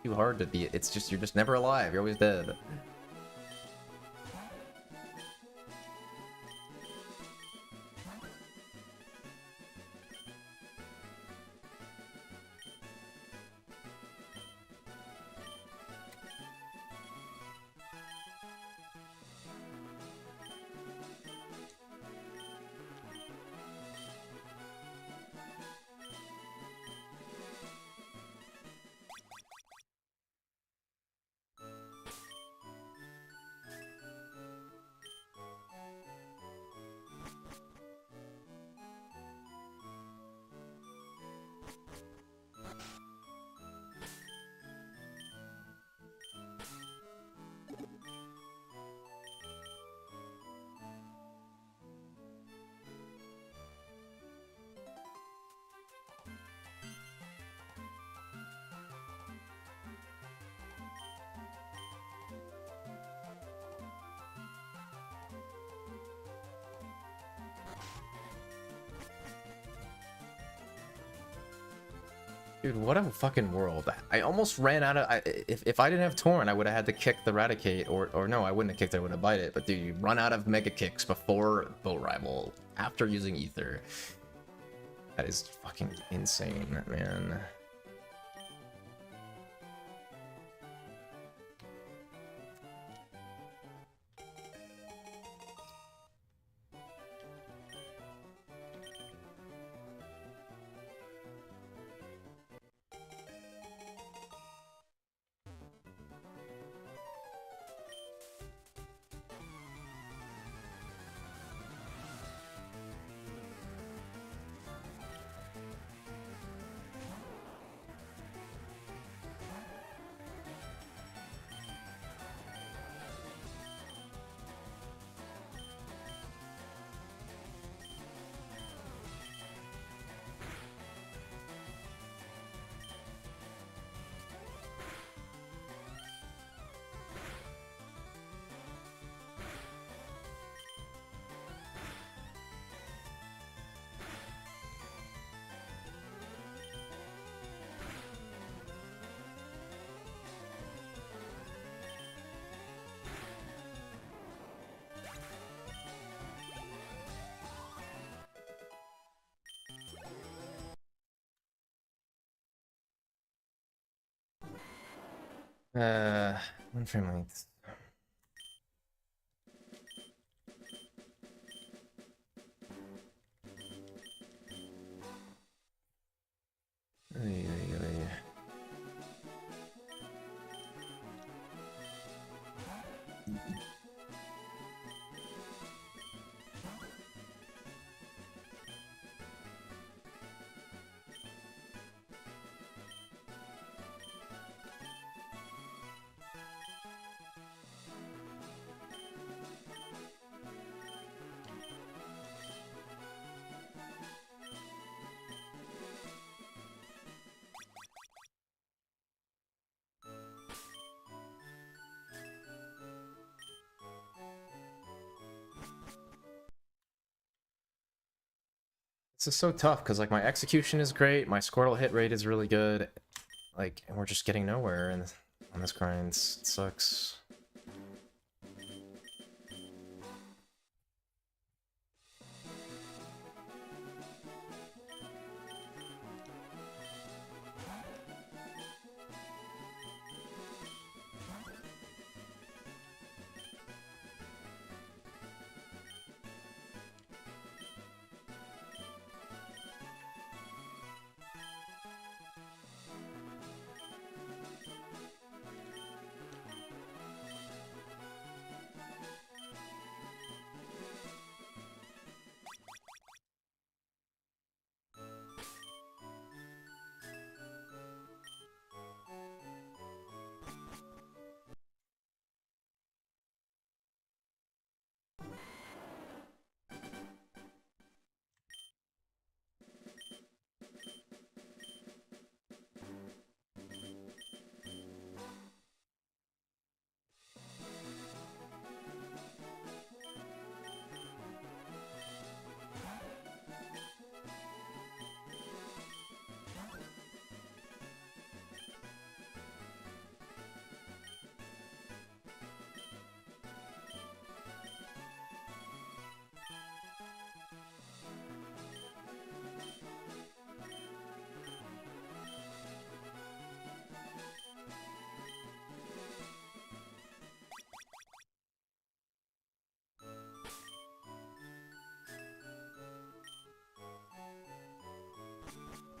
too hard to be. It's just, you're just never alive. You're always dead. Dude, what a fucking world. I almost ran out of... if I didn't have Torn, I would have had to kick the Raticate, or no, I wouldn't have kicked it, I would have bite it. But dude, you run out of Mega Kicks before Boat Rival, after using Ether. That is fucking insane, man. One frame length. Ay, ay, ay. This is so tough because like my execution is great, my Squirtle hit rate is really good, like, and we're just getting nowhere and on this grind. It sucks.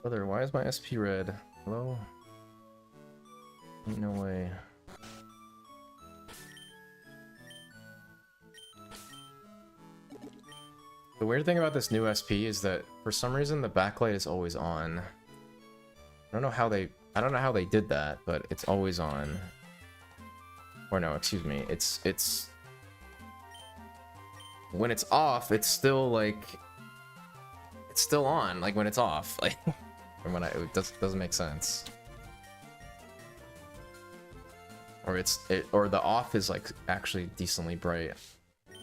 Brother, why is my SP red? Hello? Ain't no way. The weird thing about this new SP is that for some reason the backlight is always on. I don't know how they did that, but it's always on. Or no, excuse me. It's when it's off, it's still like it's still on, like when it's off. Like and when it doesn't make sense. Or or the off is like actually decently bright,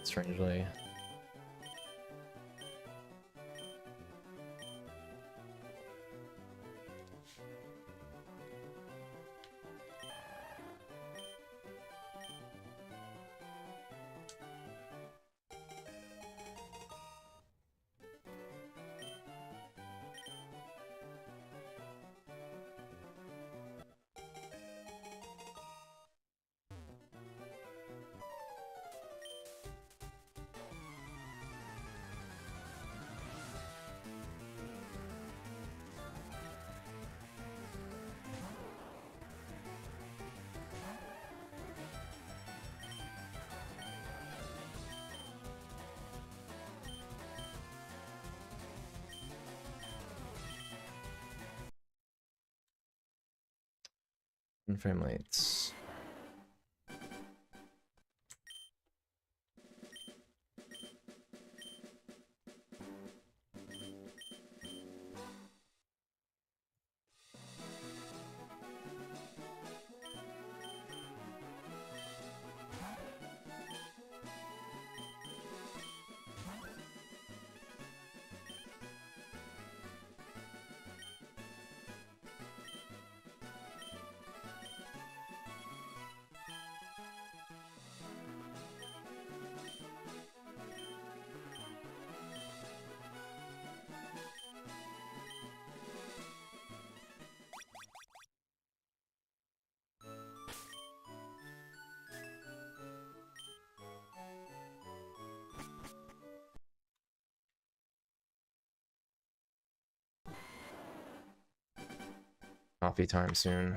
strangely. Frame rates. Coffee time soon.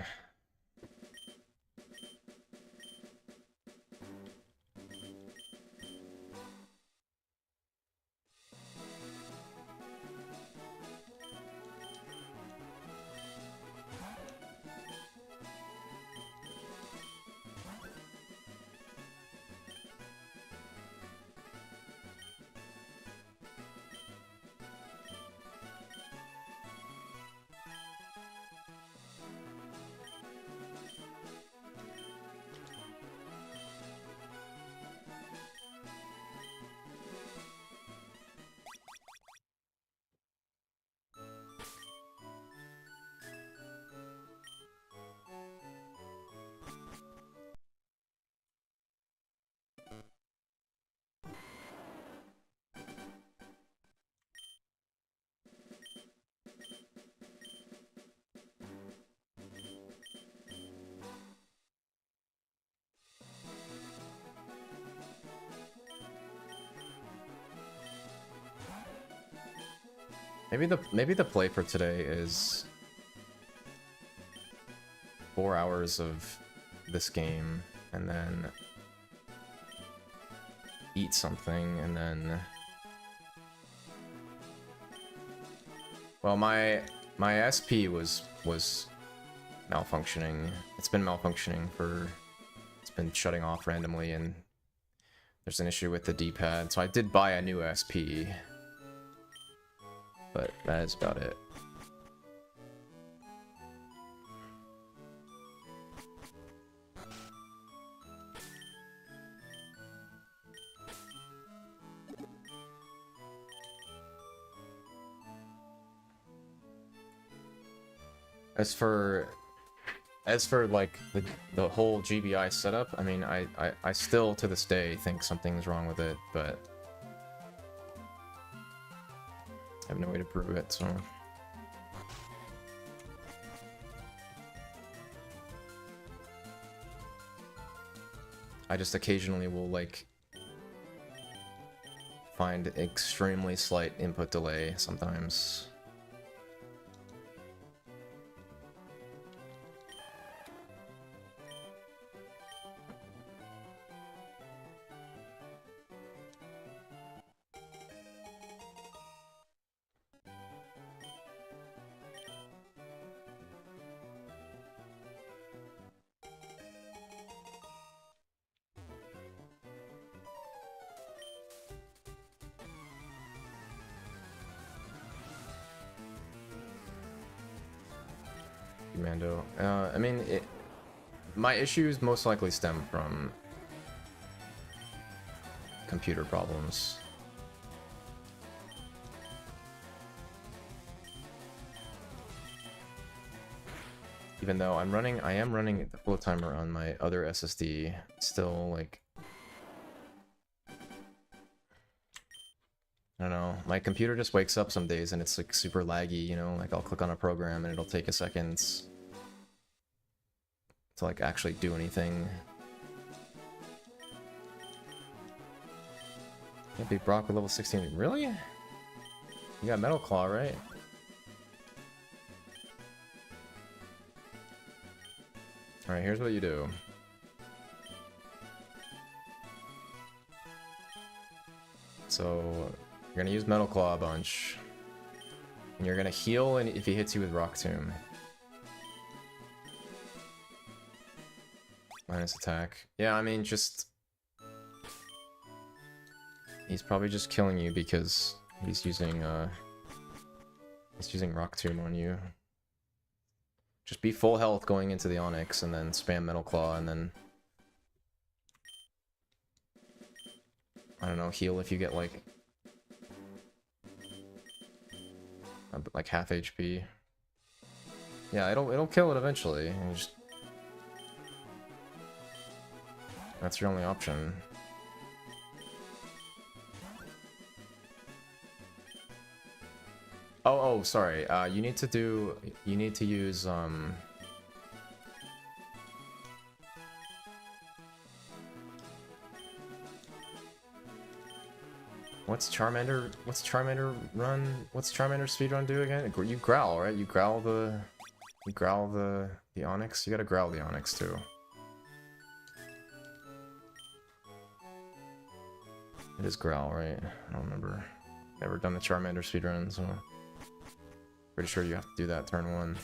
Maybe the play for today is 4 hours of this game and then eat something and then, well, my SP was malfunctioning. It's been malfunctioning it's been shutting off randomly, and there's an issue with the D-pad, so I did buy a new SP. But that is about it. As for like the whole GBI setup, I mean, I still to this day think something's wrong with it, but I have no way to prove it, so. I just occasionally will, like, find extremely slight input delay sometimes. Mando. I mean, my issues most likely stem from computer problems. Even though I am running the flow timer on my other SSD, still, like, I don't know, my computer just wakes up some days and it's like super laggy, you know, like I'll click on a program and it'll take a second to like actually do anything. Can't beat Brock with level 16. Really? You got Metal Claw, right? Alright, here's what you do. So, you're gonna use Metal Claw a bunch. And you're gonna heal and if he hits you with Rock Tomb. Minus attack. Yeah, I mean, just... He's probably just killing you because he's using Rock Tomb on you. Just be full health going into the Onyx and then spam Metal Claw and then... I don't know, heal if you get like half HP. Yeah, it'll kill it eventually. You just... That's your only option. Oh, sorry. You need to use What's Charmander speedrun do again? You growl, right? You growl the You growl the Onyx? You gotta growl the Onyx too. It is growl, right? I don't remember. Never done the Charmander speedrun, so pretty sure you have to do that turn 1.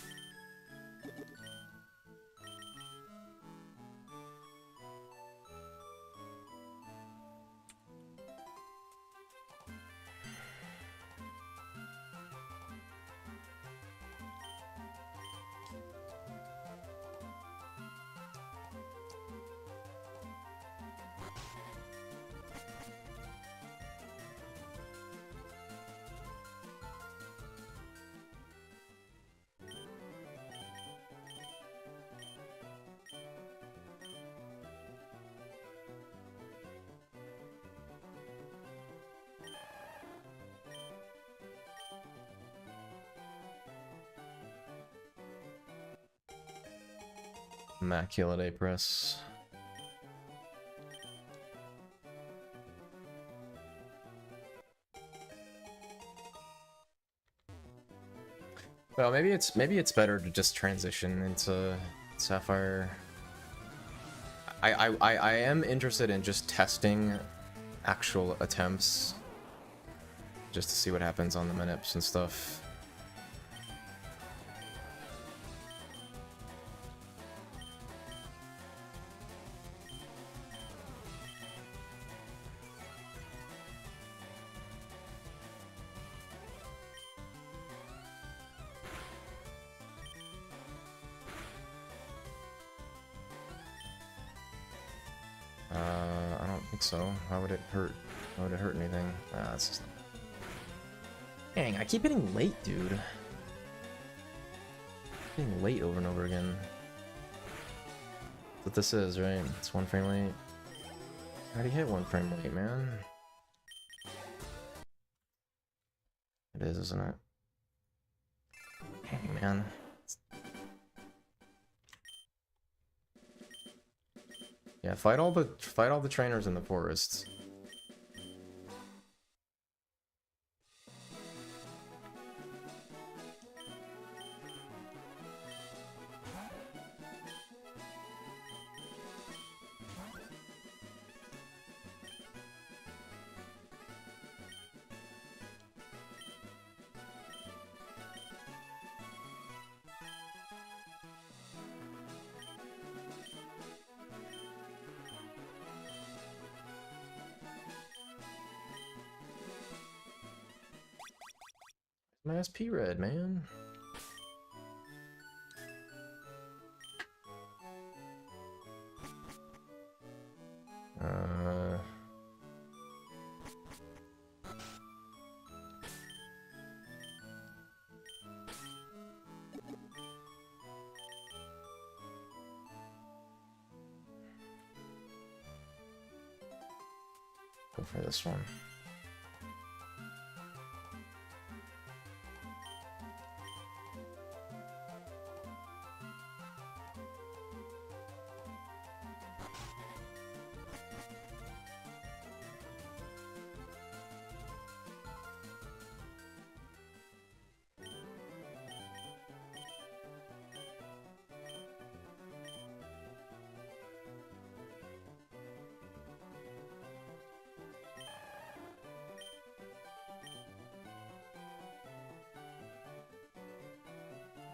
Immaculate Apress. Well, maybe it's better to just transition into Sapphire. I am interested in just testing actual attempts, just to see what happens on the minips and stuff. I don't think so. Why would it hurt? Why would it hurt anything? That's just... Dang, I keep hitting late, dude. Getting late over and over again. That's what this is, right? It's 1 frame late. I already hit 1 frame late, man. It is, isn't it? Dang, man. Yeah, fight all the trainers in the forest. My SP red, man. Go for this one.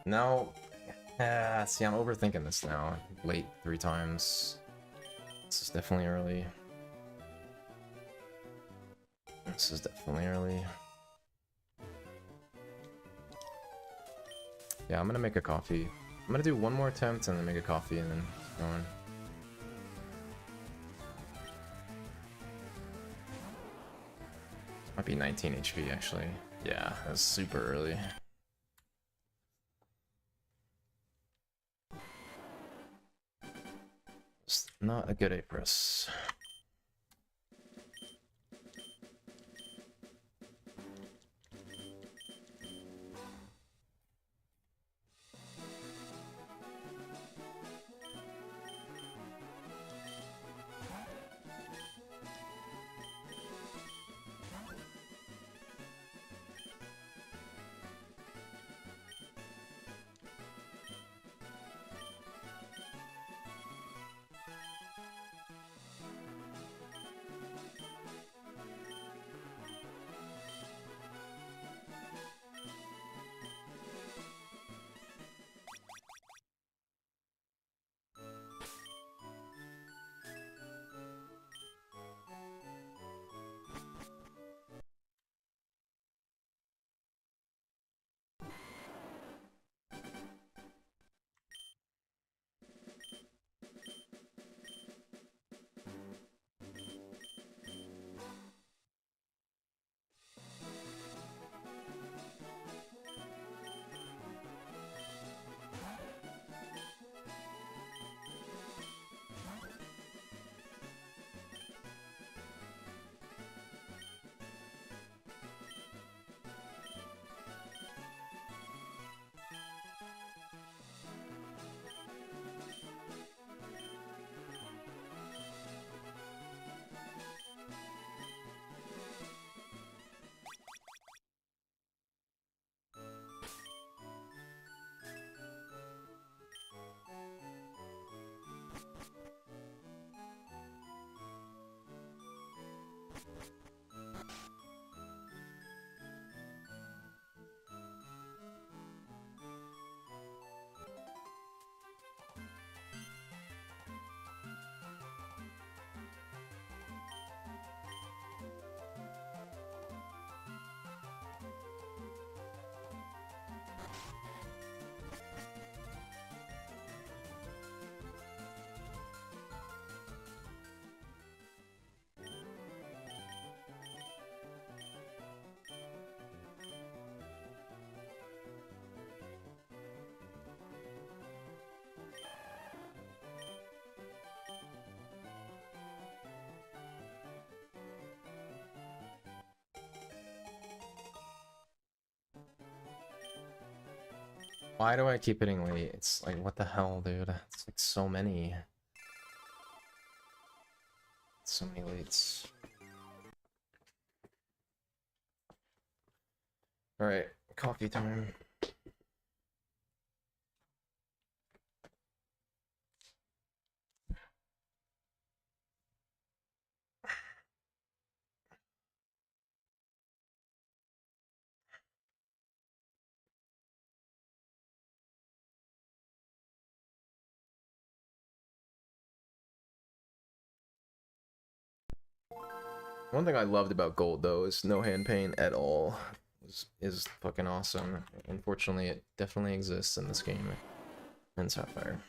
Now, see, I'm overthinking this now. Late 3 times. This is definitely early. This is definitely early. Yeah, I'm gonna make a coffee. I'm gonna do 1 more attempt and then make a coffee and then keep going. Might be 19 HP actually. Yeah, that's super early. It's not a good Apress. Why do I keep hitting late? It's like, what the hell, dude? It's like so many. So many lates. Alright, coffee time. One thing I loved about gold though is no hand paint at all. Is fucking awesome. Unfortunately, it definitely exists in this game. And Sapphire.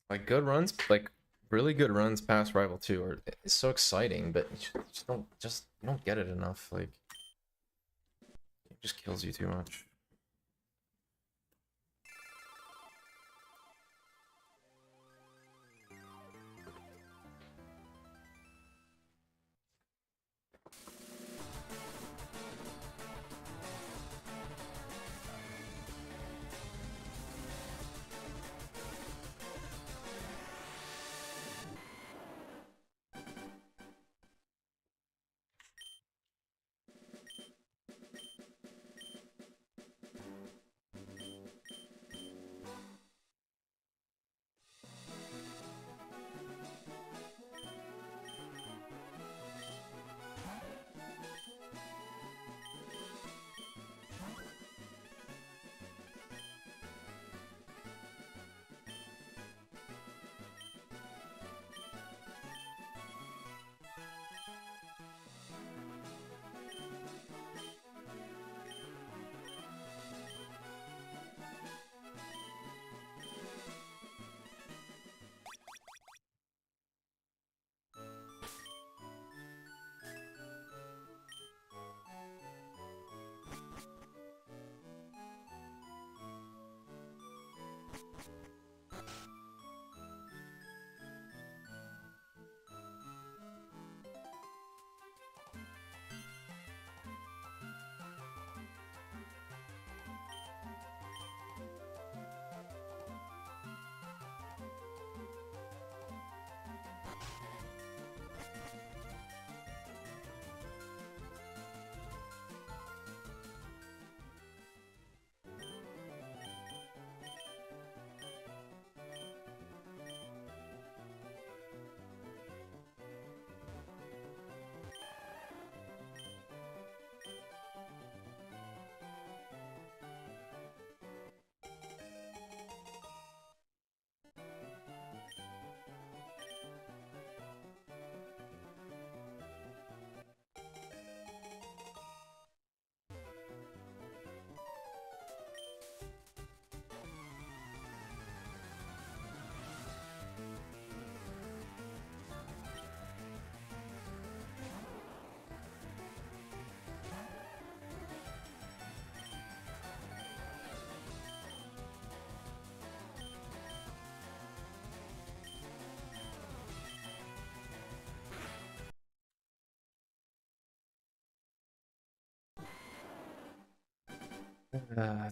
Like good runs, like really good runs past Rival 2 are it's so exciting, but you you don't get it enough. Like it just kills you too much.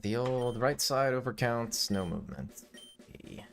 The old right side overcounts, no movement. Okay.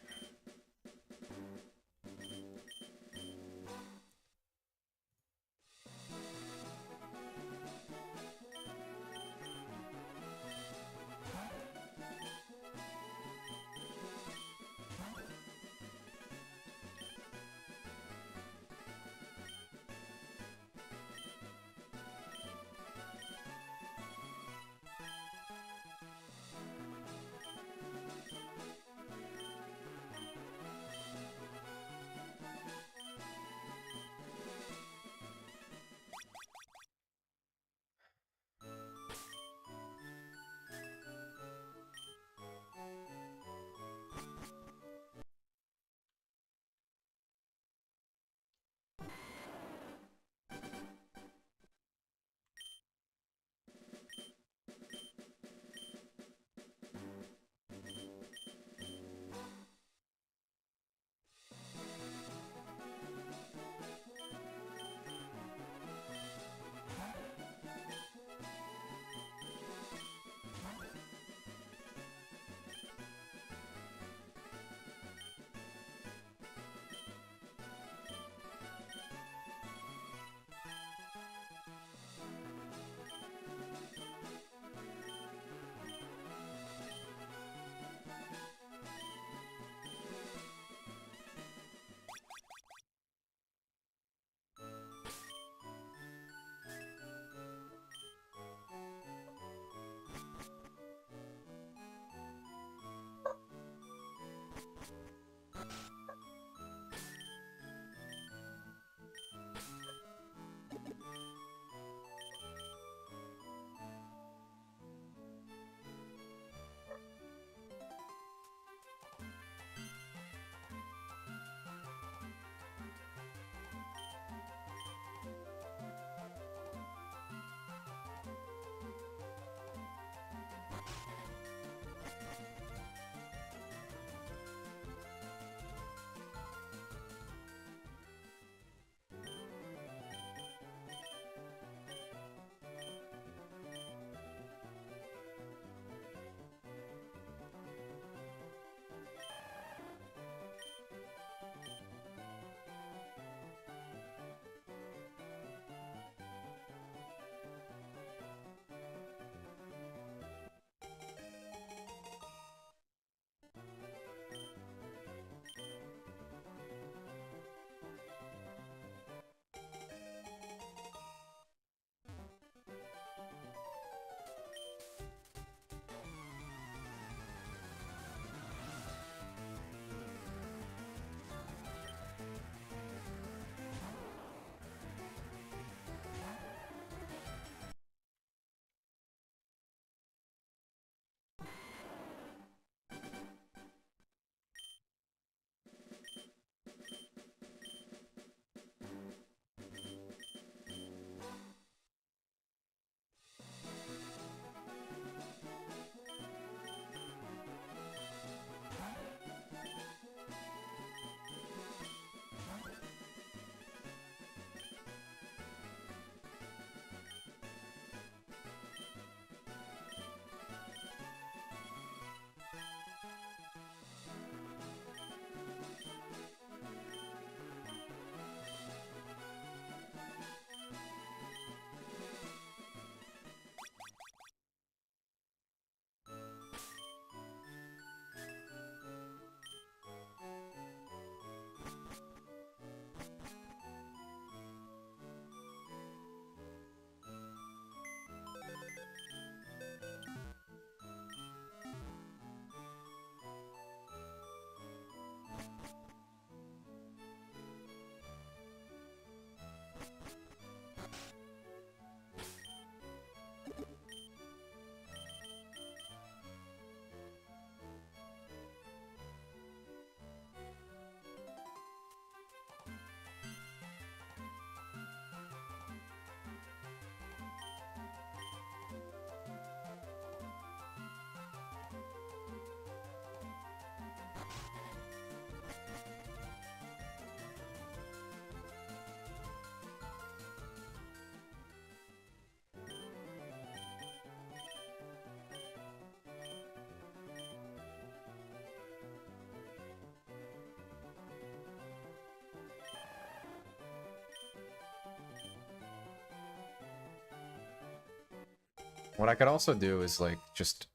What I could also do is like just,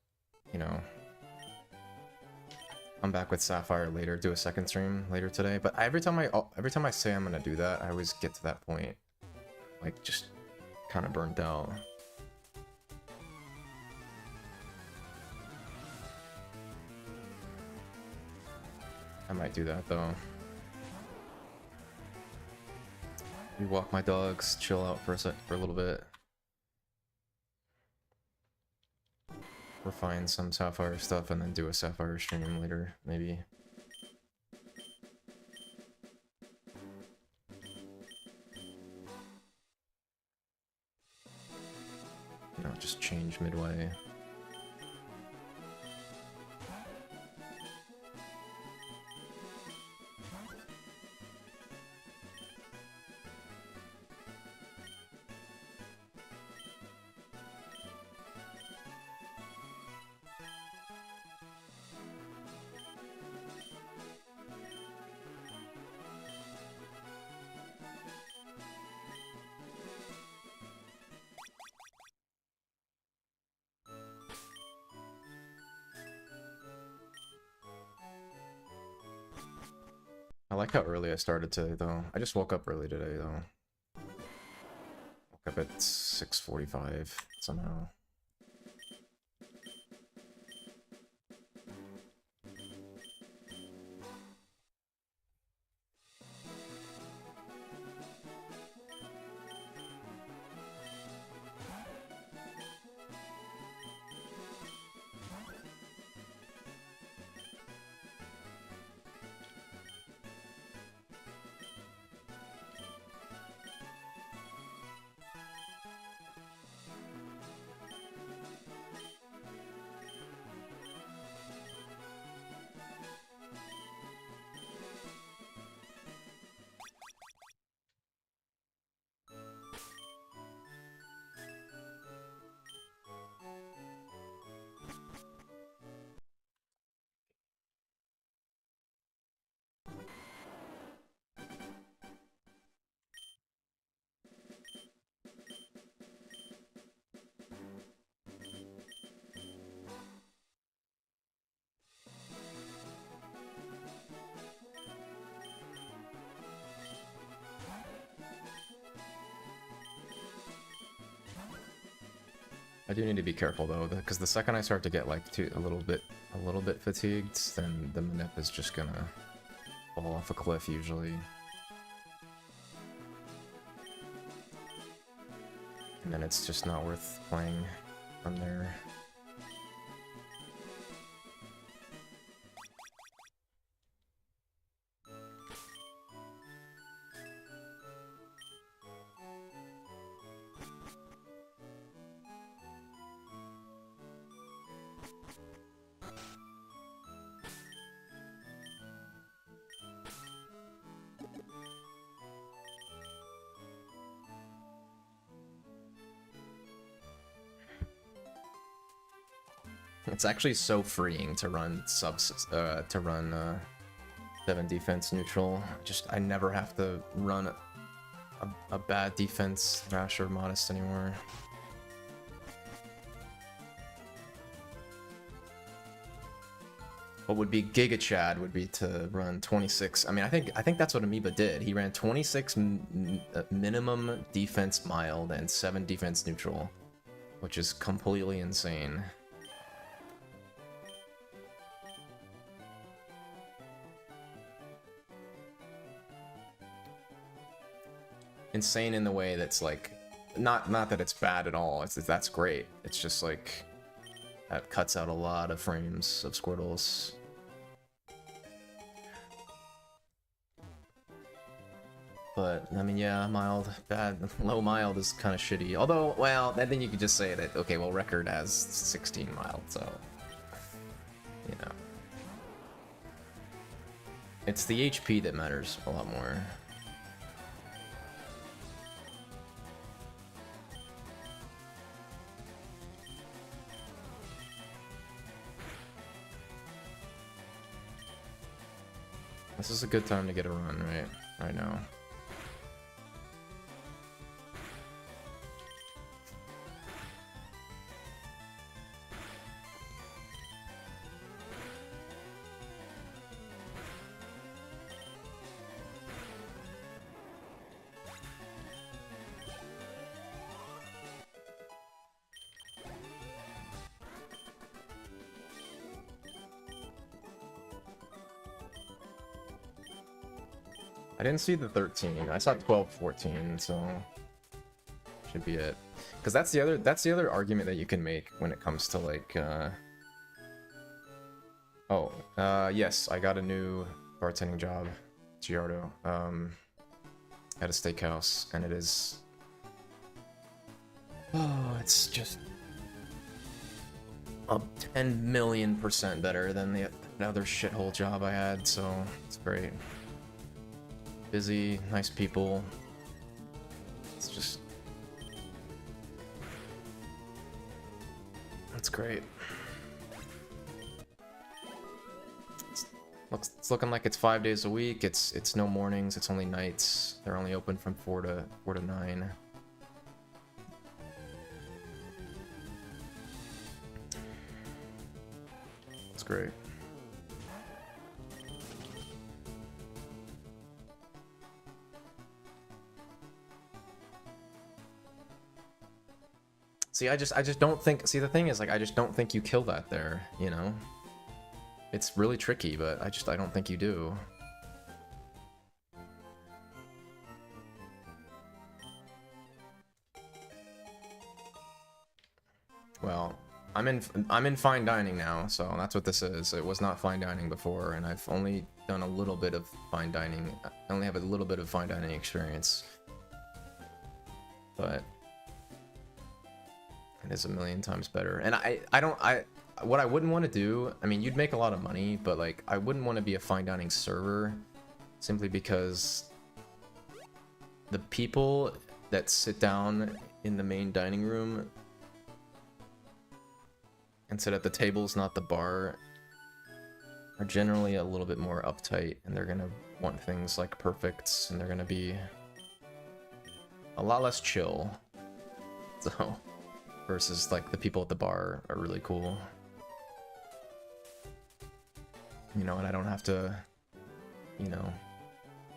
you know, come back with Sapphire later, do a second stream later today. But every time I say I'm gonna do that, I always get to that point, like just kind of burnt out. I might do that though. We walk my dogs, chill out for a little bit. Refine some Sapphire stuff and then do a Sapphire stream later, maybe. No, just change midway. I like how early I started today, though. I just woke up early today, though. Woke up at 6:45 somehow. I do need to be careful though, because the second I start to get like a little bit fatigued, then the manip is just gonna fall off a cliff usually. And then it's just not worth playing from there. It's actually so freeing to run 7 defense neutral. I never have to run a bad defense Rash or Modest anymore. What would be Giga Chad would be to run 26. I mean, I think that's what Amoeba did. He ran 26 minimum defense mild and 7 defense neutral, which is completely insane. Insane in the way that's like, not that it's bad at all. That's great. It's just like that cuts out a lot of frames of Squirtles. But I mean, yeah, mild, bad, low mild is kind of shitty. Although, well, then you could just say that okay, well, record has 16 mild, so you know, it's the HP that matters a lot more. This is a good time to get a run, right now. I didn't see the 13. I saw 12, 14, so should be it. Because that's the other argument that you can make when it comes to like. Yes, I got a new bartending job, Giardo, at a steakhouse, and it is. Oh, it's just a 10 million% better than the other shithole job I had, so it's great. Busy, nice people. It's just... It's great. It's looking like it's 5 days a week. It's no mornings, it's only nights. They're only open from 4 to 9. It's great. See, I just don't think. See, the thing is, like, I just don't think you kill that there. You know, it's really tricky, but I don't think you do. Well, I'm in fine dining now, so that's what this is. It was not fine dining before, and I've only done a little bit of fine dining. I only have a little bit of fine dining experience, but it is a million times better. And what I wouldn't want to do, I mean, you'd make a lot of money, but like, I wouldn't want to be a fine dining server simply because the people that sit down in the main dining room and sit at the tables, not the bar, are generally a little bit more uptight, and they're gonna want things like perfects, and they're gonna be a lot less chill. So, versus like the people at the bar are really cool. You know, and I don't have to, you know,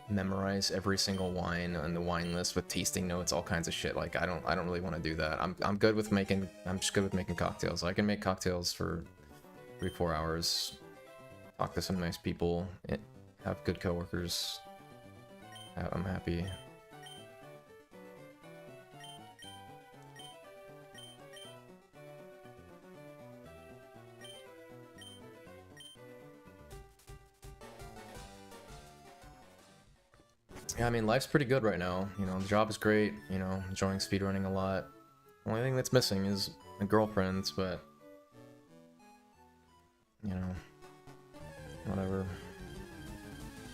memorize every single wine on the wine list with tasting notes, all kinds of shit. Like, I don't really want to do that. I'm good with making, I'm just good with making cocktails. I can make cocktails for 3-4 hours, talk to some nice people, have good coworkers. I'm happy. Yeah, I mean, life's pretty good right now. You know, the job is great. You know, enjoying speedrunning a lot. The only thing that's missing is a girlfriend, but you know, whatever.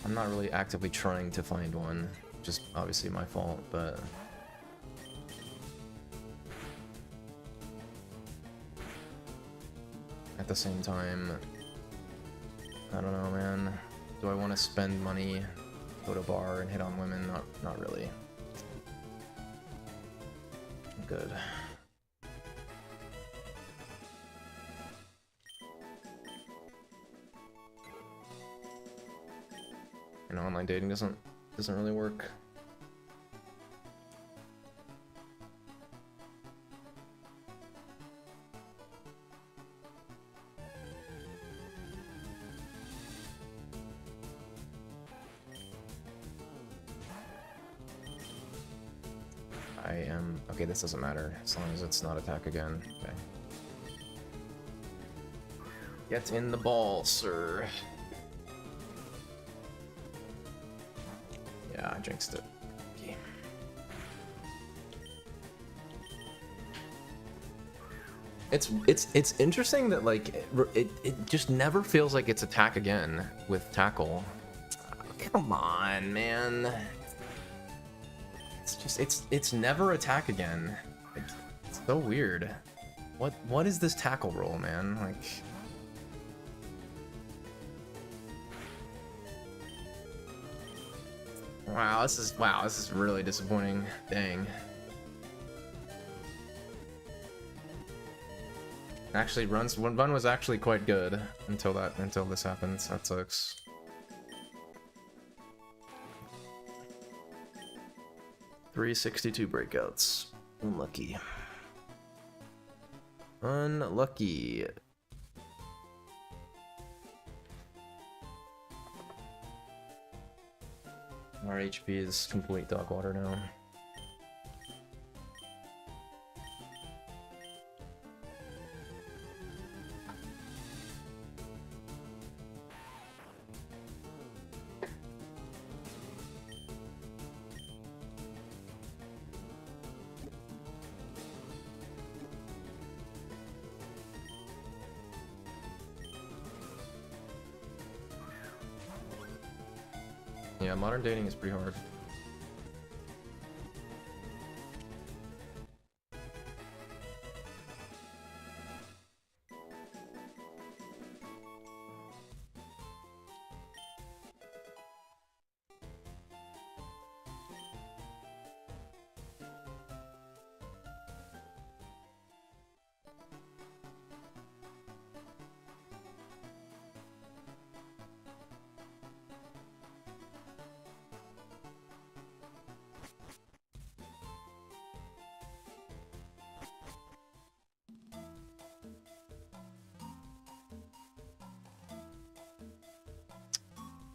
I'm not really actively trying to find one. Just obviously my fault, but at the same time, I don't know, man. Do I want to spend money, go to a bar and hit on women? Not really. I'm good. You know, online dating doesn't really work. Okay, this doesn't matter, as long as it's not attack again. Okay. Get in the ball, sir. Yeah, I jinxed it. Okay. It's interesting that like it just never feels like it's attack again with tackle. Come on, man. It's never attack again. It's so weird. What is this tackle roll, man? Like, wow, this is really disappointing. Dang. Actually, run was actually quite good until this happens. That sucks. $362 breakouts. Unlucky. Unlucky. Our HP is complete dog water now. Yeah, modern dating is pretty hard.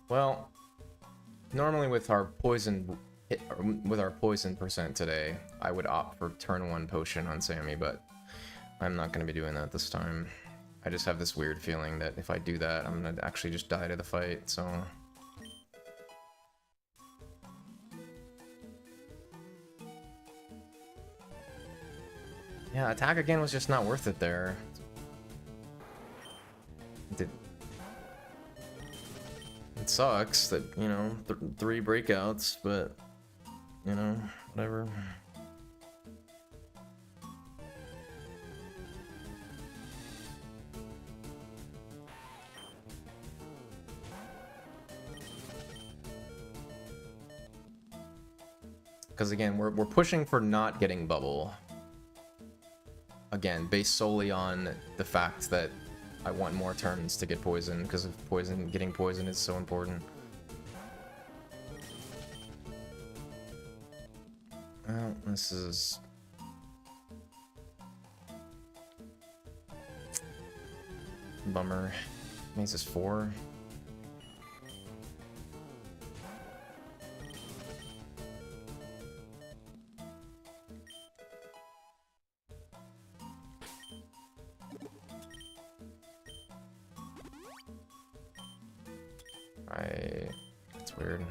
Well, normally with our poison percent today, I would opt for turn 1 potion on Sammy, but I'm not going to be doing that this time. I just have this weird feeling that if I do that, I'm going to actually just die to the fight, so... Yeah, attack again was just not worth it there. It sucks that, you know, 3 breakouts, but, you know, whatever. Because again, we're pushing for not getting bubble. Again, based solely on the fact that I want more turns to get poison, because of getting poison is so important. Well, this is... bummer. Makes us 4. That's weird.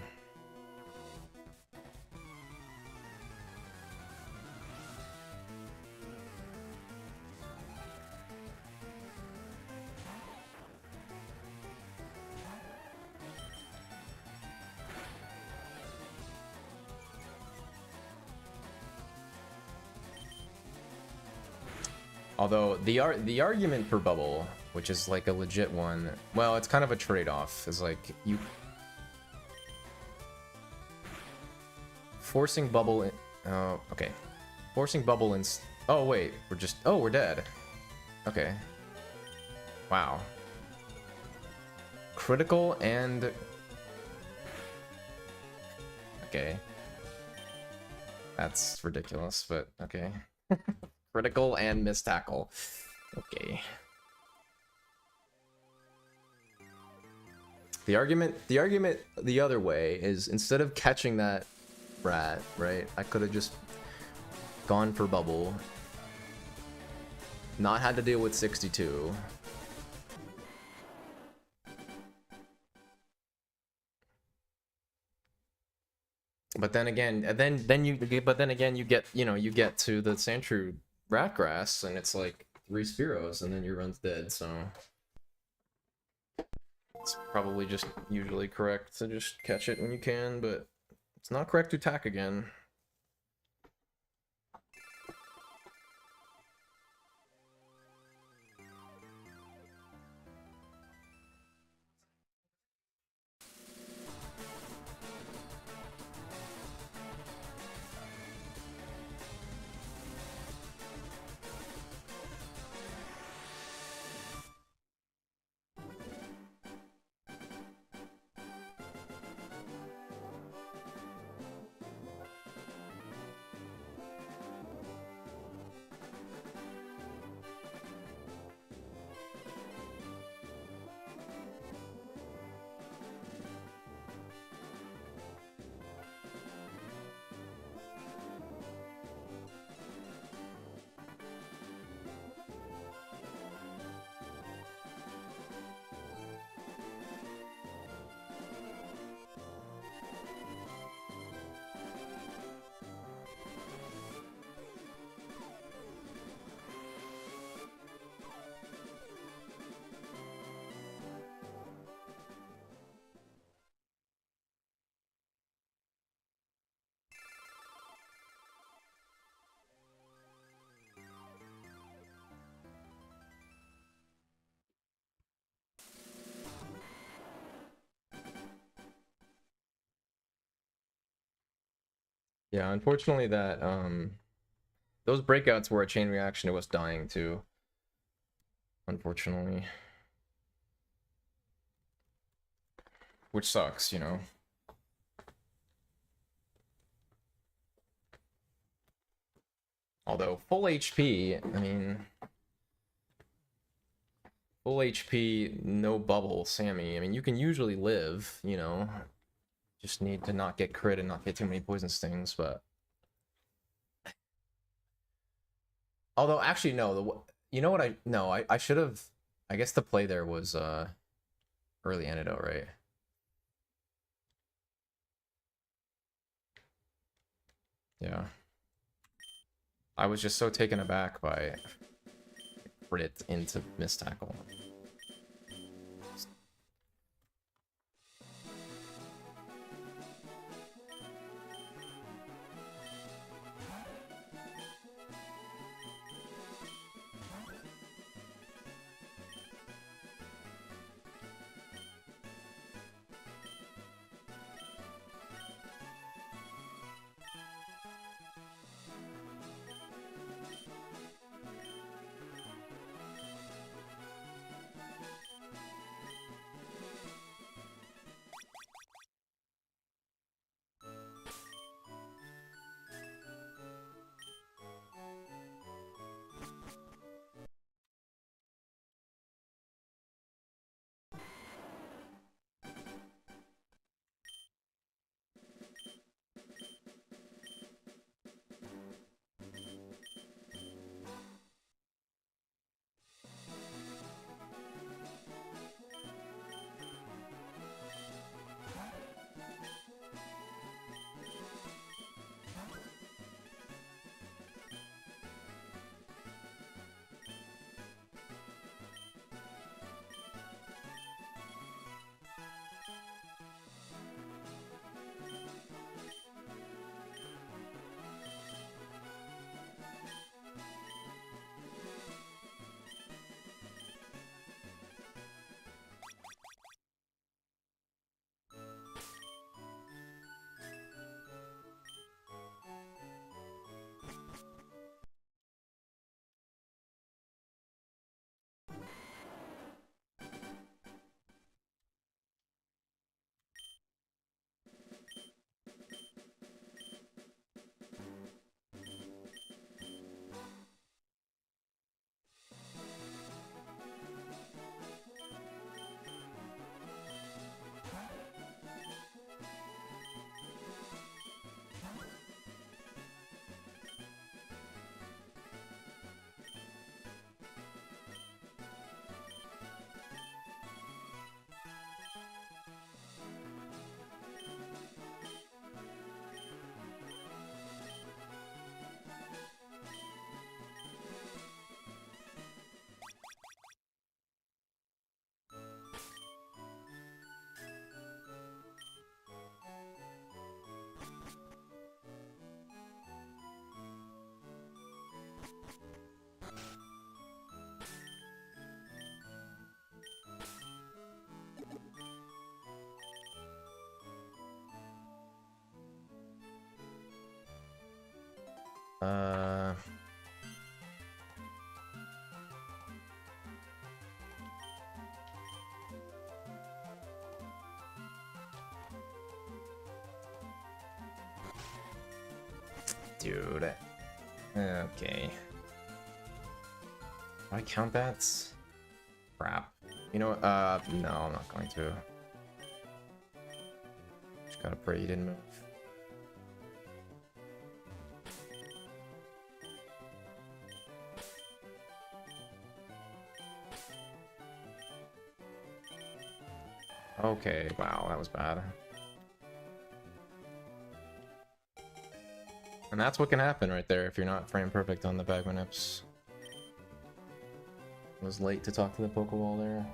Although the argument for bubble, which is like a legit one, well, it's kind of a trade-off. Is like you forcing bubble in. Oh, okay. Forcing bubble in. Oh wait, we're dead. Okay. Wow. Critical and. Okay. That's ridiculous, but okay. Critical and miss tackle. Okay. The argument the other way is instead of catching that rat, right? I could have just gone for bubble. Not had to deal with 62. But then again, you get, you know, you get to the Sandshrew Ratgrass and it's like 3 Spearows and then your run's dead, so it's probably just usually correct to just catch it when you can, but it's not correct to attack again. Yeah, unfortunately that those breakouts were a chain reaction to us dying too. Unfortunately. Which sucks, you know. Although full HP, I mean, full HP, no bubble, Sammy. I mean, you can usually live, you know. Just need to not get crit and not get too many poison stings, but although actually no, you know what I should have. I guess the play there was early antidote, right? Yeah. I was just so taken aback by crit into miss tackle. Uh, dude. Okay. Do I count that? Crap. You know what? No, I'm not going to. Just gotta pray you didn't move. Okay, wow, that was bad. And that's what can happen right there if you're not frame perfect on the Bagman Ips. Was late to talk to the Pokeball there.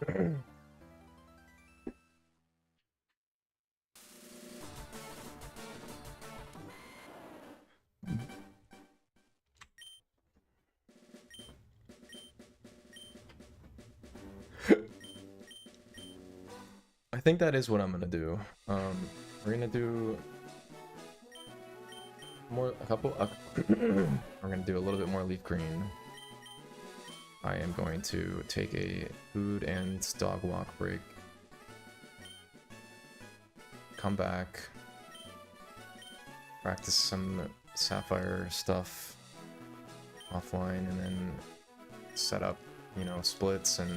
I think that is what I'm gonna do. We're gonna do more, we're gonna do a little bit more LeafGreen. I am going to take a food and dog walk break. Come back. Practice some Sapphire stuff offline, and then set up, you know, splits and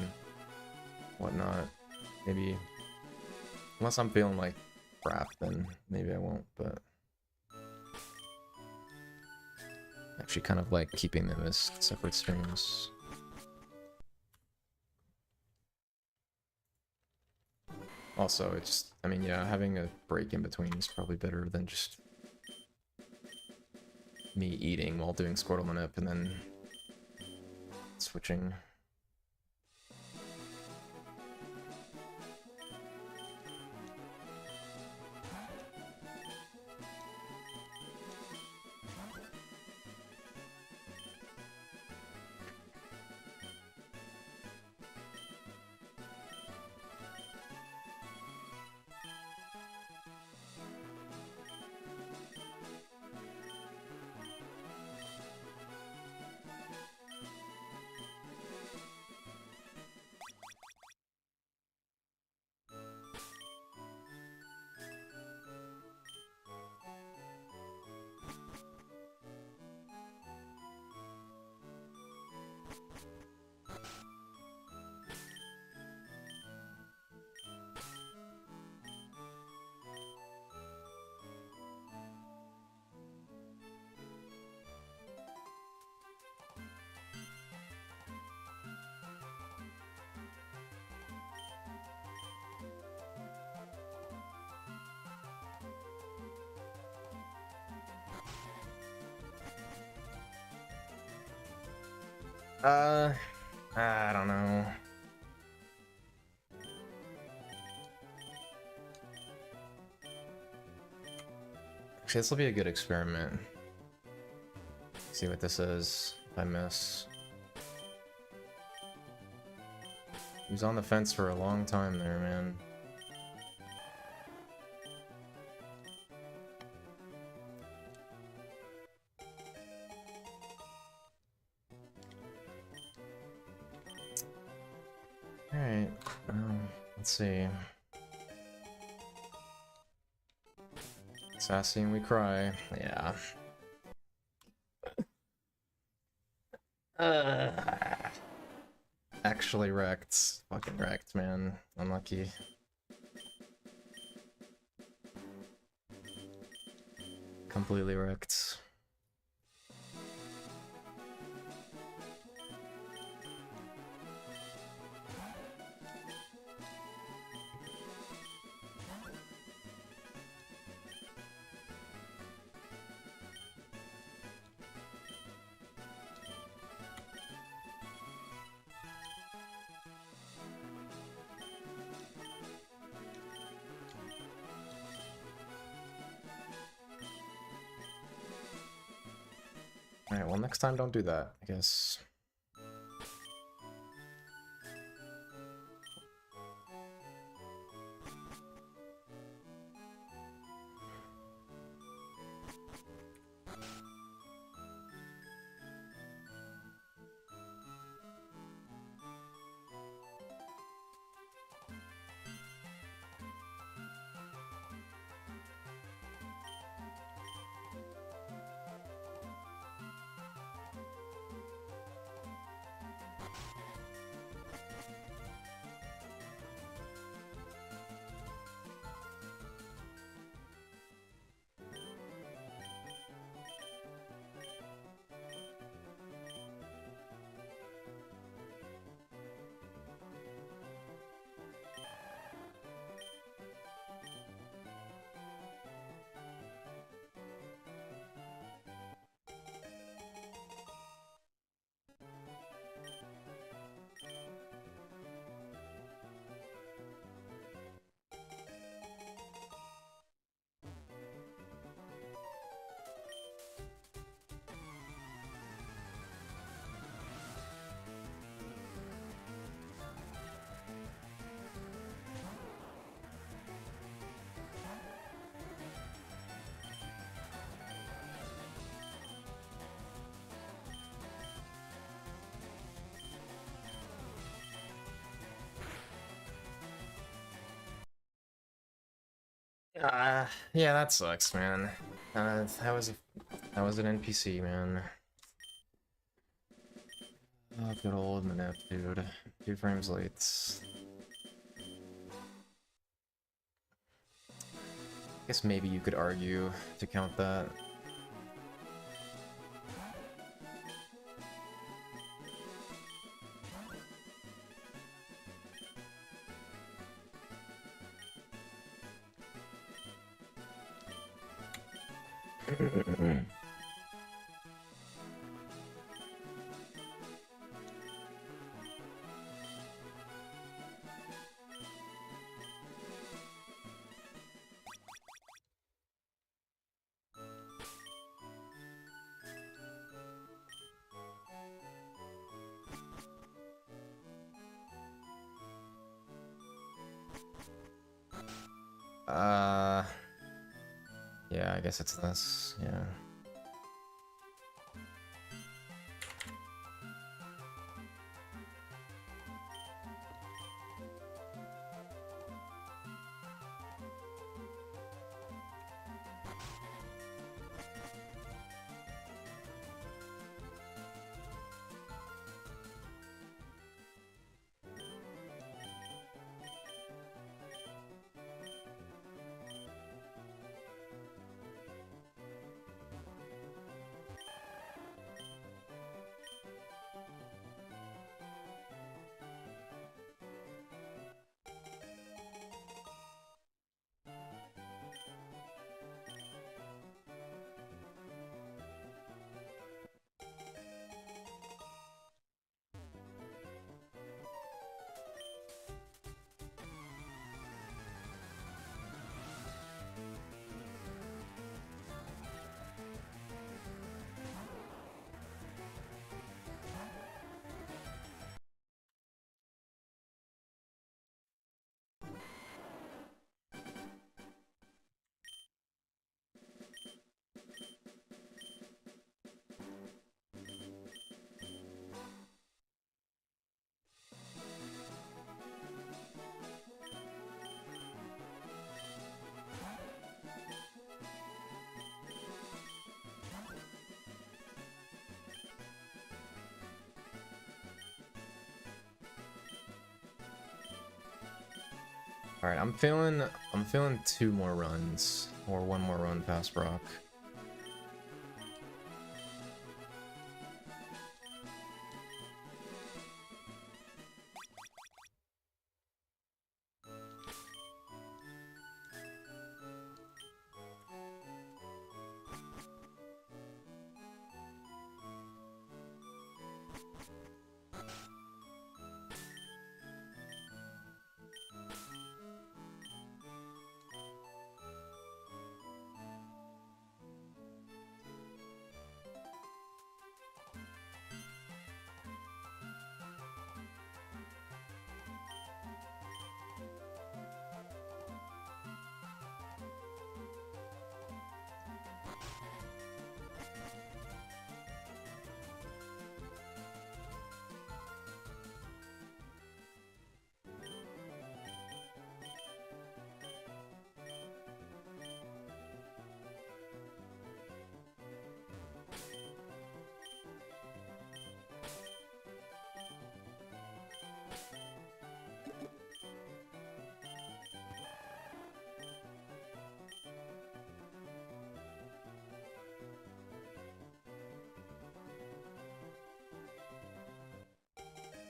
whatnot. Maybe, unless I'm feeling like crap, then maybe I won't, but actually kind of like keeping them as separate streams. Also, it's, I mean, yeah, having a break in between is probably better than just me eating while doing Squirtle Manip and then switching. I don't know. Actually, this will be a good experiment. See what this is, if I miss. He was on the fence for a long time there, man. Alright, let's see. Sassy and we cry. Yeah. Actually wrecked. Fucking wrecked, man. Unlucky. Completely wrecked. Alright, well next time don't do that, I guess. Yeah, that sucks, man. That was an NPC, man. Oh, good old Manip, dude. 2 frames late. I guess maybe you could argue to count that. Yeah, I guess it's this, yeah. Alright, I'm feeling 2 more runs, or 1 more run past Brock.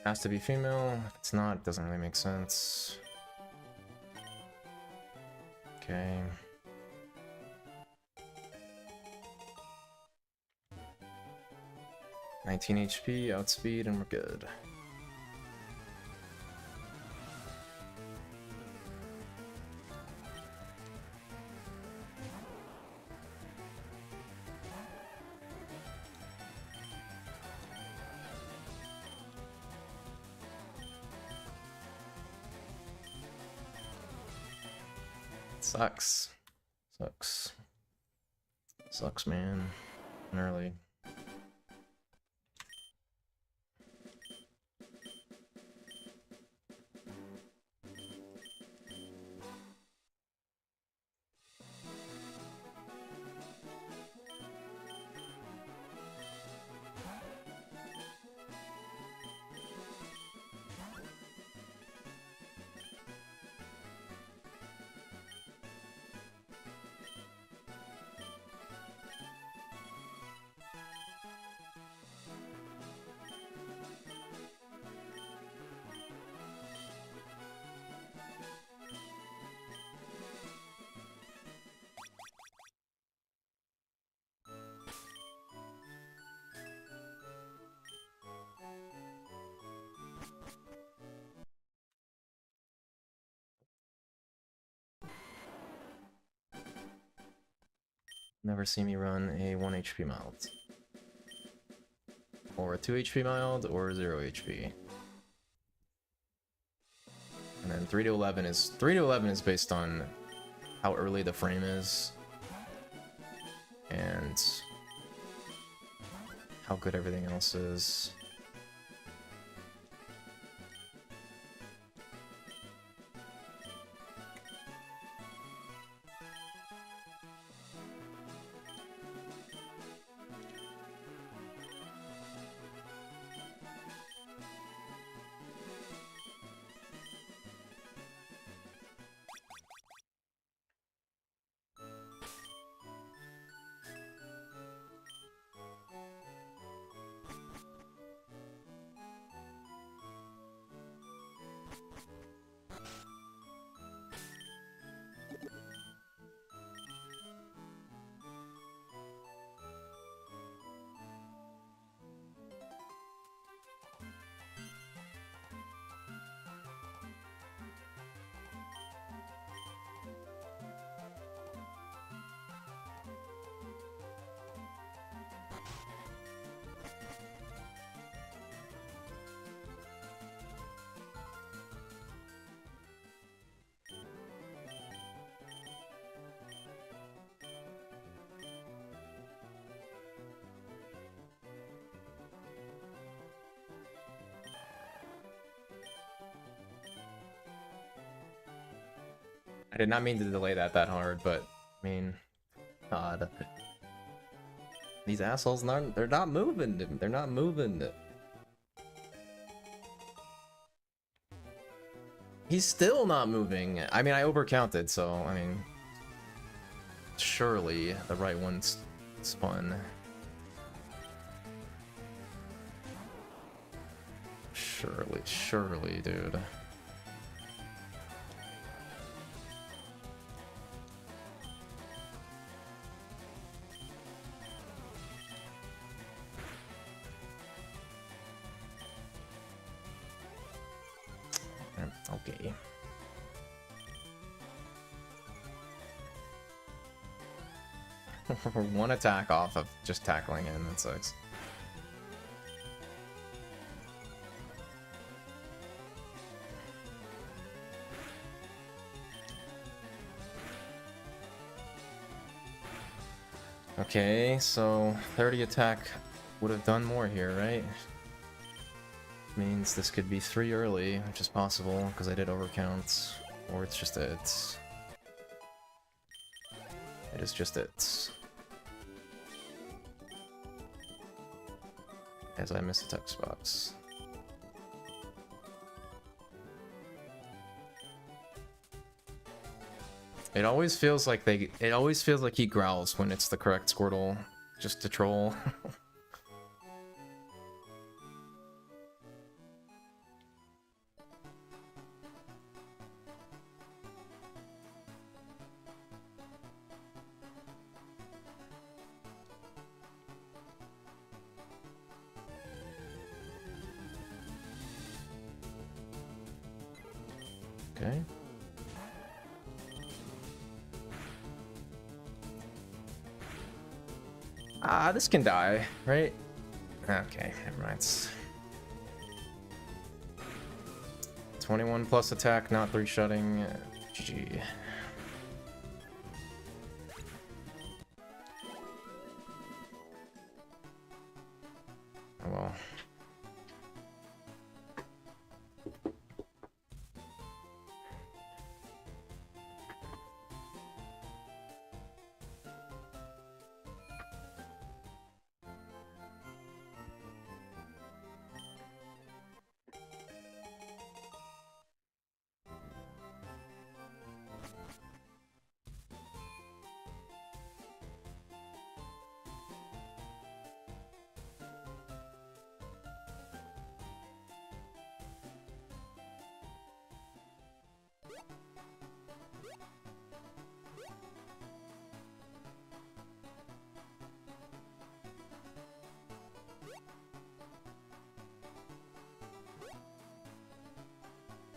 Has to be female. If it's not, it doesn't really make sense. Okay. $19 HP, outspeed, and we're good. Sucks. Sucks. Sucks, man. Early. Never see me run a 1 HP mild. Or a 2 HP mild, or 0 HP. And then 3 to 11 is based on how early the frame is. And how good everything else is. I did not mean to delay that hard, but I mean, God, these assholes they're not moving. They're not moving. He's still not moving. I mean, I overcounted, so I mean, surely the right one spun. Surely, dude. Okay. One attack off of just tackling him, that sucks. Okay, so 30 attack would have done more here, right? Means this could be 3 early, which is possible, because I did overcount. Or it's just it. It is just it. As I missed the text box. It always feels like he growls when it's the correct Squirtle, just to troll. Okay. This can die, right? Okay, never mind. 21 plus attack, not 3-shutting. GG. Oh well.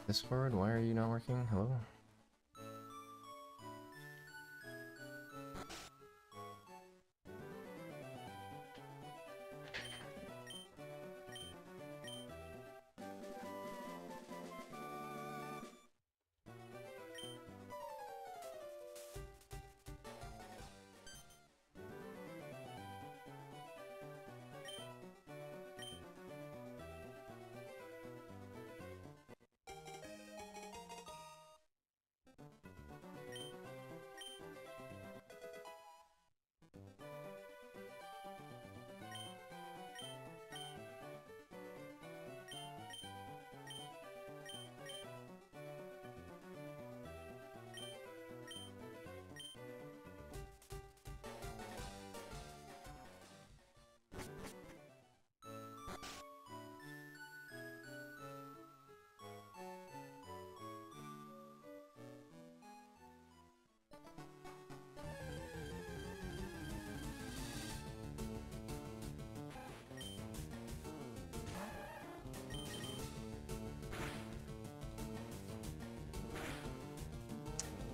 Discord, why are you not working? Hello?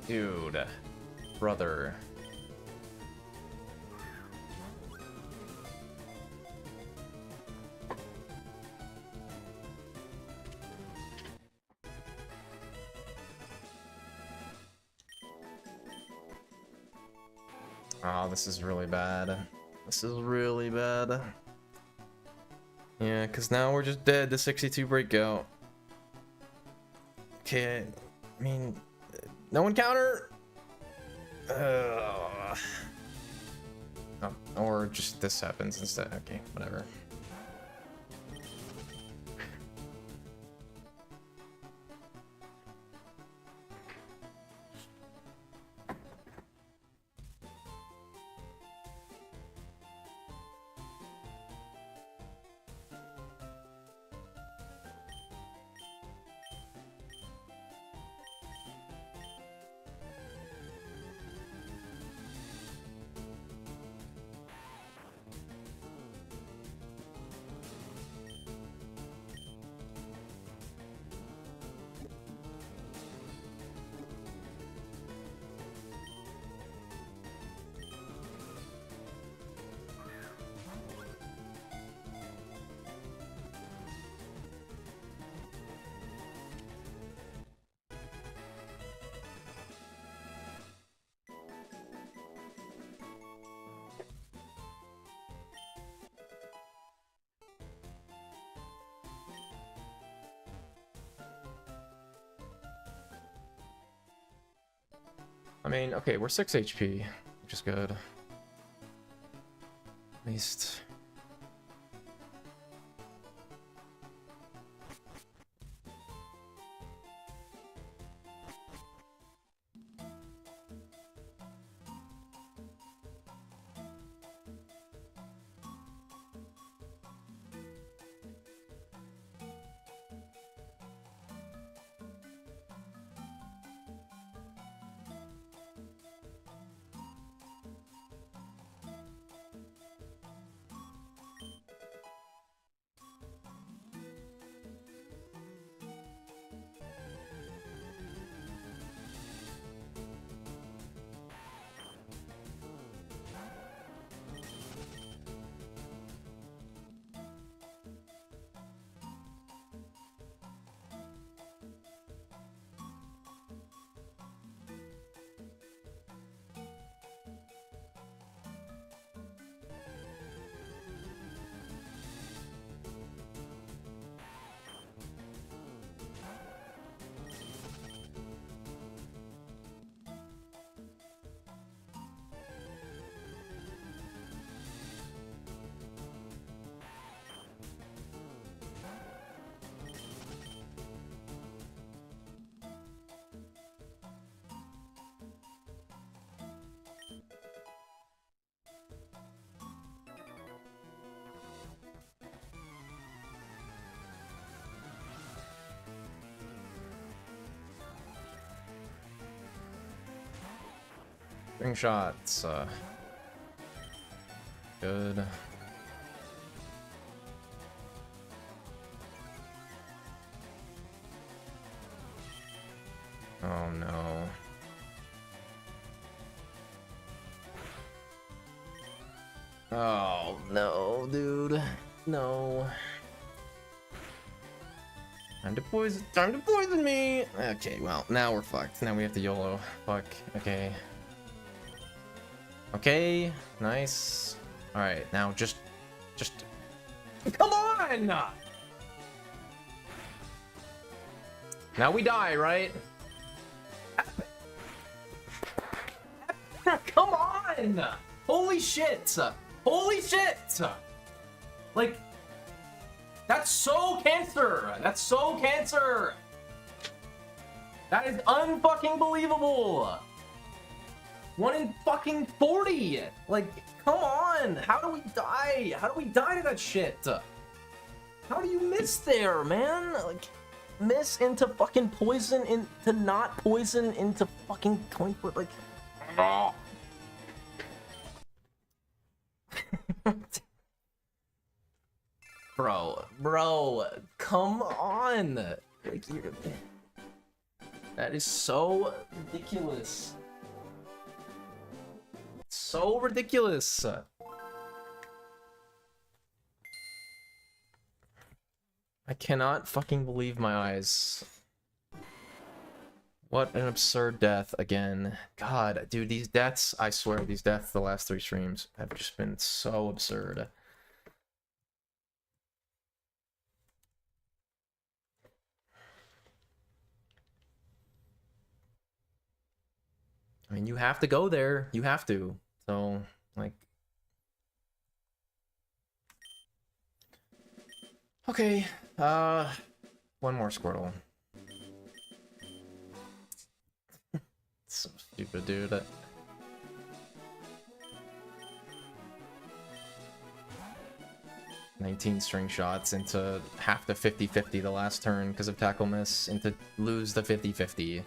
Dude. Brother. Oh, this is really bad. This is really bad. Yeah, because now we're just dead to 62 breakout. Okay, I mean, no one counter? Or just this happens instead. Okay, whatever. I mean, okay, we're 6 HP, which is good. At least. Ring shots, good. Oh no. Oh no, dude. No. Time to poison me! Okay, well, now we're fucked. Now we have to YOLO. Fuck. Okay. Okay, nice. Alright, now just... Come on! Now we die, right? Come on! Holy shit! Holy shit! Like... That's so cancer! That's so cancer! That is unfucking believable! 1 in fucking 40! Like, come on! How do we die? How do we die to that shit? How do you miss there, man? Like, miss into fucking poison, into not poison, into fucking coin flip, like... Oh. Bro, come on! Like, That is so ridiculous. So ridiculous. I cannot fucking believe my eyes. What an absurd death again. God, dude, these deaths, I swear, these deaths the last 3 streams have just been so absurd. I mean, you have to go there. You have to. So, like... Okay, one more Squirtle. So stupid, dude. "19 string shots into half the 50-50 the last turn because of tackle miss, into lose the 50-50.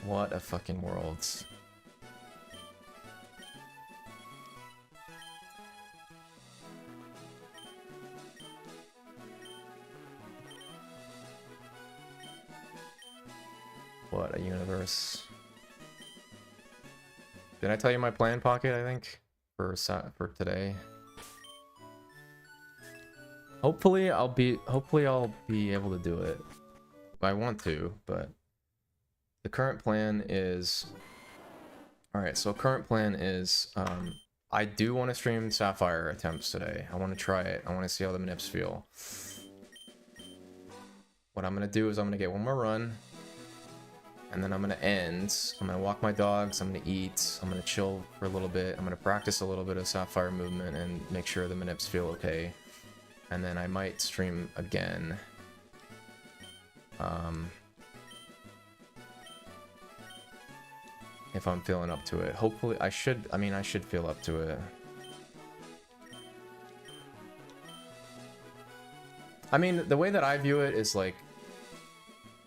What a fucking world. What a universe. Did I tell you my plan, Pocket, I think? For today? Hopefully I'll be able to do it. I want to, but the current plan is... Alright, so current plan is, I do want to stream Sapphire attempts today. I want to try it. I want to see how the manips feel. What I'm going to do is I'm going to get one more run. And then I'm going to end. I'm going to walk my dogs. I'm going to eat. I'm going to chill for a little bit. I'm going to practice a little bit of Sapphire movement and make sure the manips feel okay. And then I might stream again. If I'm feeling up to it. Hopefully, I should feel up to it. I mean, the way that I view it is like,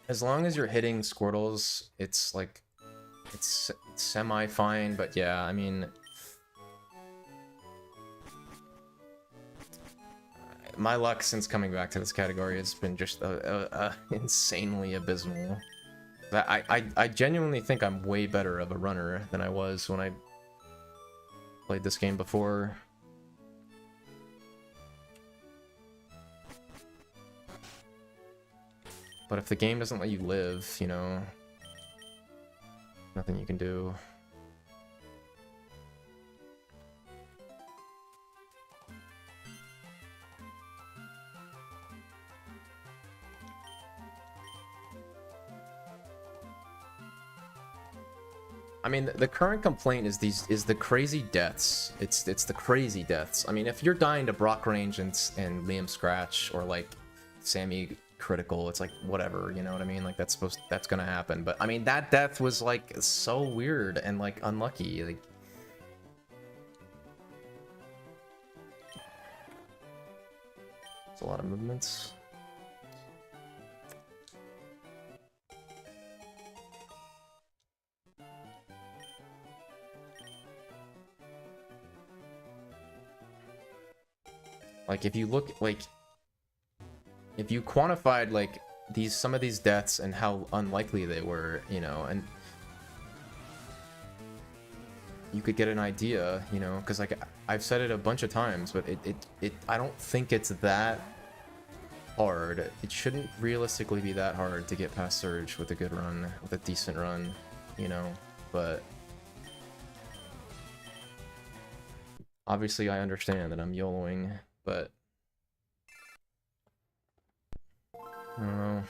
as long as you're hitting Squirtles, it's like, it's semi-fine, but yeah, I mean... My luck since coming back to this category has been just insanely abysmal. I genuinely think I'm way better of a runner than I was when I played this game before. But if the game doesn't let you live, you know, nothing you can do. I mean, the current complaint is the crazy deaths. It's the crazy deaths. I mean, if you're dying to Brock Range and Liam Scratch or like Sammy critical, it's like whatever, you know what I mean? Like that's gonna happen. But I mean, that death was like so weird and like unlucky. Like it's a lot of movements. Like if you look, like if you quantified like some of these deaths and how unlikely they were, you know, and you could get an idea, you know, because like I've said it a bunch of times, but I don't think it's that hard. It shouldn't realistically be that hard to get past Surge with a good run, with a decent run, you know, but obviously I understand that I'm YOLOing, but I don't know.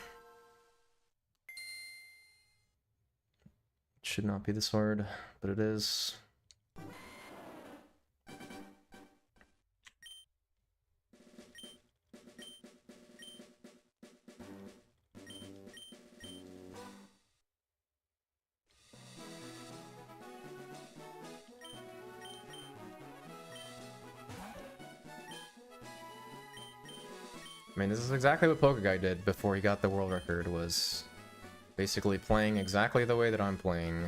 It should not be this hard, but it is. I mean, this is exactly what Pokeguy did before he got the world record, was basically playing exactly the way that I'm playing.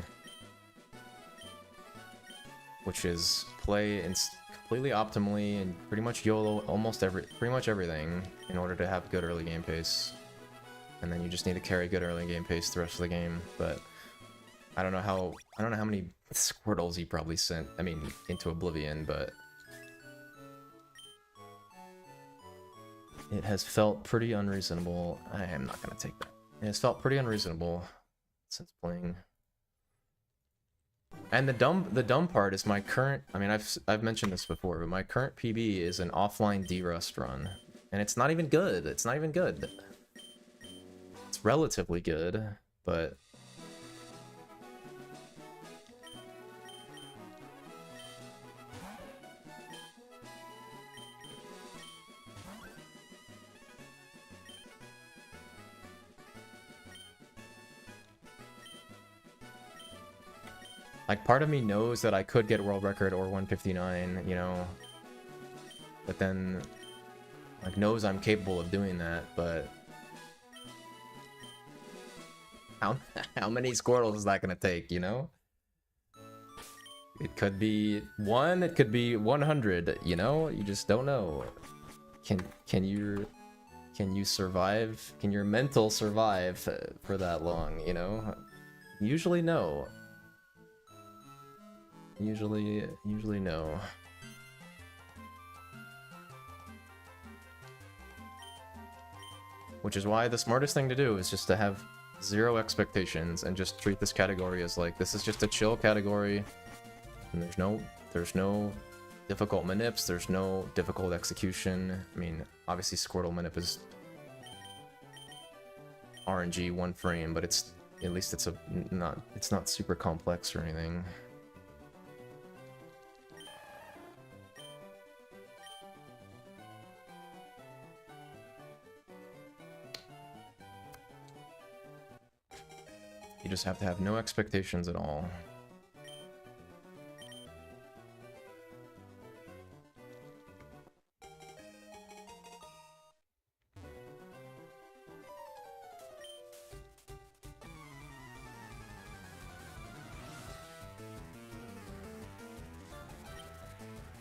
Which is play completely optimally and pretty much YOLO pretty much everything in order to have good early game pace. and then you just need to carry good early game pace the rest of the game. But I don't know how many Squirtles he probably sent, I mean, into oblivion, but it has felt pretty unreasonable. I am not gonna take that. It has felt pretty unreasonable since playing. And the dumb part is my current, I mean, I've mentioned this before, but my current PB is an offline D-Rust run. And it's not even good. It's not even good. It's relatively good, but like, part of me knows that I could get world record or 159, you know, but then, like, knows I'm capable of doing that, but how many Squirtles is that gonna take, you know? It could be 1, it could be 100, you know? You just don't know. Can you survive? Can your mental survive for that long, you know? Usually no. Usually no. Which is why the smartest thing to do is just to have 0 expectations and just treat this category as like, this is just a chill category, and there's no difficult manips, there's no difficult execution. I mean, obviously Squirtle manip is RNG 1 frame, but it's at least it's not super complex or anything. You just have to have no expectations at all.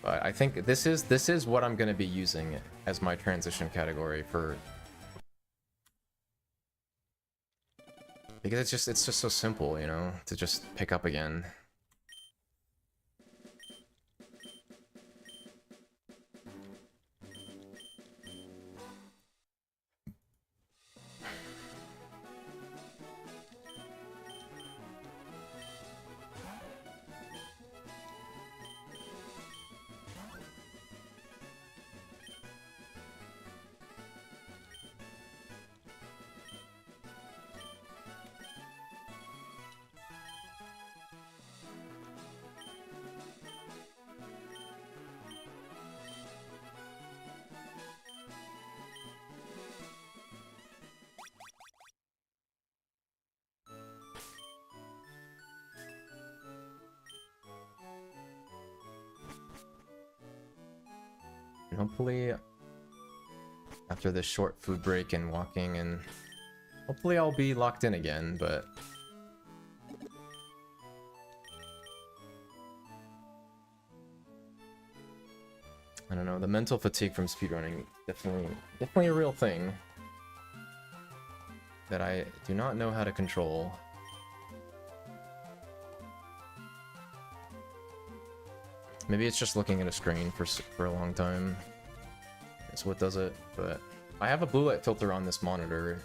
But I think this is what I'm going to be using as my transition category for, because it's just so simple, you know, to just pick up again. And hopefully, after this short food break and walking, and hopefully I'll be locked in again, but I don't know, the mental fatigue from speedrunning, definitely a real thing that I do not know how to control. Maybe it's just looking at a screen for a long time. That's what does it, but I have a blue light filter on this monitor.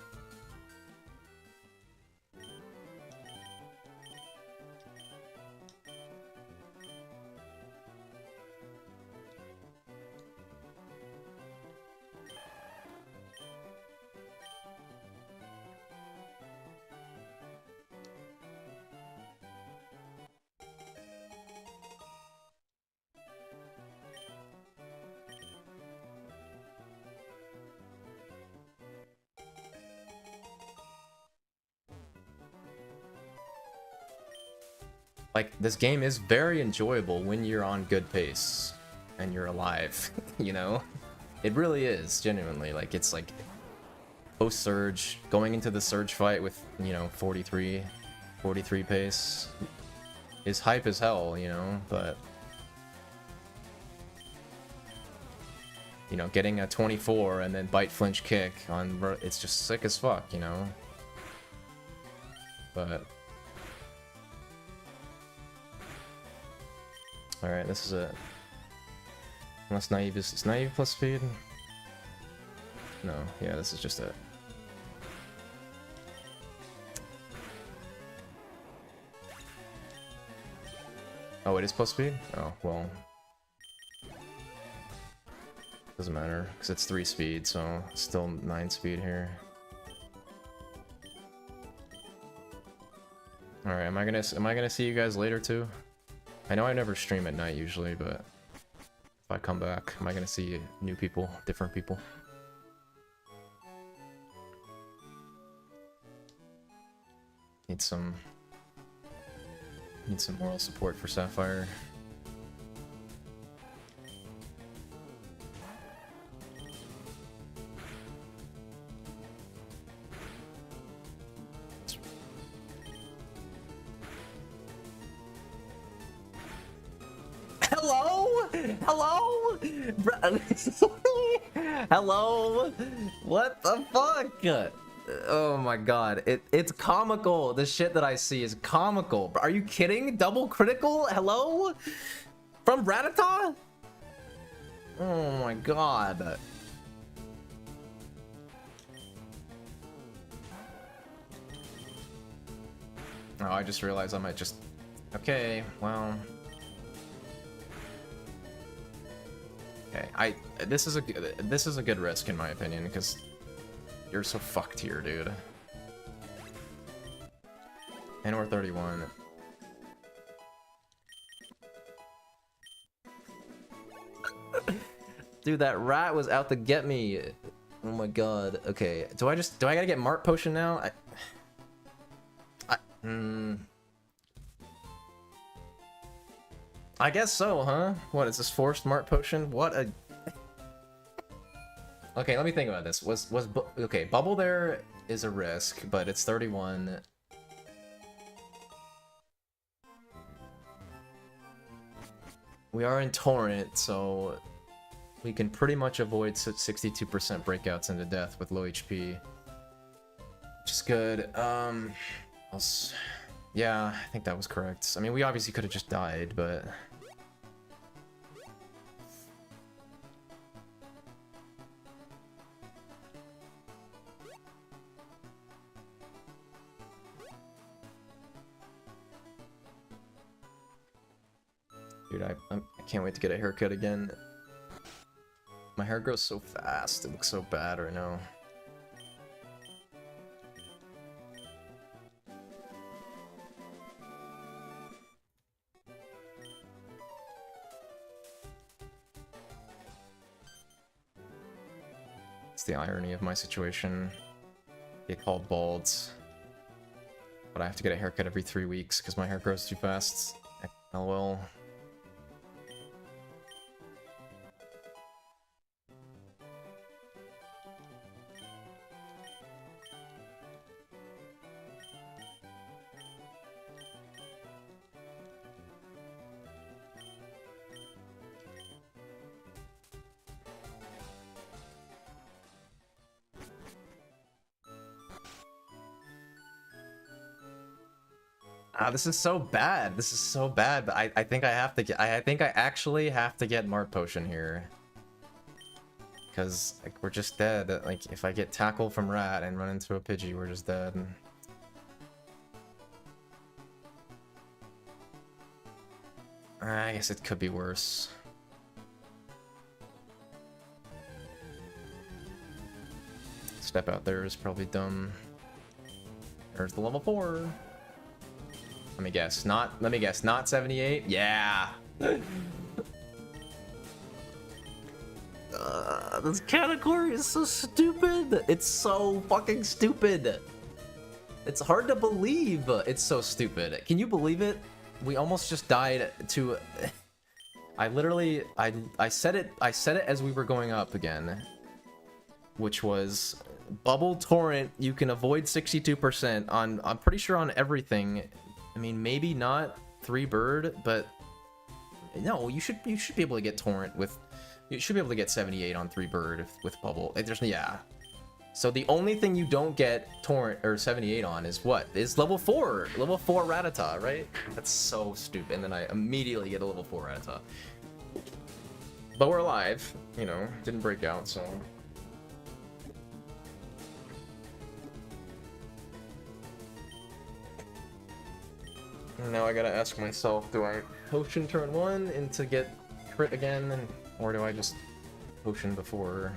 Like, this game is very enjoyable when you're on good pace and you're alive, you know? It really is, genuinely. Like, it's like post-surge, going into the surge fight with, you know, 43 pace is hype as hell, you know? But You know, getting a 24 and then bite flinch kick on, it's just sick as fuck, you know? But... Alright, this is it. Unless naive is naive plus speed? No, yeah, this is just it. Oh, it is plus speed? Oh, well. Doesn't matter, because it's 3 speed, so it's still 9 speed here. Alright, am I gonna see you guys later too? I know I never stream at night usually, but if I come back, am I gonna see new people, different people? Need some moral support for Sapphire. Hello? Hello? Hello? What the fuck? Oh my god, it's comical. The shit that I see is comical. Are you kidding? Double critical? Hello? From Rattata? Oh my god. Oh, I just realized I might just... Okay, well... Okay, this is a good risk in my opinion, because you're so fucked here, dude. And we're 31. Dude, that rat was out to get me. Oh my god. Okay, do I gotta get Mart Potion now? I guess so, huh? What is this, forced Mart Potion? What a... Okay, let me think about this. Okay, Bubble there is a risk, but it's 31. We are in Torrent, so we can pretty much avoid 62% breakouts into death with low HP. Which is good. Yeah, I think that was correct. I mean, we obviously could have just died, but... Dude, I can't wait to get a haircut again. My hair grows so fast. It looks so bad right now. It's the irony of my situation. Get called bald, but I have to get a haircut every 3 weeks because my hair grows too fast. LOL. This is so bad. This is so bad. But I think I have to get. I think I actually have to get Mart Potion here, because like we're just dead. Like if I get tackled from Rat and run into a Pidgey, we're just dead. I guess it could be worse. Step out there is probably dumb. There's the level 4. Let me guess, not 78? Yeah! This category is so stupid! It's so fucking stupid! It's hard to believe it's so stupid. Can you believe it? We almost just died to... I literally... I said it as we were going up again. Which was... Bubble Torrent, you can avoid 62% on... I'm pretty sure on everything. I mean, maybe not 3 bird, but no, you should be able to get Torrent with You should be able to get 78 on 3 bird with bubble. There's yeah. So the only thing you don't get torrent or 78 on is what? Is level 4 Rattata, right? That's so stupid. And then I immediately get a level 4 Rattata. But we're alive, you know, didn't break out, so. And now I gotta ask myself, do I potion turn 1 and to get crit again, or do I just potion before?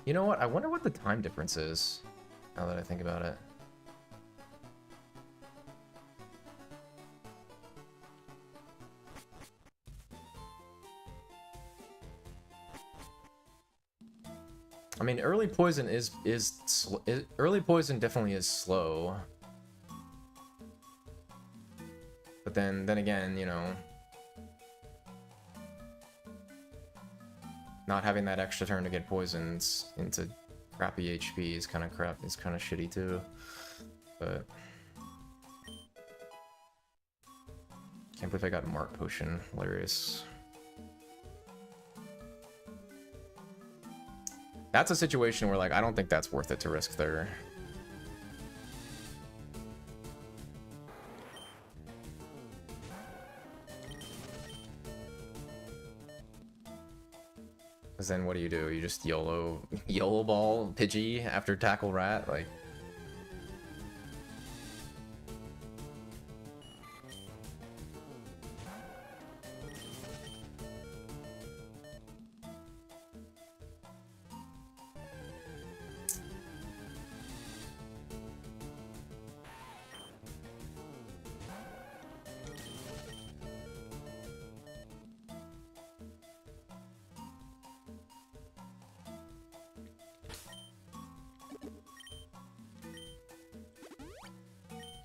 You know what? I wonder what the time difference is, now that I think about it. I mean, early poison early poison definitely is slow. But then again, you know, not having that extra turn to get poisons into crappy HP is kind of shitty too. But can't believe I got Mark Potion. Hilarious. That's a situation where, like, I don't think that's worth it to risk there. Because then what do? You just YOLO ball Pidgey after tackle rat, like.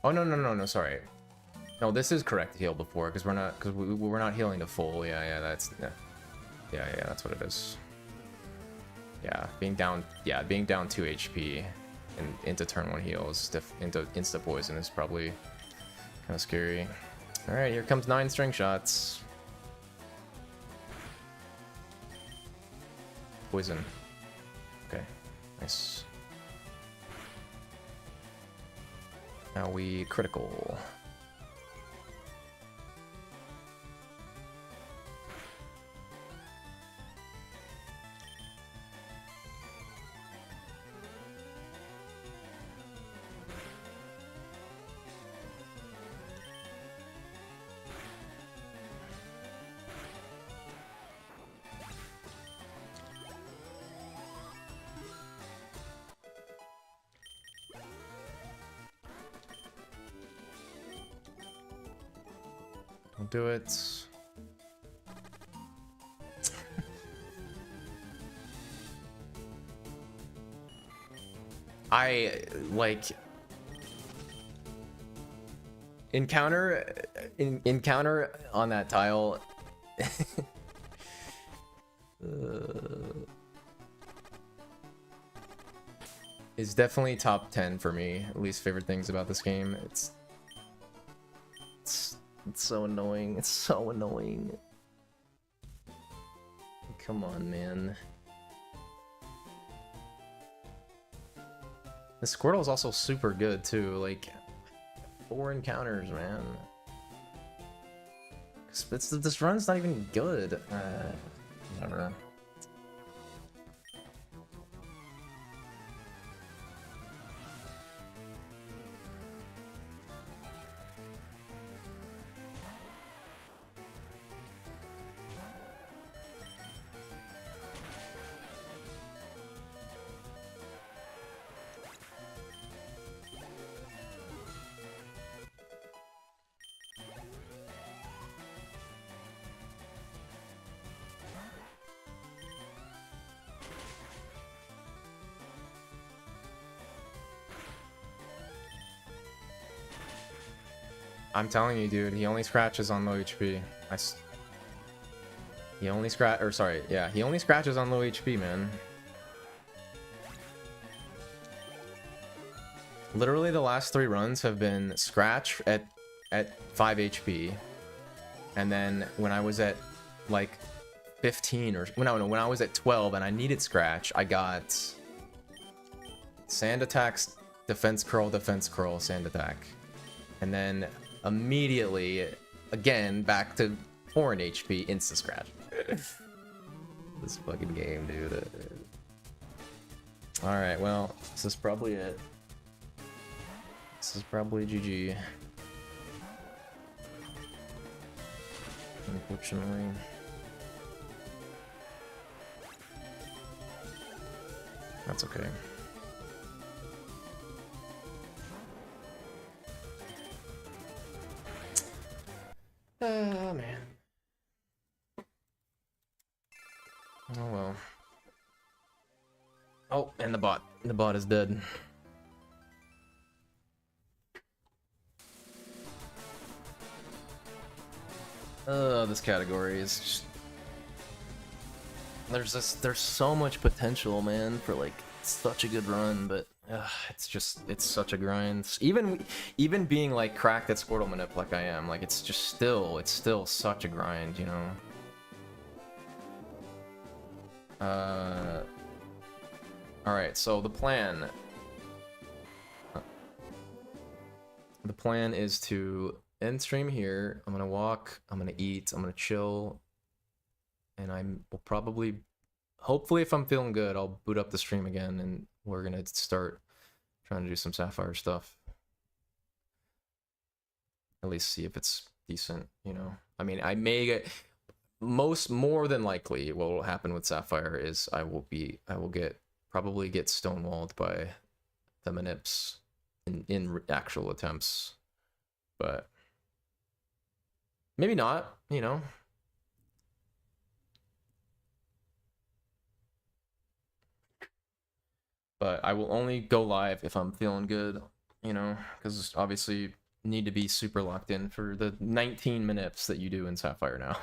Oh no, sorry. No, this is correct to heal before because we're not healing to full. Yeah, that's that's what it is. Yeah, being down 2 HP and into turn 1 heals into insta poison is probably kind of scary. All right, here comes 9 string shots. Poison. Okay, nice. Now we critical. Don't do it. I like encounter on that tile. Is definitely top 10 for me. Least favorite things about this game. It's so annoying. It's so annoying. Come on, man. The Squirtle is also super good too. Like 4 encounters, man. This run's not even good. Whatever. I'm telling you, dude, he only scratches on low HP. He only he only scratches on low HP, man. Literally, the last 3 runs have been scratch at 5 HP, and then when I was at like 15 or when I was at 12 and I needed scratch, I got sand attacks, defense curl, sand attack, and then immediately again back to 4 in HP, insta scratch. This fucking game, dude. All right, well, this is probably it. This is probably GG. Unfortunately. That's okay. Oh, man. Oh, well. Oh, and the bot. The bot is dead. This category is just... There's so much potential, man, for like such a good run, but it's such a grind. Even being like cracked at Squirtle Manip like I am, like it's still such a grind, you know. All right, so the plan is to end stream here. I'm gonna walk, I'm gonna eat, I'm gonna chill, and will probably, hopefully if I'm feeling good, I'll boot up the stream again and we're gonna start trying to do some Sapphire stuff. At least see if it's decent, you know. I mean, I may get, more than likely what will happen with Sapphire is I will probably get stonewalled by the Manips in actual attempts, but maybe not, you know. But I will only go live if I'm feeling good, you know, because obviously need to be super locked in for the 19 minutes that you do in Sapphire now.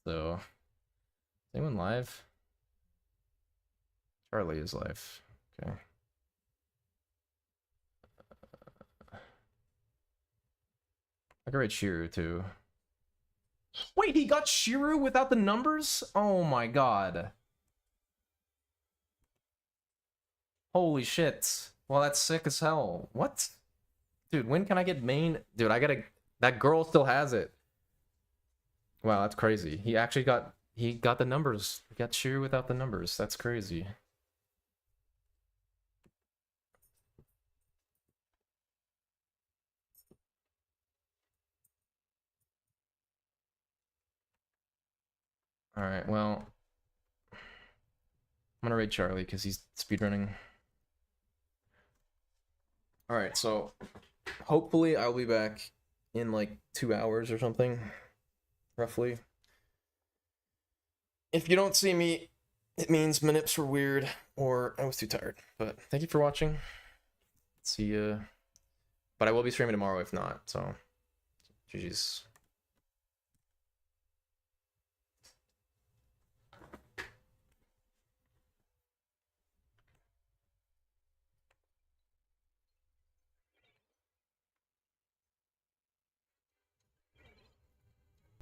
So, is anyone live? Charlie is live. Okay. I can rate Shiru too. Wait, he got Shiru without the numbers? Oh my god. Holy shit. Well, that's sick as hell. What? Dude, when can I get main? Dude, that girl still has it. Wow, that's crazy. He actually got the numbers. He got Shiru without the numbers. That's crazy. Alright, well, I'm gonna raid Charlie because he's speedrunning. Alright, so hopefully I'll be back in like 2 hours or something, roughly. If you don't see me, it means my nips were weird or I was too tired. But thank you for watching. See ya. But I will be streaming tomorrow if not, so GG's.